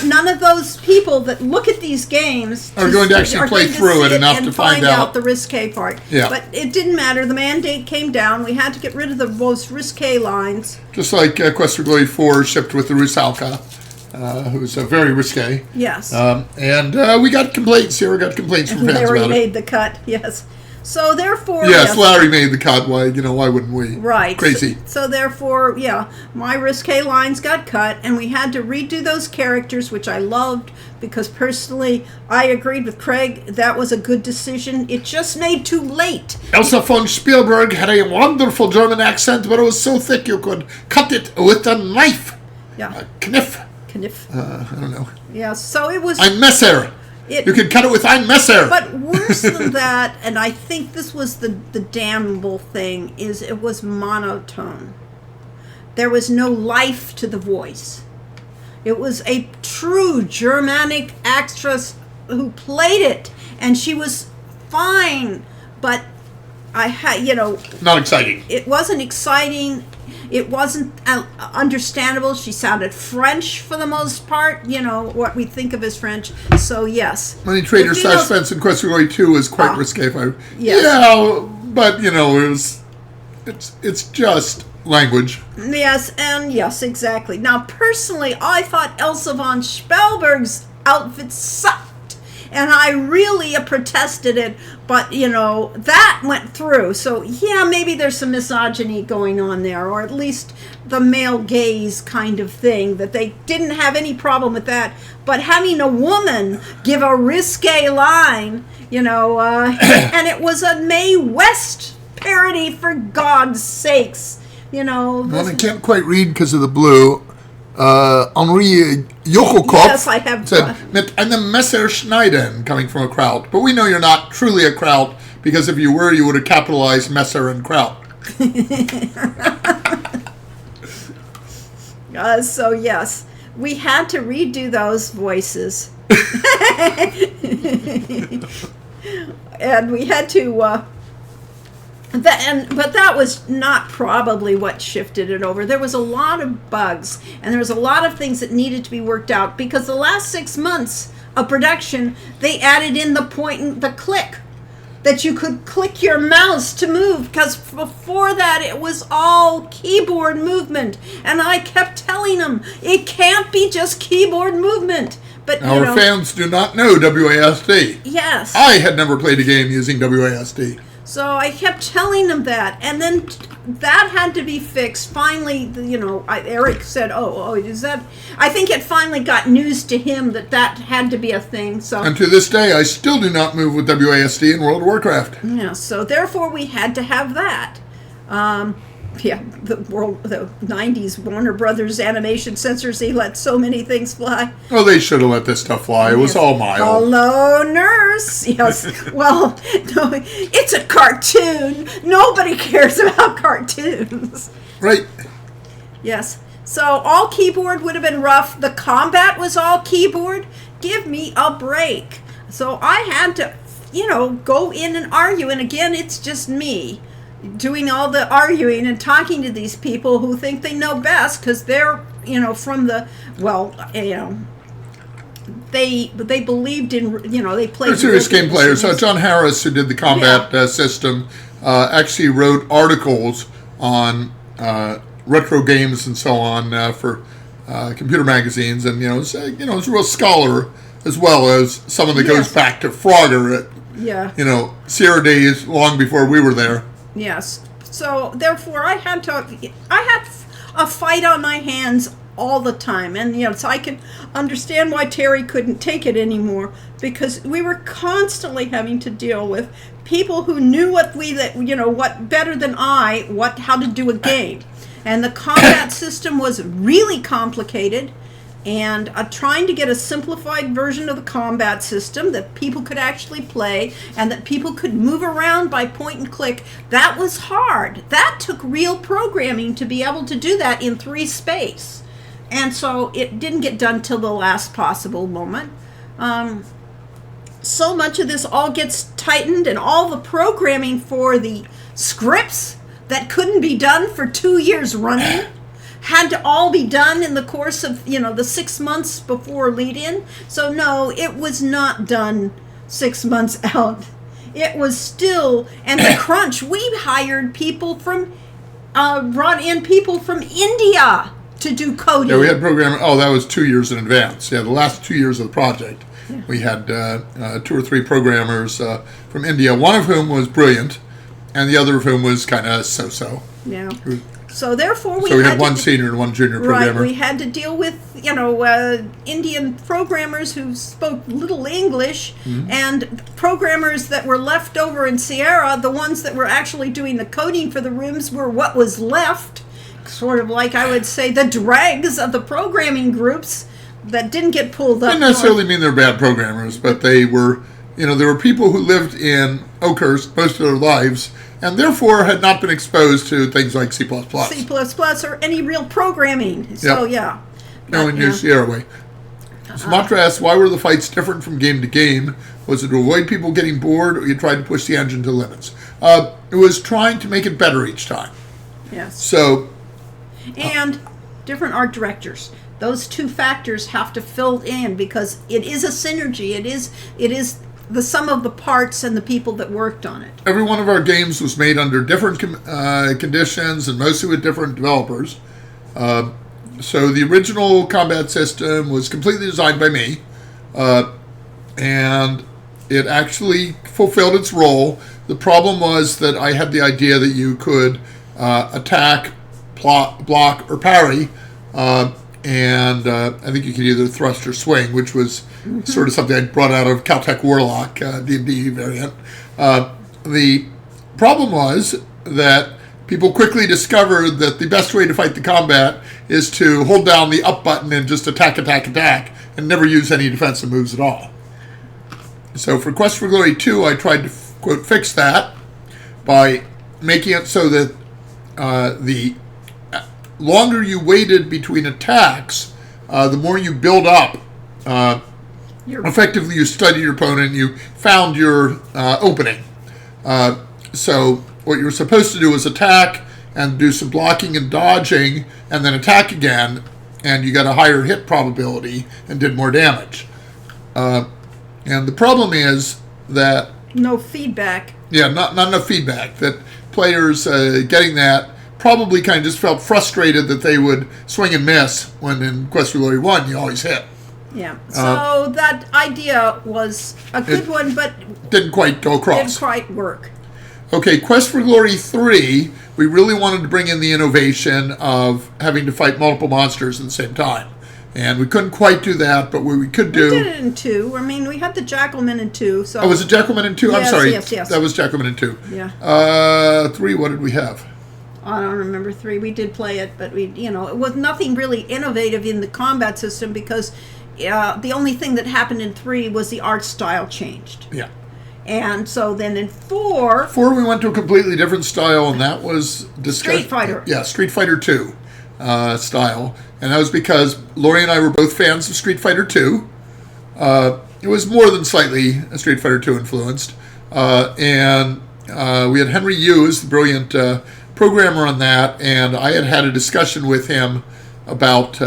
S1: None of those people that look at these games
S2: are going to actually play through it enough to find out
S1: the risque part.
S2: Yeah.
S1: But it didn't matter. The mandate came down. We had to get rid of the most risque lines.
S2: Just like Quest for Glory 4 shipped with the Rusalka, who's very risque.
S1: Yes.
S2: And we got complaints. Sierra got complaints from fans
S1: Larry
S2: about
S1: made
S2: it.
S1: the cut, yes. So therefore...
S2: Yes, Larry made the cut. Why wouldn't we?
S1: Right.
S2: Crazy.
S1: So therefore, my risque lines got cut, and we had to redo those characters, which I loved, because personally, I agreed with Craig. That was a good decision. It just made too late.
S2: Elsa von Spielberg had a wonderful German accent, but it was so thick you could cut it with a knife.
S1: Yeah.
S2: Kniff.
S1: Kniff.
S2: I don't know.
S1: Yeah, so it was...
S2: Ein Messer. You could cut it with ein Messer.
S1: But worse than that, and I think this was the damnable thing, is it was monotone. There was no life to the voice. It was a true Germanic actress who played it, and she was fine, but I had,
S2: not exciting.
S1: It wasn't exciting. It wasn't understandable. She sounded French for the most part, what we think of as French. So, yes.
S2: Money Trader / Fence in Quest for Glory 2 was quite risque.
S1: Yes.
S2: Yeah, but, it's just language.
S1: Yes, exactly. Now, personally, I thought Elsa von Spielberg's outfit sucked. and I really protested it, but that went through. So yeah, maybe there's some misogyny going on there, or at least the male gaze kind of thing, that they didn't have any problem with that. But having a woman give a risque line, and it was a Mae West parody, for God's sakes.
S2: Well, I can't quite read because of the blue. Henri Jochelkopf
S1: Yes, I have
S2: said, "Mit einem Messer schneiden," coming from a Kraut. But we know you're not truly a Kraut, because if you were, you would have capitalized Messer and Kraut.
S1: So yes, we had to redo those voices. And we had to, but that was not probably what shifted it over. There was a lot of bugs, and there was a lot of things that needed to be worked out, because the last 6 months of production, they added in the point and the click, that you could click your mouse to move, because before that it was all keyboard movement, and I kept telling them it can't be just keyboard movement. But
S2: Our fans do not know WASD.
S1: Yes.
S2: I had never played a game using WASD.
S1: So I kept telling them that, and then that had to be fixed. Finally, Eric said, "Oh, is that?" I think it finally got news to him that had to be a thing. So,
S2: and to this day, I still do not move with WASD in World of Warcraft.
S1: Yeah. So therefore, we had to have that. The 90s Warner Brothers animation censors, they let so many things fly.
S2: Oh, they should have let this stuff fly. It was all mild.
S1: Hello, nurse. Yes. Well, no, it's a cartoon. Nobody cares about cartoons.
S2: Right.
S1: Yes. So all keyboard would have been rough. The combat was all keyboard. Give me a break. So I had to, go in and argue. And again, it's just me doing all the arguing and talking to these people who think they know best, because they're, from the, they believed in, they played.
S2: They're serious game players. So John Harris, who did the combat system, actually wrote articles on retro games and so on for computer magazines, and is a real scholar, as well as someone that goes back to Frogger at Sierra days long before we were there.
S1: Yes. So therefore, I had a fight on my hands all the time, and so I can understand why Terry couldn't take it anymore, because we were constantly having to deal with people who knew what better than how to do a game, and the combat system was really complicated. And trying to get a simplified version of the combat system that people could actually play, and that people could move around by point and click, that was hard. That took real programming to be able to do that in 3 space. And so it didn't get done till the last possible moment. So much of this all gets tightened, and all the programming for the scripts that couldn't be done for 2 years running had to all be done in the course of, the 6 months before lead-in. So no, it was not done 6 months out. It was still, and the crunch, we hired people brought in people from India to do coding.
S2: Yeah, we had programming. Oh, that was 2 years in advance. Yeah, the last 2 years of the project. Yeah. We had 2 or 3 programmers from India, one of whom was brilliant, and the other of whom was kind of so-so.
S1: Yeah. So therefore, we
S2: had one senior and one junior programmer.
S1: Right, we had to deal with Indian programmers who spoke little English, and programmers that were left over in Sierra. The ones that were actually doing the coding for the rooms were what was left, sort of like, I would say, the dregs of the programming groups that didn't get pulled up.
S2: Doesn't necessarily mean they're bad programmers, but they were, there were people who lived in Oakhurst most of their lives, and therefore had not been exposed to things like C++.
S1: C++ or any real programming. So, yeah.
S2: No, in New Sierra way. Sumatra asks, why were the fights different from game to game? Was it to avoid people getting bored, or you tried to push the engine to limits? It was trying to make it better each time.
S1: Yes.
S2: So.
S1: And different art directors. Those 2 factors have to fill in, because it is a synergy. It is the sum of the parts and the people that worked on it.
S2: Every one of our games was made under different conditions, and mostly with different developers. So the original combat system was completely designed by me. and it actually fulfilled its role. The problem was that I had the idea that you could attack, block, or parry, and I think you could either thrust or swing, which was sort of something I brought out of Caltech Warlock D&D variant. The problem was that people quickly discovered that the best way to fight the combat is to hold down the up button and just attack, and never use any defensive moves at all. So for Quest for Glory 2, I tried to, quote, fix that by making it so that the longer you waited between attacks, the more you build up. Effectively, you studied your opponent, you found your opening. So what you were supposed to do was attack and do some blocking and dodging, and then attack again, and you got a higher hit probability and did more damage. And the problem is that...
S1: No feedback.
S2: Yeah, not enough feedback. That players getting that probably kind of just felt frustrated that they would swing and miss, when in Quest for Glory 1 you always hit.
S1: Yeah, so that idea was a good one, but...
S2: Didn't quite go across.
S1: Didn't quite work.
S2: Okay, Quest for Glory 3, we really wanted to bring in the innovation of having to fight multiple monsters at the same time. And we couldn't quite do that, but what we could do...
S1: We did it in 2. I mean, we had the Jackalman in 2, so...
S2: Oh, was it Jackalman in 2?
S1: Yes,
S2: I'm sorry.
S1: Yes.
S2: That was Jackalman in 2.
S1: Yeah.
S2: 3, what did we have?
S1: I don't remember 3. We did play it, but it was nothing really innovative in the combat system, because the only thing that happened in 3 was the art style changed.
S2: Yeah.
S1: And so then in 4...
S2: 4, we went to a completely different style, and that was...
S1: Street Fighter.
S2: Yeah, Street Fighter 2 style. And that was because Lori and I were both fans of Street Fighter 2. It was more than slightly Street Fighter 2 influenced. And we had Henry Yu as the brilliant programmer on that, and I had a discussion with him about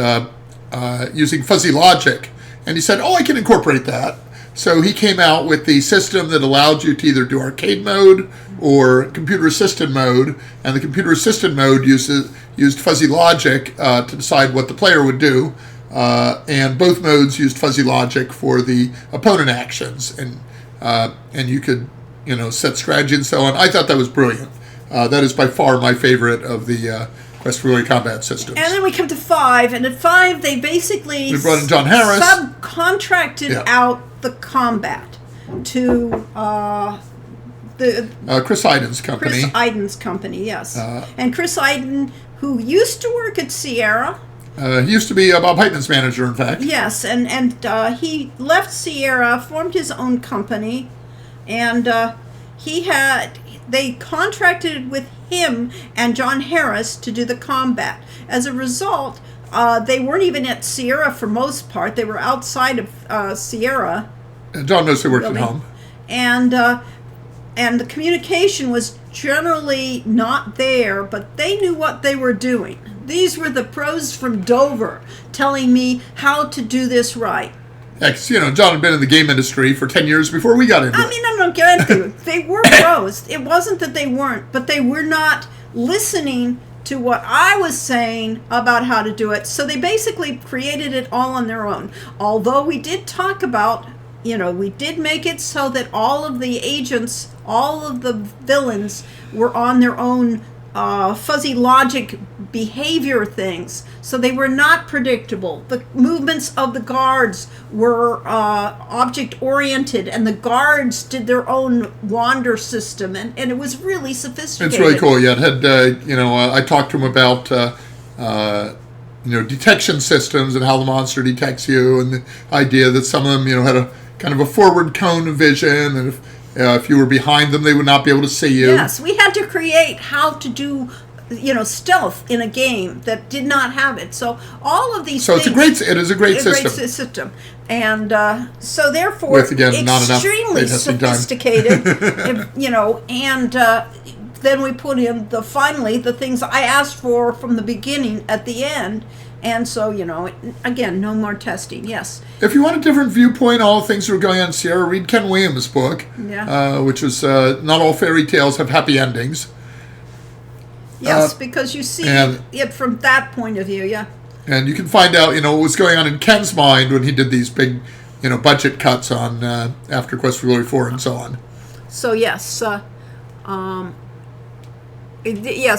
S2: using fuzzy logic. And he said, I can incorporate that. So he came out with the system that allowed you to either do arcade mode or computer-assisted mode, and the computer-assisted mode used fuzzy logic to decide what the player would do, and both modes used fuzzy logic for the opponent actions, and you could set strategy and so on. I thought that was brilliant. That is by far my favorite of the Quest for Glory combat systems.
S1: And then we come to 5, and at 5 they basically
S2: brought in John Harris.
S1: Subcontracted out the combat to
S2: Chris Iden's company.
S1: Chris Iden's company, yes. And Chris Iden, who used to work at Sierra.
S2: He used to be Bob Heitman's manager, in fact.
S1: Yes, and he left Sierra, formed his own company, and they contracted with him and John Harris to do the combat. As a result, they weren't even at Sierra for most part. They were outside of Sierra.
S2: And John mostly worked at home.
S1: And the communication was generally not there, but they knew what they were doing. These were the pros from Dover telling me how to do this right.
S2: Yeah, 'cause, John had been in the game industry for 10 years before we got into it.
S1: I mean, I'm not guaranteed. They were pros. It wasn't that they weren't, but they were not listening to what I was saying about how to do it. So they basically created it all on their own. Although we did talk about, we did make it so that all of the agents, all of the villains were on their own fuzzy logic behavior things. So they were not predictable. The movements of the guards were object-oriented, and the guards did their own wander system, and it was really sophisticated.
S2: It's really cool. Yeah, it had, I talked to him about, detection systems and how the monster detects you, and the idea that some of them, had a kind of a forward cone of vision, and if you were behind them, they would not be able to see you.
S1: Yes, we had to create how to do stealth in a game that did not have it. So all of these things...
S2: It is a great system.
S1: Great system. And so therefore,
S2: with, again, not enough
S1: extremely sophisticated, and then we put in finally the things I asked for from the beginning at the end. And so, again, no more testing, yes.
S2: If you want a different viewpoint, all things that are going on in Sierra, read Ken Williams' book, which was Not All Fairy Tales Have Happy Endings.
S1: Yes, because you see it from that point of view, yeah.
S2: And you can find out, what was going on in Ken's mind when he did these big budget cuts on after Quest for Glory 4 and so on.
S1: So yes,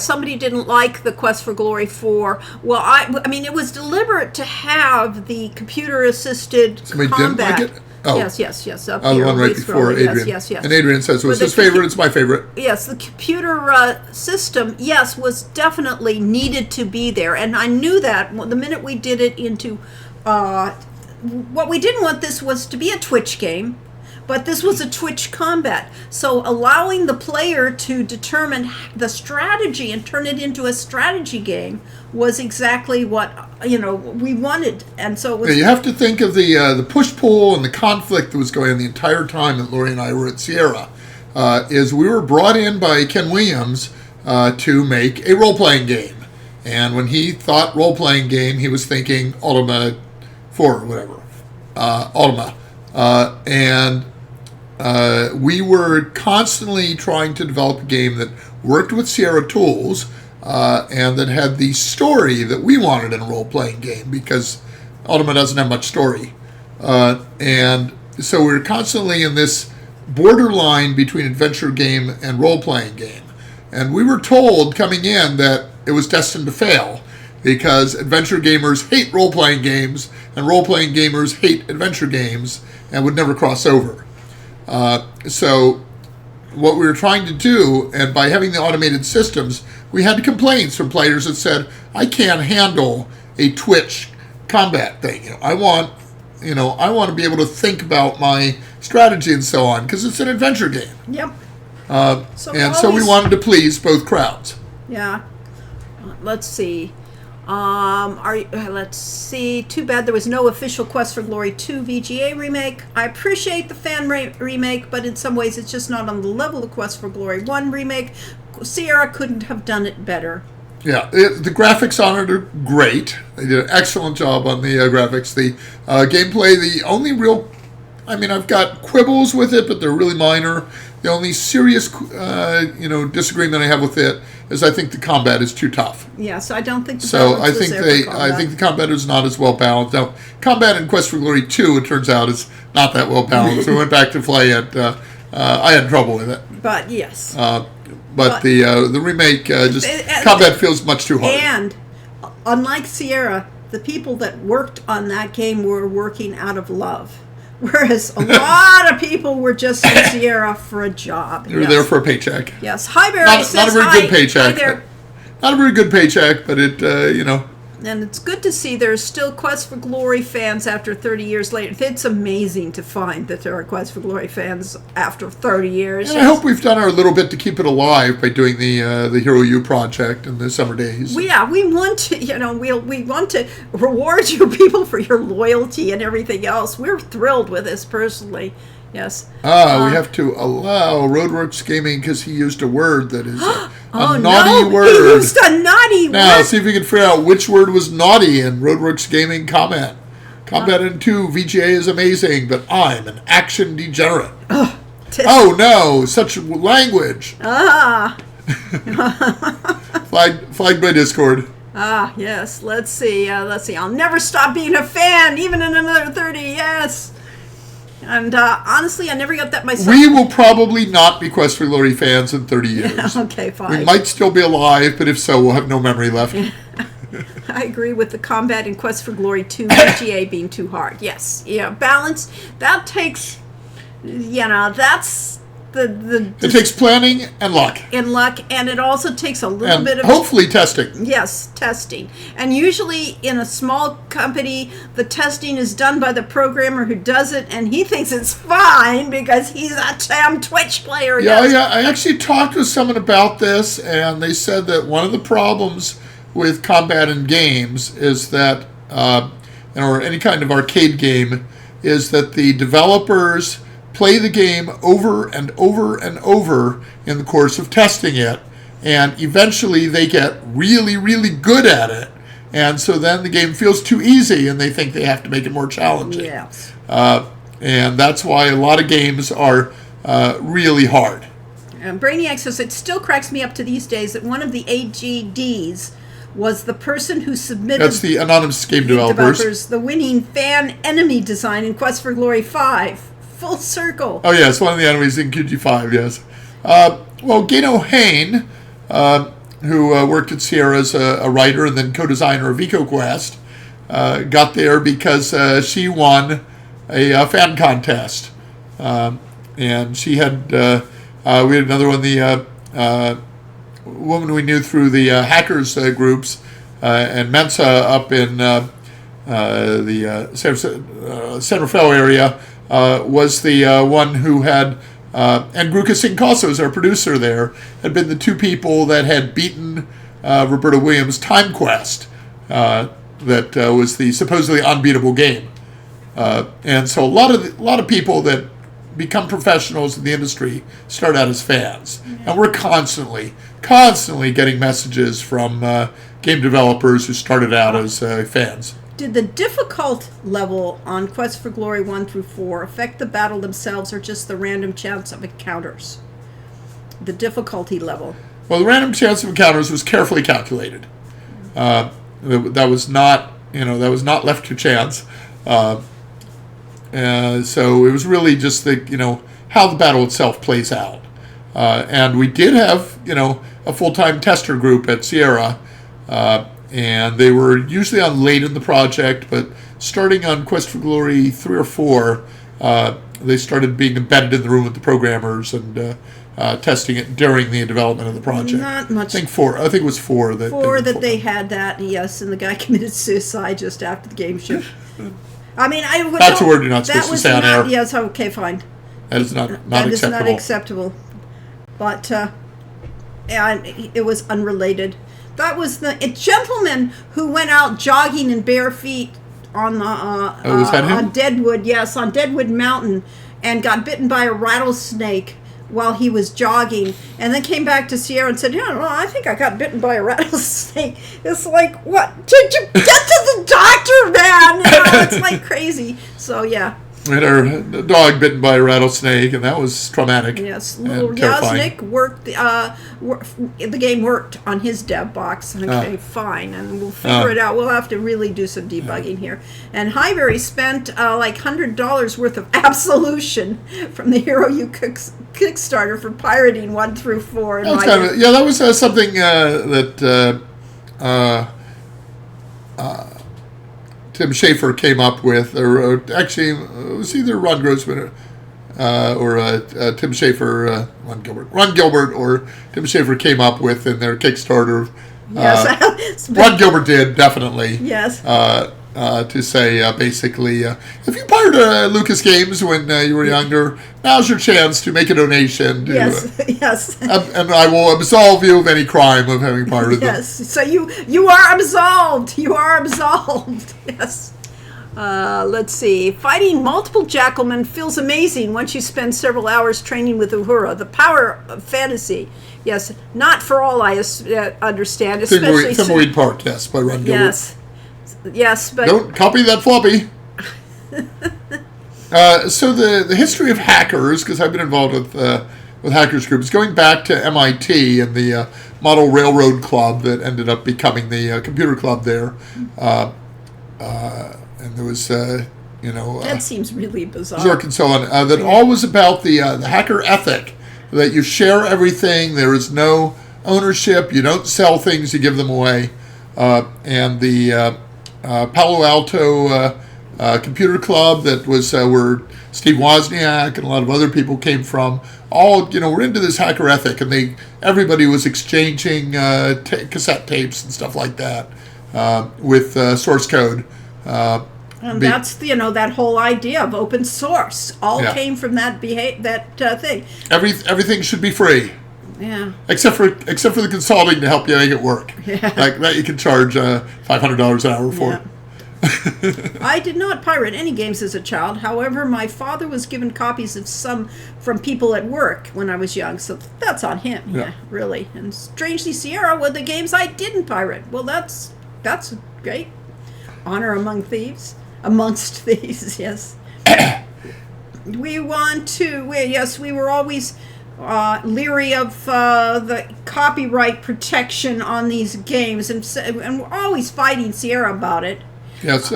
S1: somebody didn't like the Quest for Glory 4. Well, I mean, it was deliberate to have the computer-assisted
S2: Somebody
S1: combat.
S2: didn't like it? Oh.
S1: Yes. Up
S2: The
S1: here,
S2: one right
S1: please
S2: before
S1: scroll.
S2: Adrian.
S1: Yes.
S2: And Adrian says it was
S1: But
S2: his favorite. It's my favorite.
S1: Yes, the computer system, yes, was definitely needed to be there. And I knew that the minute we did it into... what we didn't want this was to be a Twitch game, but this was a Twitch combat. So allowing the player to determine the strategy and turn it into a strategy game was exactly what we wanted. And so it was...
S2: You have to think of the push-pull and the conflict that was going on the entire time that Lori and I were at Sierra. Is we were brought in by Ken Williams to make a role-playing game. And when he thought role-playing game, he was thinking Ultima 4 or whatever. Ultima. And we were constantly trying to develop a game that worked with Sierra tools and that had the story that we wanted in a role-playing game, because Ultima doesn't have much story. And so we were constantly in this borderline between adventure game and role-playing game. And we were told coming in that it was destined to fail, because adventure gamers hate role-playing games and role-playing gamers hate adventure games and would never cross over. So what we were trying to do, and by having the automated systems, we had complaints from players that said, I can't handle a Twitch combat thing. I want to be able to think about my strategy and so on, because it's an adventure game.
S1: Yep.
S2: So we wanted to please both crowds.
S1: Yeah. Let's see. Let's see. Too bad there was no official Quest for Glory 2 VGA remake. I appreciate the fan remake, but in some ways it's just not on the level of Quest for Glory 1 remake. Sierra couldn't have done it better.
S2: Yeah, the graphics on it are great. They did an excellent job on the graphics. The gameplay, the only real... I've got quibbles with it, but they're really minor. The only serious, disagreement I have with it is I think the combat is too tough.
S1: Yes, I don't think the
S2: so.
S1: balance
S2: I think
S1: was there for combat.
S2: I think the combat is not as well balanced. Now, combat in Quest for Glory 2, it turns out, is not that well balanced. We went back to play it. I had trouble with it.
S1: But yes.
S2: But the remake combat feels much too hard.
S1: And unlike Sierra, the people that worked on that game were working out of love. Whereas a lot of people were just in Sierra for a job.
S2: They were there for a paycheck.
S1: Yes. Hi, Barry.
S2: Not a very good paycheck.
S1: Hi there.
S2: Not a very good paycheck, but it,
S1: And it's good to see there's still Quest for Glory fans after 30 years later. It's amazing to find that there are Quest for Glory fans after 30 years.
S2: And I hope we've done our little bit to keep it alive by doing the Hero U project in the summer days.
S1: We want to, we want to reward you people for your loyalty and everything else. We're thrilled with this personally. Yes.
S2: We have to allow Roadworks Gaming, because he used a word that is a naughty word.
S1: He used a naughty word.
S2: Now, see if we can figure out which word was naughty in Roadworks Gaming comment. Combat in 2 VGA is amazing, but I'm an action degenerate. Oh no, such language. Flagged by Discord.
S1: Yes. Let's see. I'll never stop being a fan, even in another 30. Yes. And honestly, I never got that myself.
S2: We will probably not be Quest for Glory fans in 30 years.
S1: Yeah, okay, fine.
S2: We might still be alive, but if so, we'll have no memory left.
S1: I agree with the combat in Quest for Glory 2 VGA being too hard. Yes. Yeah, balance. That takes, that's it takes planning and luck. And it also takes a little bit of...
S2: hopefully testing.
S1: Yes, testing. And usually in a small company, the testing is done by the programmer who does it, and he thinks it's fine because he's a damn Twitch player.
S2: Yeah, I actually talked with someone about this, and they said that one of the problems with combat in games is that, or any kind of arcade game, is that the developers play the game over and over and over in the course of testing it, and eventually they get really, really good at it, and so then the game feels too easy and they think they have to make it more challenging.
S1: Yes.
S2: And that's why a lot of games are really hard.
S1: Brainiac says, it still cracks me up to these days that one of the AGDs was the person who submitted
S2: That's the anonymous game developers.
S1: the winning fan enemy design in Quest for Glory 5. Full circle.
S2: Oh, yeah, it's one of the enemies in QG5, yes. Well, Gano Hain, who worked at Sierra as a writer and then co-designer of EcoQuest, got there because she won a fan contest. And she had, we had another one, the woman we knew through the hackers groups, and Mensa up in the San Rafael area, was the one who had, and Gruka Singh Kaso, as our producer there, had been the two people that had beaten Roberta Williams' Time Quest, that was the supposedly unbeatable game. And so a lot of people that become professionals in the industry start out as fans. And we're constantly getting messages from game developers who started out as fans.
S1: Did the difficult level on Quest for Glory 1 through 4 affect the battle themselves or just the random chance of encounters? The difficulty level.
S2: Well, the random chance of encounters was carefully calculated. That was not left to chance. So it was really just how the battle itself plays out. And we did have, a full-time tester group at Sierra, and they were usually on late in the project, but starting on Quest for Glory 3 or 4, they started being embedded in the room with the programmers and testing it during the development of the project.
S1: Not much.
S2: I think it was 4 that
S1: they had that, yes, and the guy committed suicide just after the game shipped. I mean,
S2: that's a word you're not supposed to say on air.
S1: Yes, okay, fine.
S2: That is not
S1: that
S2: acceptable.
S1: Is not acceptable. But it was unrelated. That was the gentleman who went out jogging in bare feet on the on Deadwood, yes, on Deadwood Mountain, and got bitten by a rattlesnake while he was jogging, and then came back to Sierra and said, "Yeah, well, I think I got bitten by a rattlesnake." It's like, what? Did you get to the doctor, man? It's like crazy. So yeah.
S2: We had our dog bitten by a rattlesnake, and that was traumatic.
S1: Yes, little Yaznik worked. The game worked on his dev box. Okay, fine, and we'll figure it out. We'll have to really do some debugging here. And Highbury spent like $100 worth of absolution from the Hero U Kickstarter for pirating 1 through 4.
S2: That was something that. Tim Schafer came up with, or actually, it was either Ron Grossman or Tim Schafer, Ron Gilbert, or Tim Schafer came up with in their Kickstarter.
S1: Yes,
S2: Ron Gilbert did, definitely.
S1: Yes.
S2: To say basically, if you pirated Lucas Games when you were younger, now's your chance to make a donation.
S1: Yes.
S2: And I will absolve you of any crime of having pirated them.
S1: Yes. So you are absolved. You are absolved. Yes. Let's see. Fighting multiple Jackalmen feels amazing once you spend several hours training with Uhura. The power of fantasy. Yes. Not for all, I understand. Especially
S2: Thimbleweed Park, yes, by Ron Gilbert.
S1: Yes, but
S2: don't copy that floppy. So the history of hackers, because I've been involved with hackers groups, going back to MIT and the Model Railroad Club that ended up becoming the computer club there, and there was
S1: that seems really bizarre.
S2: Zork and so on. That all was about the hacker ethic, that you share everything. There is no ownership. You don't sell things. You give them away, and the Palo Alto Computer Club that was where Steve Wozniak and a lot of other people came from. All were into this hacker ethic, and everybody was exchanging cassette tapes and stuff like that with source code.
S1: And that's that whole idea of open source came from that thing.
S2: Everything should be free.
S1: Yeah.
S2: Except for the consulting to help you make it work.
S1: Yeah.
S2: Like that you can charge $500 an hour for.
S1: Yeah. I did not pirate any games as a child. However, my father was given copies of some from people at work when I was young, so that's on him. Yeah, really. And strangely, Sierra were the games I didn't pirate. Well, that's great. Honor amongst thieves, yes. we were always leery of the copyright protection on these games, and we're always fighting Sierra about it.
S2: Yes,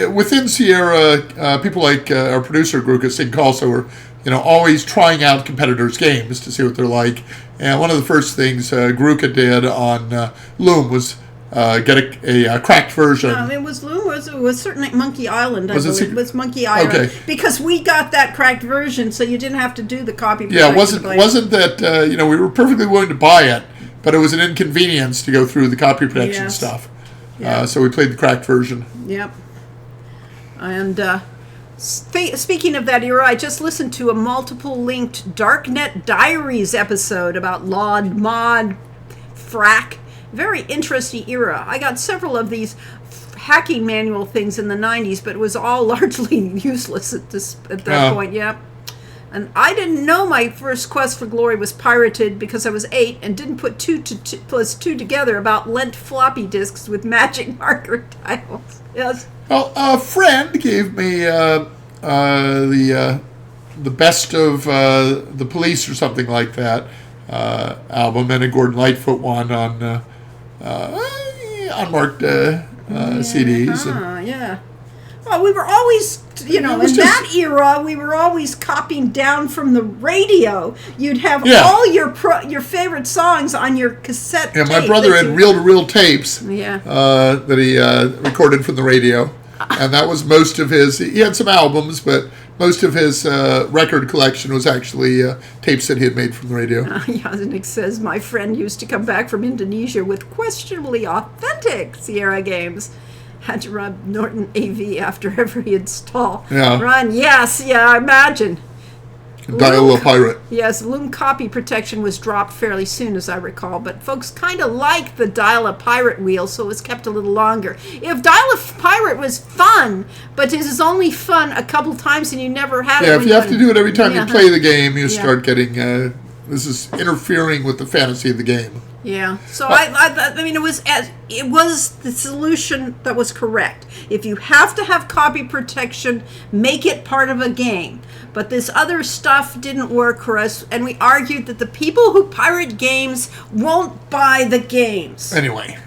S2: within Sierra, people like our producer Gruka Singh-Kalso were, always trying out competitors' games to see what they're like. And one of the first things Gruka did on Loom was get a cracked version.
S1: It was Loom. It was certainly Monkey Island. I
S2: Was it
S1: believe. It was Monkey Island.
S2: Okay.
S1: Because we got that cracked version, so you didn't have to do the copy.
S2: Yeah, wasn't that we were perfectly willing to buy it, but it was an inconvenience to go through the copy protection
S1: Yes.
S2: stuff.
S1: Yeah.
S2: So we played the cracked version.
S1: Yep. And speaking of that era, I just listened to a multiple linked Darknet Diaries episode about Laud, Mod, Frack. Very interesting era. I got several of these hacking manual things in the 90s, but it was all largely useless at that point. Yep. And I didn't know my first Quest for Glory was pirated because I was 8 and didn't put 2 plus 2 together about lent floppy disks with magic marker tiles. Yes.
S2: Well, a friend gave me the best of the Police or something like that album, and a Gordon Lightfoot one on unmarked CDs.
S1: Yeah. Well, we were always, in that era, we were always copying down from the radio. You'd have all your favorite songs on your cassette tape.
S2: Yeah, my brother had reel-to-reel tapes that he recorded from the radio. And that was most of his. He had some albums, but most of his record collection was actually tapes that he had made from the radio.
S1: Yaznik says, my friend used to come back from Indonesia with questionably authentic Sierra games. Had to run Norton AV after every install.
S2: Yeah.
S1: Run, yes, I imagine.
S2: Dial a pirate.
S1: Yes, Loom copy protection was dropped fairly soon, as I recall, but folks kind of like the Dial a Pirate wheel, so it was kept a little longer. If Dial a Pirate was fun, but it is only fun a couple times and you never had it.
S2: Yeah, if you have to do it every time you play the game, you start getting, this is interfering with the fantasy of the game.
S1: Yeah, so I mean, it was the solution that was correct. If you have to have copy protection, make it part of a game. But this other stuff didn't work for us, and we argued that the people who pirate games won't buy the games.
S2: Anyway,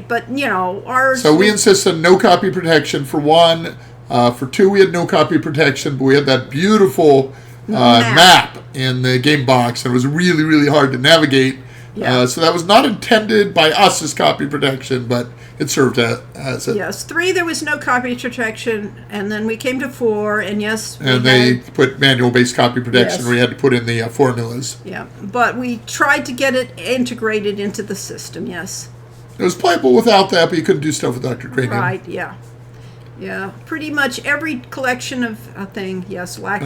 S1: but ours.
S2: So we insist on no copy protection for one. For two, we had no copy protection, but we had that beautiful map in the game box, and it was really, really hard to navigate. Yeah. So that was not intended by us as copy protection, but it served as it.
S1: Yes, 3 there was no copy protection, and then we came to 4, and yes.
S2: And they put manual-based copy protection where you had to put in the formulas.
S1: Yeah, but we tried to get it integrated into the system, yes.
S2: It was playable without that, but you couldn't do stuff with Dr. Cranium.
S1: Right, yeah. Yeah, pretty much every collection of a thing, yes, lack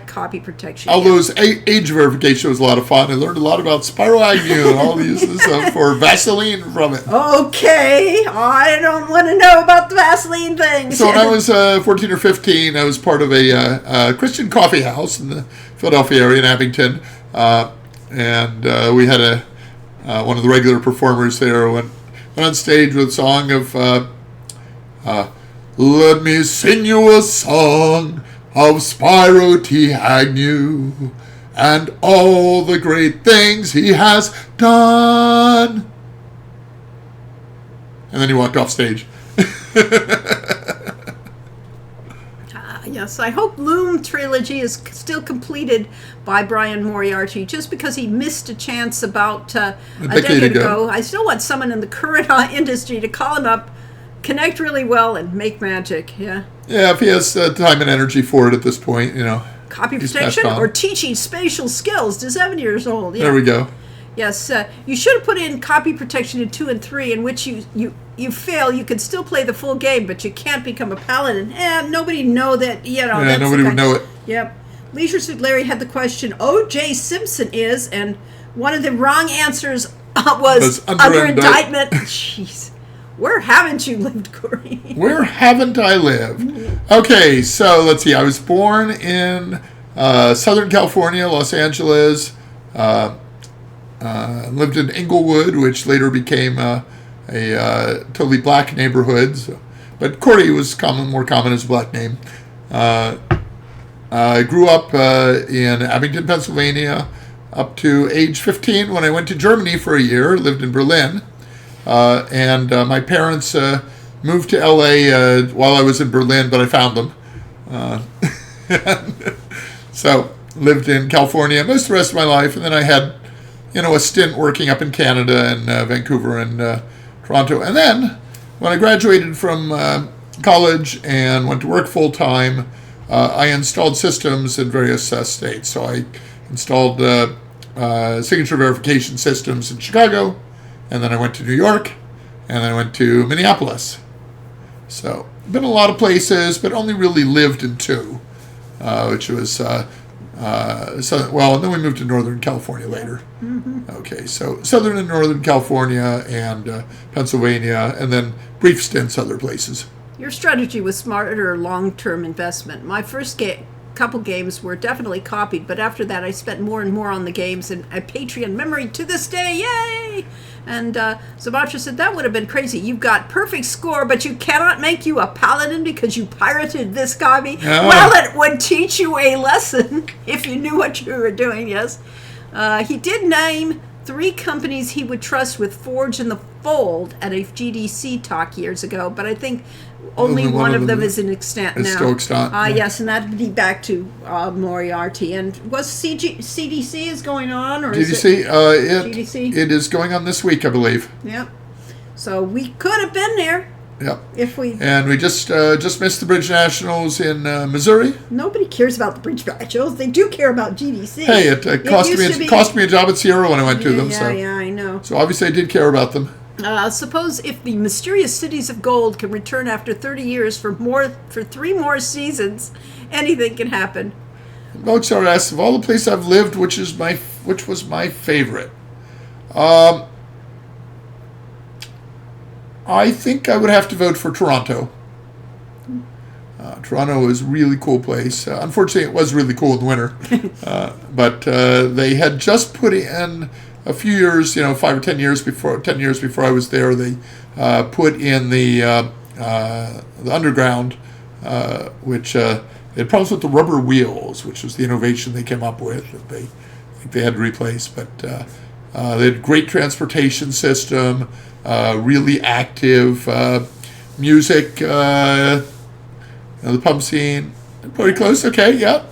S1: copy protection.
S2: All those age verification was a lot of fun. I learned a lot about Spyro Agnew and all the uses for Vaseline from it.
S1: Okay, I don't want to know about the Vaseline things.
S2: So when I was 14 or 15, I was part of a Christian coffee house in the Philadelphia area in Abington. And we had one of the regular performers there went on stage with a song of... let me sing you a song of Spyro T. Agnew and all the great things he has done. And then he walked off stage.
S1: Yes, I hope Loom Trilogy is still completed by Brian Moriarty, just because he missed a chance about a decade ago. I still want someone in the current industry to call him up, connect really well, and make magic. Yeah,
S2: if he has time and energy for it at this point,
S1: copy protection or teaching spatial skills to 7 years old. Yeah.
S2: There we go.
S1: Yes, you should have put in copy protection in 2 and 3, in which you fail. You could still play the full game, but you can't become a paladin. Nobody know that.
S2: Nobody would know it.
S1: Yep. Leisure Suit Larry had the question, O.J. Simpson is, and one of the wrong answers was under indictment. Jeez. Where haven't you lived, Corey?
S2: Where haven't I lived? Okay, so let's see. I was born in Southern California, Los Angeles. Lived in Inglewood, which later became a totally black neighborhood. But Corey was more common as a black name. I grew up in Abington, Pennsylvania. up to age 15 when I went to Germany for a year, lived in Berlin. And my parents moved to LA while I was in Berlin, but I found them. So lived in California most of the rest of my life, and then I had, a stint working up in Canada and Vancouver and Toronto. And then when I graduated from college and went to work full time, I installed systems in various states. So I installed signature verification systems in Chicago, and then I went to New York, and then I went to Minneapolis. So been a lot of places, but only really lived in two, which was and then we moved to Northern California later. Mm-hmm. Okay, so Southern and Northern California and Pennsylvania, and then brief stints other places.
S1: Your strategy was smarter long-term investment. My first couple games were definitely copied, but after that I spent more and more on the games, and a Patreon memory to this day, yay! And Zabatra said, that would have been crazy. You've got perfect score, but you cannot make you a paladin because you pirated this copy.
S2: No.
S1: Well, it would teach you a lesson if you knew what you were doing, yes. He did name 3 companies he would trust with Forge in the Fold at a GDC talk years ago, but I think only one of them is in extant now.
S2: Still extant.
S1: Yes, and that'd be back to Moriarty. And was CDC is going on, or
S2: GDC?
S1: Is it GDC?
S2: It is going on this week, I believe.
S1: Yep. So we could have been there.
S2: Yep.
S1: If we.
S2: And we just missed the Bridge Nationals in Missouri.
S1: Nobody cares about the Bridge Nationals. They do care about GDC.
S2: Hey, it cost me a job at Sierra when I went to them.
S1: Yeah, I know.
S2: So obviously I did care about them.
S1: Suppose if the Mysterious Cities of Gold can return after 30 years for 3 more seasons, anything can happen.
S2: Mozart asks, of all the places I've lived, which was my favorite? I think I would have to vote for Toronto. Toronto is a really cool place. Unfortunately, it was really cool in the winter. But they had just put in a few years, 5 or 10 years before I was there, they put in the underground, which they had problems with the rubber wheels, which was the innovation they came up with that I think they had to replace. But they had a great transportation system, really active music, the pub scene. Pretty close. Okay, yeah.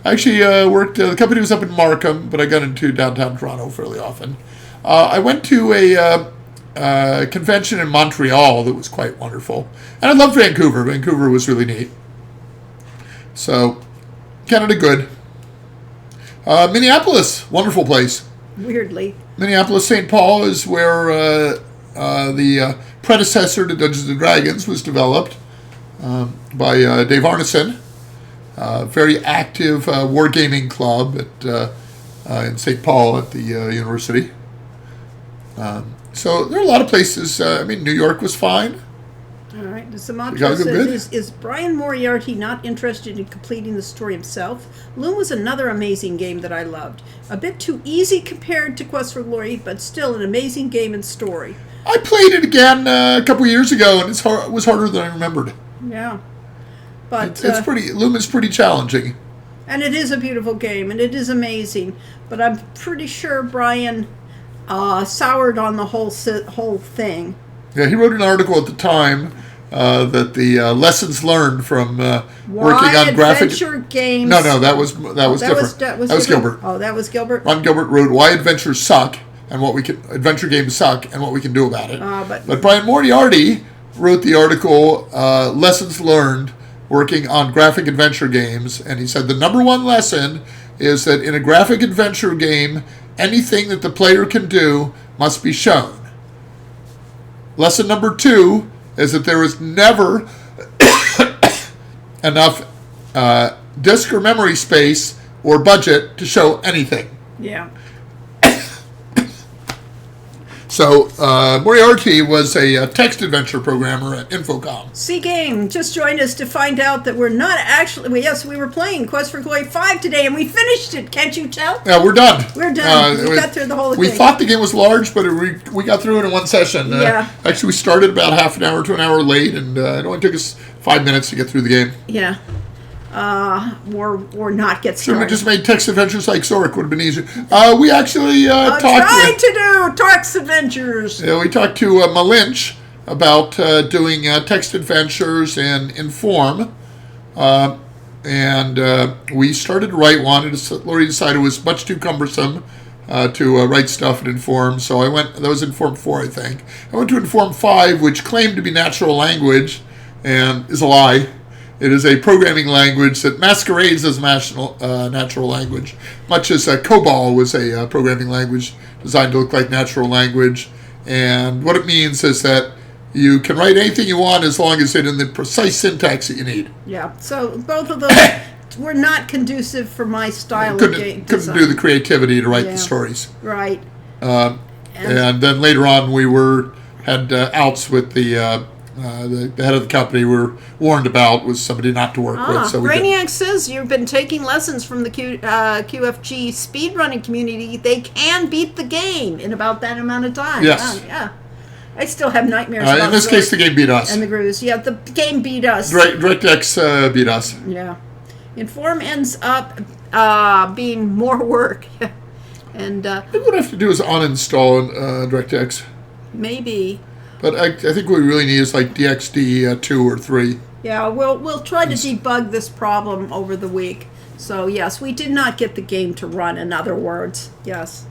S2: I actually worked, the company was up in Markham, but I got into downtown Toronto fairly often. I went to a convention in Montreal that was quite wonderful. And I loved Vancouver. Vancouver was really neat. So, Canada good. Minneapolis, wonderful place.
S1: Weirdly.
S2: Minneapolis, St. Paul is where the predecessor to Dungeons & Dragons was developed by Dave Arneson. Very active wargaming club in St. Paul at the university. So there are a lot of places. New York was fine.
S1: All right. Samantha says, is Brian Moriarty not interested in completing the story himself? Loom was another amazing game that I loved. A bit too easy compared to Quest for Glory, but still an amazing game and story.
S2: I played it again a couple years ago, and it was harder than I remembered.
S1: Yeah. But
S2: Loom is pretty challenging.
S1: And it is a beautiful game, and it is amazing. But I'm pretty sure Brian soured on the whole thing.
S2: Yeah, he wrote an article at the time that the lessons learned from working on graphic
S1: adventure games.
S2: No, that was different. That was Gilbert.
S1: Oh, that was Gilbert.
S2: Ron Gilbert wrote "Why Adventures Suck" and adventure games suck and what we can do about it. But Brian Moriarty wrote the article "Lessons Learned Working on Graphic Adventure Games," and he said the number one lesson is that in a graphic adventure game, anything that the player can do must be shown. Lesson number 2 is that there is never enough disk or memory space or budget to show anything.
S1: Yeah.
S2: So Moriarty was a text adventure programmer at Infocom.
S1: C-Game just joined us to find out that we're not actually... Yes, we were playing Quest for Glory 5 today, and we finished it. Can't you tell?
S2: Yeah, we're done.
S1: We're done. We got through the whole thing.
S2: We thought the game was large, but we got through it in one session.
S1: Yeah.
S2: Actually, we started about half an hour to an hour late, and it only took us 5 minutes to get through the game.
S1: Yeah. or not get
S2: Should we
S1: started.
S2: just made text adventures like Zorik would have been easier. We actually talked.
S1: Try to do text adventures.
S2: We talked to Malinch about doing text adventures and Inform, and we started to write one. And Lori decided it was much too cumbersome to write stuff in Inform, so I went. That was Inform 4, I think. I went to Inform 5, which claimed to be natural language, and is a lie. It is a programming language that masquerades as natural language, much as COBOL was a programming language designed to look like natural language. And what it means is that you can write anything you want as long as it's in the precise syntax that you need.
S1: Yeah, so both of those were not conducive for my style of game
S2: Couldn't do the creativity to write
S1: Yeah.
S2: the stories.
S1: Right.
S2: And then later on, we had outs with the head of the company. We were warned about was somebody not to work with. So we did.
S1: Brainiac says you've been taking lessons from the QFG speedrunning community. They can beat the game in about that amount of time.
S2: Yes.
S1: Yeah. I still have nightmares about
S2: In this
S1: Zorik
S2: case, the game beat us.
S1: and the grooves. Yeah, the game beat us.
S2: DirectX beat us.
S1: Yeah. Inform ends up being more work. And
S2: Maybe what I have to do is uninstall DirectX.
S1: maybe...
S2: But I think what we really need is like DXD 2 or 3.
S1: Yeah, we'll try to debug this problem over the week. So yes, we did not get the game to run, in other words. Yes.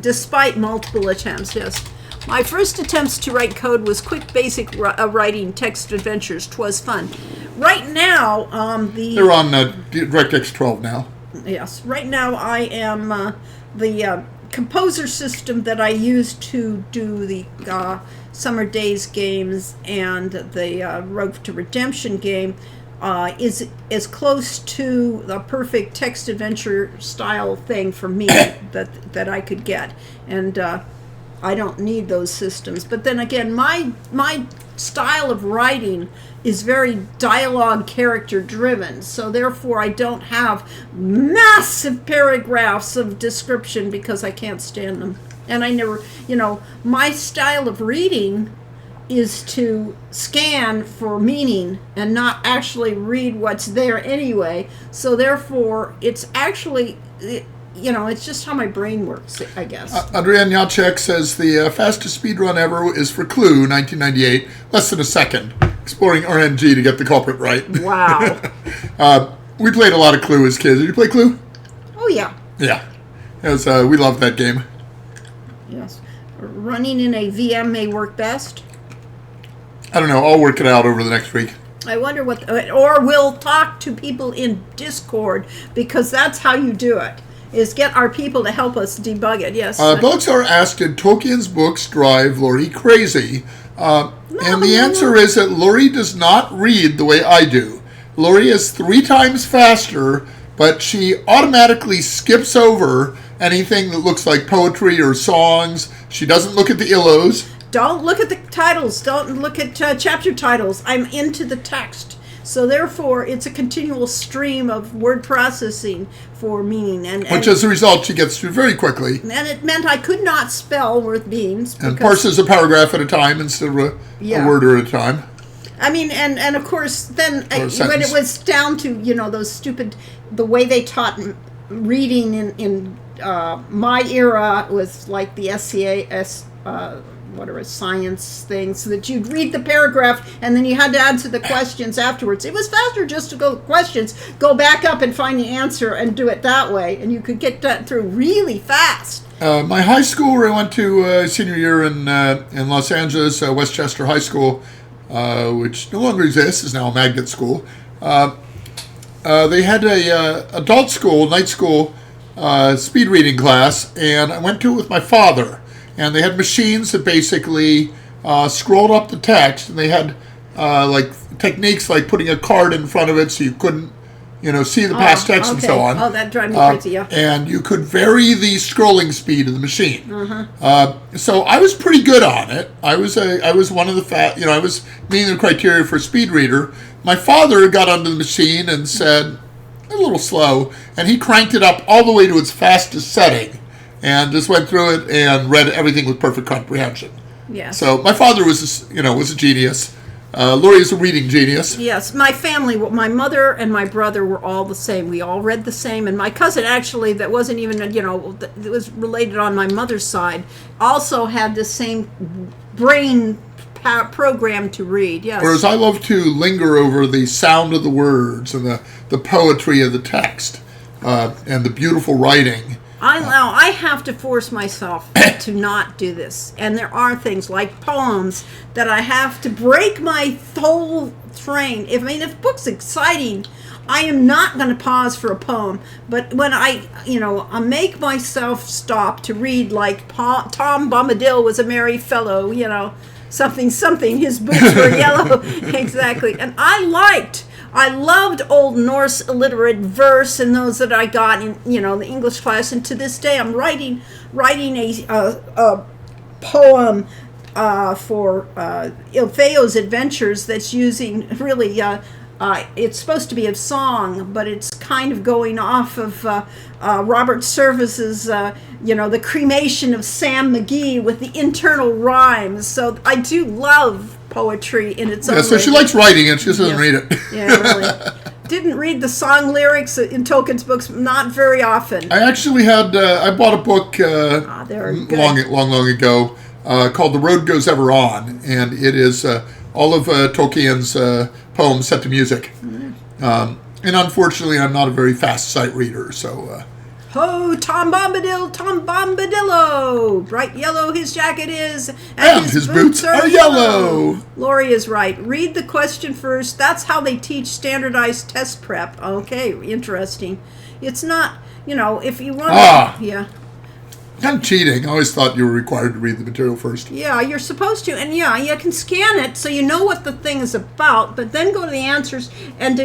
S1: Despite multiple attempts, yes. My first attempts to write code was quick basic writing text adventures. 'Twas fun. Right now,
S2: They're on DirectX 12 now.
S1: Yes, right now I am the composer system that I use to do the Summer Days games and the Road to Redemption game is as close to the perfect text adventure style thing for me that I could get, and I don't need those systems. But then again, my style of writing is very dialogue character driven, so therefore I don't have massive paragraphs of description because I can't stand them. And I never, my style of reading is to scan for meaning and not actually read what's there anyway. So therefore, it's actually, it's just how my brain works, I guess.
S2: Adrian Jacek says the fastest speedrun ever is for Clue, 1998, less than a second, exploring RNG to get the culprit right.
S1: Wow.
S2: We played a lot of Clue as kids. Did you play Clue?
S1: Oh, yeah.
S2: Yeah. We loved that game.
S1: Yes. Running in a VM may work best.
S2: I don't know. I'll work it out over the next week.
S1: I wonder or we'll talk to people in Discord, because that's how you do it, is get our people to help us debug it. Yes.
S2: Booksar asked, did Tolkien's books drive Lori crazy? And the answer is that Lori does not read the way I do. Lori is 3 times faster, but she automatically skips over anything that looks like poetry or songs. She doesn't look at the illos.
S1: Don't look at the titles. Don't look at chapter titles. I'm into the text. So therefore, it's a continual stream of word processing for meaning.
S2: Which, as a result, she gets through very quickly.
S1: And it meant I could not spell worth beans.
S2: And parses a paragraph at a time instead of a word at a time.
S1: I mean, and of course, then when it was down to, those stupid, the way they taught reading in my era was like the SCAS, science thing, so that you'd read the paragraph and then you had to answer the questions afterwards. It was faster just to go questions, go back up and find the answer and do it that way, and you could get that through really fast.
S2: My high school, where I went to senior year in Los Angeles, Westchester High School, which no longer exists, is now a magnet school. They had a adult school, night school, speed reading class, and I went to it with my father. And they had machines that basically scrolled up the text, and they had techniques like putting a card in front of it so you couldn't, see the past text and so on.
S1: Oh, that drives me crazy, yeah.
S2: And you could vary the scrolling speed of the machine. So I was pretty good on it. I was one of the I was meeting the criteria for a speed reader. My father got onto the machine and said, a little slow, and he cranked it up all the way to its fastest setting. And just went through it and read everything with perfect comprehension.
S1: Yeah.
S2: So my father was, a genius. Lori is a reading genius.
S1: Yes, my family, my mother and my brother were all the same. We all read the same. And my cousin, actually, that wasn't even, that was related on my mother's side, also had the same brain program to read. Yes.
S2: Whereas I love to linger over the sound of the words and the poetry of the text and the beautiful writing.
S1: I have to force myself to not do this. And there are things like poems that I have to break my whole train. If book's exciting, I am not going to pause for a poem. But when I make myself stop to read, like Tom Bombadil was a merry fellow, something, his boots were yellow. Exactly. And I loved Old Norse illiterate verse and those that I got in, the English class. And to this day, I'm writing a poem for Ilfeo's Adventures that's using really, it's supposed to be a song, but it's kind of going off of Robert Service's, the cremation of Sam McGee with the internal rhymes. So I do love poetry in its own way.
S2: So she likes writing it, she just doesn't read it.
S1: Yeah, really. Didn't read the song lyrics in Tolkien's books, not very often.
S2: I actually had, I bought a book long ago called The Road Goes Ever On, and it is all of Tolkien's poems set to music. And unfortunately, I'm not a very fast sight reader, so...
S1: Ho, Tom Bombadillo! Bright yellow his jacket is, and his boots are yellow. Lori is right. Read the question first. That's how they teach standardized test prep. Okay, interesting. It's not, if you want to... Yeah.
S2: Kind of cheating. I always thought you were required to read the material first.
S1: Yeah, you're supposed to. And yeah, you can scan it so you know what the thing is about, but then go to the answers and,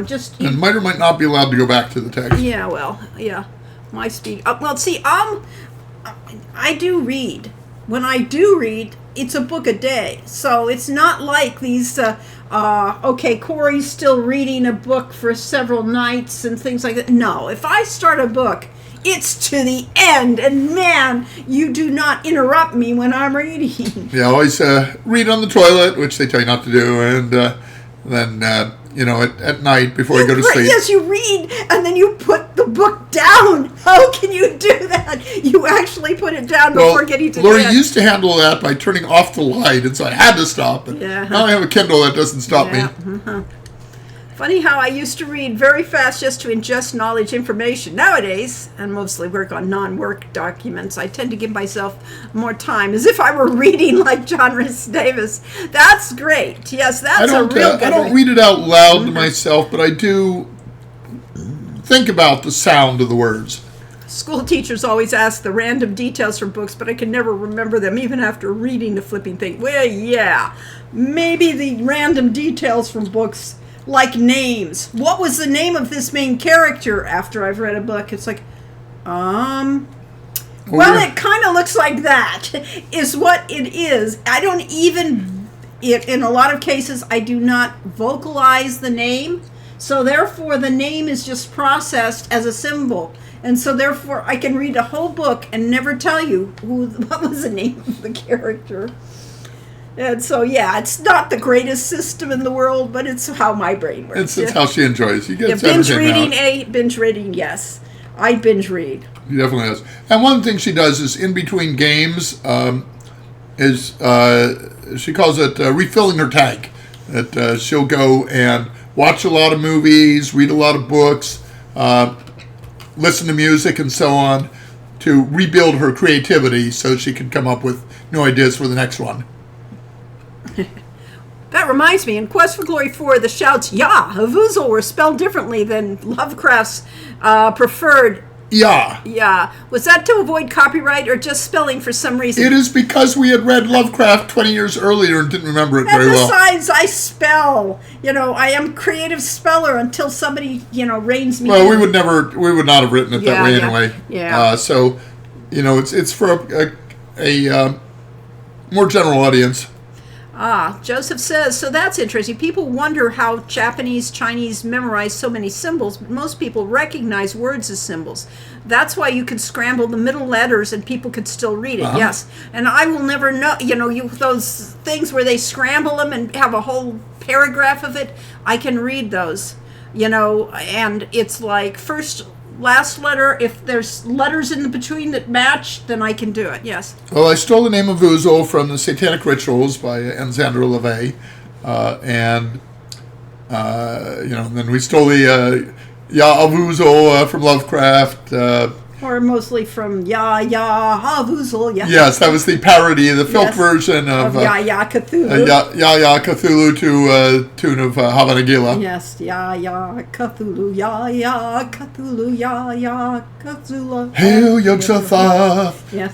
S1: just...
S2: And might or might not be allowed to go back to the text.
S1: Yeah, well, yeah. My speed. I do read. When I do read, it's a book a day. So it's not like these, Corey's still reading a book for several nights and things like that. No, if I start a book, it's to the end. And man, you do not interrupt me when I'm reading.
S2: Yeah, always read on the toilet, which they tell you not to do. And then, at night before you go to sleep.
S1: Yes, you read and then you put the book down. How can you do that? You actually put it down before getting to
S2: Lori
S1: bed.
S2: used to handle that by turning off the light, and so I had to stop. But now I have a Kindle that doesn't stop me.
S1: Mm-hmm. Funny how I used to read very fast just to ingest knowledge information. Nowadays, and mostly work on non-work documents, I tend to give myself more time, as if I were reading like John Rhys Davis. That's great. Yes, that's a real good
S2: I don't read it out loud to myself, but I do think about the sound of the words.
S1: School teachers always ask the random details from books, but I can never remember them, even after reading the flipping thing. Well, yeah, maybe the random details from books... like names. What was the name of this main character after I've read a book? It's like, it kind of looks like that, is what it is. I don't even, in a lot of cases, I do not vocalize the name. So therefore, the name is just processed as a symbol. And so therefore, I can read a whole book and never tell you what was the name of the character. And so, yeah, it's not the greatest system in the world, but it's how my brain works.
S2: It's how she enjoys. You get
S1: binge reading, binge reading, yes. I binge read.
S2: She definitely does. And one thing she does is in between games, she calls it refilling her tank. That she'll go and watch a lot of movies, read a lot of books, listen to music, and so on, to rebuild her creativity so she can come up with new ideas for the next one.
S1: That reminds me, in Quest for Glory 4, the shouts "Yah" Hvuzel were spelled differently than Lovecraft's preferred
S2: "Yah."
S1: Yeah. Was that to avoid copyright or just spelling for some reason?
S2: It is because we had read Lovecraft 20 years earlier and didn't remember it very well.
S1: Besides, I spell. I am a creative speller until somebody, reins me.
S2: Well, we would not have written it that way anyway.
S1: Yeah.
S2: So, it's for a more general audience.
S1: Joseph says, so that's interesting. People wonder how Japanese, Chinese memorize so many symbols, but most people recognize words as symbols. That's why you can scramble the middle letters and people could still read it. Yes. And I will never know, those things where they scramble them and have a whole paragraph of it, I can read those, and it's like last letter, if there's letters in between that match, then I can do it. Yes.
S2: Well, I stole the name of Vuzel from the Satanic Rituals by Alexander LaVey, and then we stole the Vuzel from Lovecraft.
S1: Or mostly from Vuzel. Yeah.
S2: Yes, that was the parody, the filth version of
S1: Cthulhu.
S2: Cthulhu to tune of Hava Nagila.
S1: Yes, Cthulhu, Cthulhu, Cthulhu.
S2: Hail Yog-Sothoth.
S1: Yes.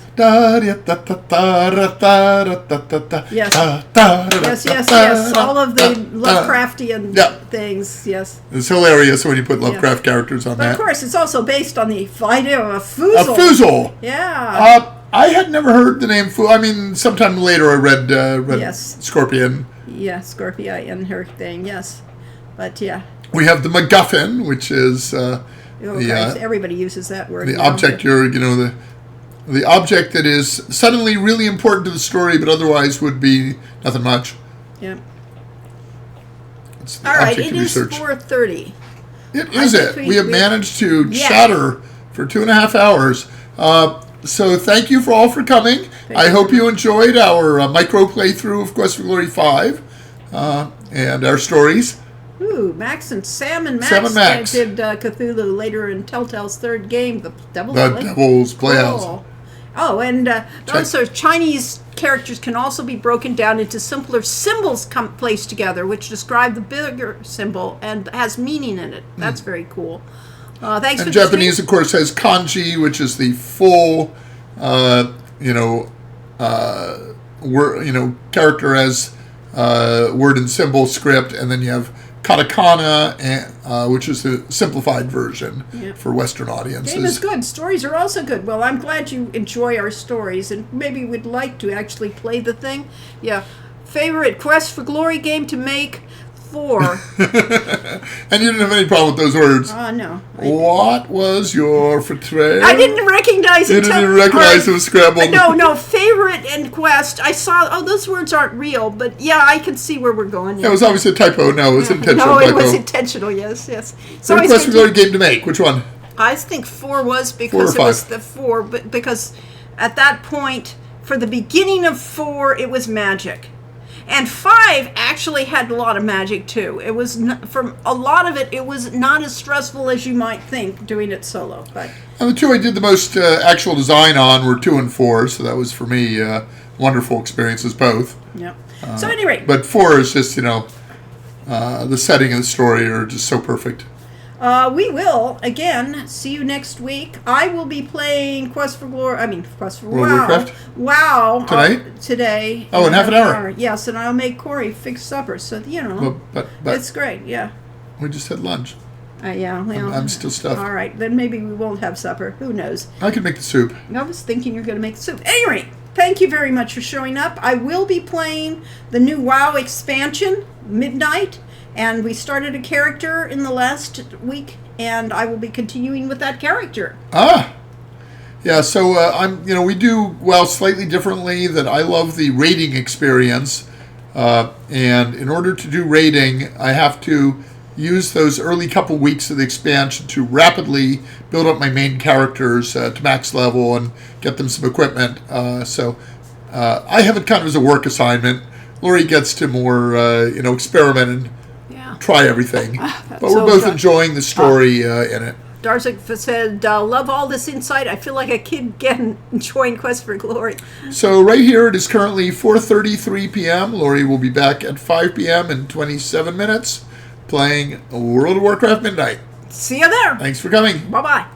S1: Yes. All of the Lovecraftian things. Yes.
S2: It's hilarious when you put Lovecraft characters on
S1: but
S2: that.
S1: Of course, it's also based on the idea of a Vuzel.
S2: A Vuzel.
S1: Yeah.
S2: I had never heard the name Vuzel. I mean, sometime later I read Scorpion.
S1: Yeah, Scorpia and her thing. Yes, but yeah.
S2: We have the MacGuffin, which is
S1: everybody uses that word.
S2: The object the object that is suddenly really important to the story, but otherwise would be nothing much.
S1: Yeah.
S2: It's the
S1: all right,
S2: object
S1: it is 4:30.
S2: We have managed to chatter for 2.5 hours. So thank you all for coming. I hope you enjoyed our micro playthrough of Quest for Glory 5 and our stories.
S1: Ooh, Max and Sam and Max did Cthulhu later in Telltale's third game, The Devil's Playhouse. Oh, and also Chinese characters can also be broken down into simpler symbols placed together, which describe the bigger symbol and has meaning in it. That's very cool. Thanks. And for
S2: Japanese, of course, has kanji, which is the full, character as word and symbol script, and then you have katakana, which is the simplified version for Western audiences.
S1: Game is good. Stories are also good. Well, I'm glad you enjoy our stories, and maybe we'd like to actually play the thing. Yeah. Favorite Quest for Glory game to make? 4.
S2: And you didn't have any problem with those words.
S1: No.
S2: What was your portrayal?
S1: I didn't recognize it.
S2: You didn't even recognize it was scrambled.
S1: No. Favorite and Quest. I saw. Those words aren't real, but I can see where we're going.
S2: Yeah, it was obviously a typo. No, it was intentional.
S1: No, it was intentional. Yes.
S2: So Quest for Glory game to make. Which one?
S1: I think 4 was because it was the 4, but because at that point, for the beginning of 4, it was magic. And 5 actually had a lot of magic too. It was from a lot of it. It was not as stressful as you might think doing it solo. But
S2: and the 2 I did the most actual design on were 2 and 4. So that was for me wonderful experiences both.
S1: Yeah. So at any rate,
S2: but 4 is just the setting of the story are just so perfect.
S1: We will again see you next week. I will be playing Quest for WoW. WoW
S2: tonight.
S1: Today.
S2: Oh, in half an hour.
S1: Yes, and I'll make Corey fix supper. So
S2: but
S1: it's great. Yeah.
S2: We just had lunch.
S1: Well,
S2: I'm still stuffed.
S1: All right, then maybe we won't have supper. Who knows?
S2: I could make the soup.
S1: I was thinking you're going to make the soup. Anyway, thank you very much for showing up. I will be playing the new WoW expansion, Midnight. And we started a character in the last week, and I will be continuing with that character.
S2: Yeah. So we do slightly differently. That I love the raiding experience, and in order to do raiding, I have to use those early couple weeks of the expansion to rapidly build up my main characters to max level and get them some equipment. I have it kind of as a work assignment. Lori gets to more experiment and try everything. But we're both enjoying the story in it.
S1: Darzik said, love all this insight. I feel like a kid again enjoying Quest for Glory.
S2: So right here it is currently 4:33 p.m. Lori will be back at 5 p.m. in 27 minutes playing World of Warcraft Midnight.
S1: See you there.
S2: Thanks for coming.
S1: Bye-bye.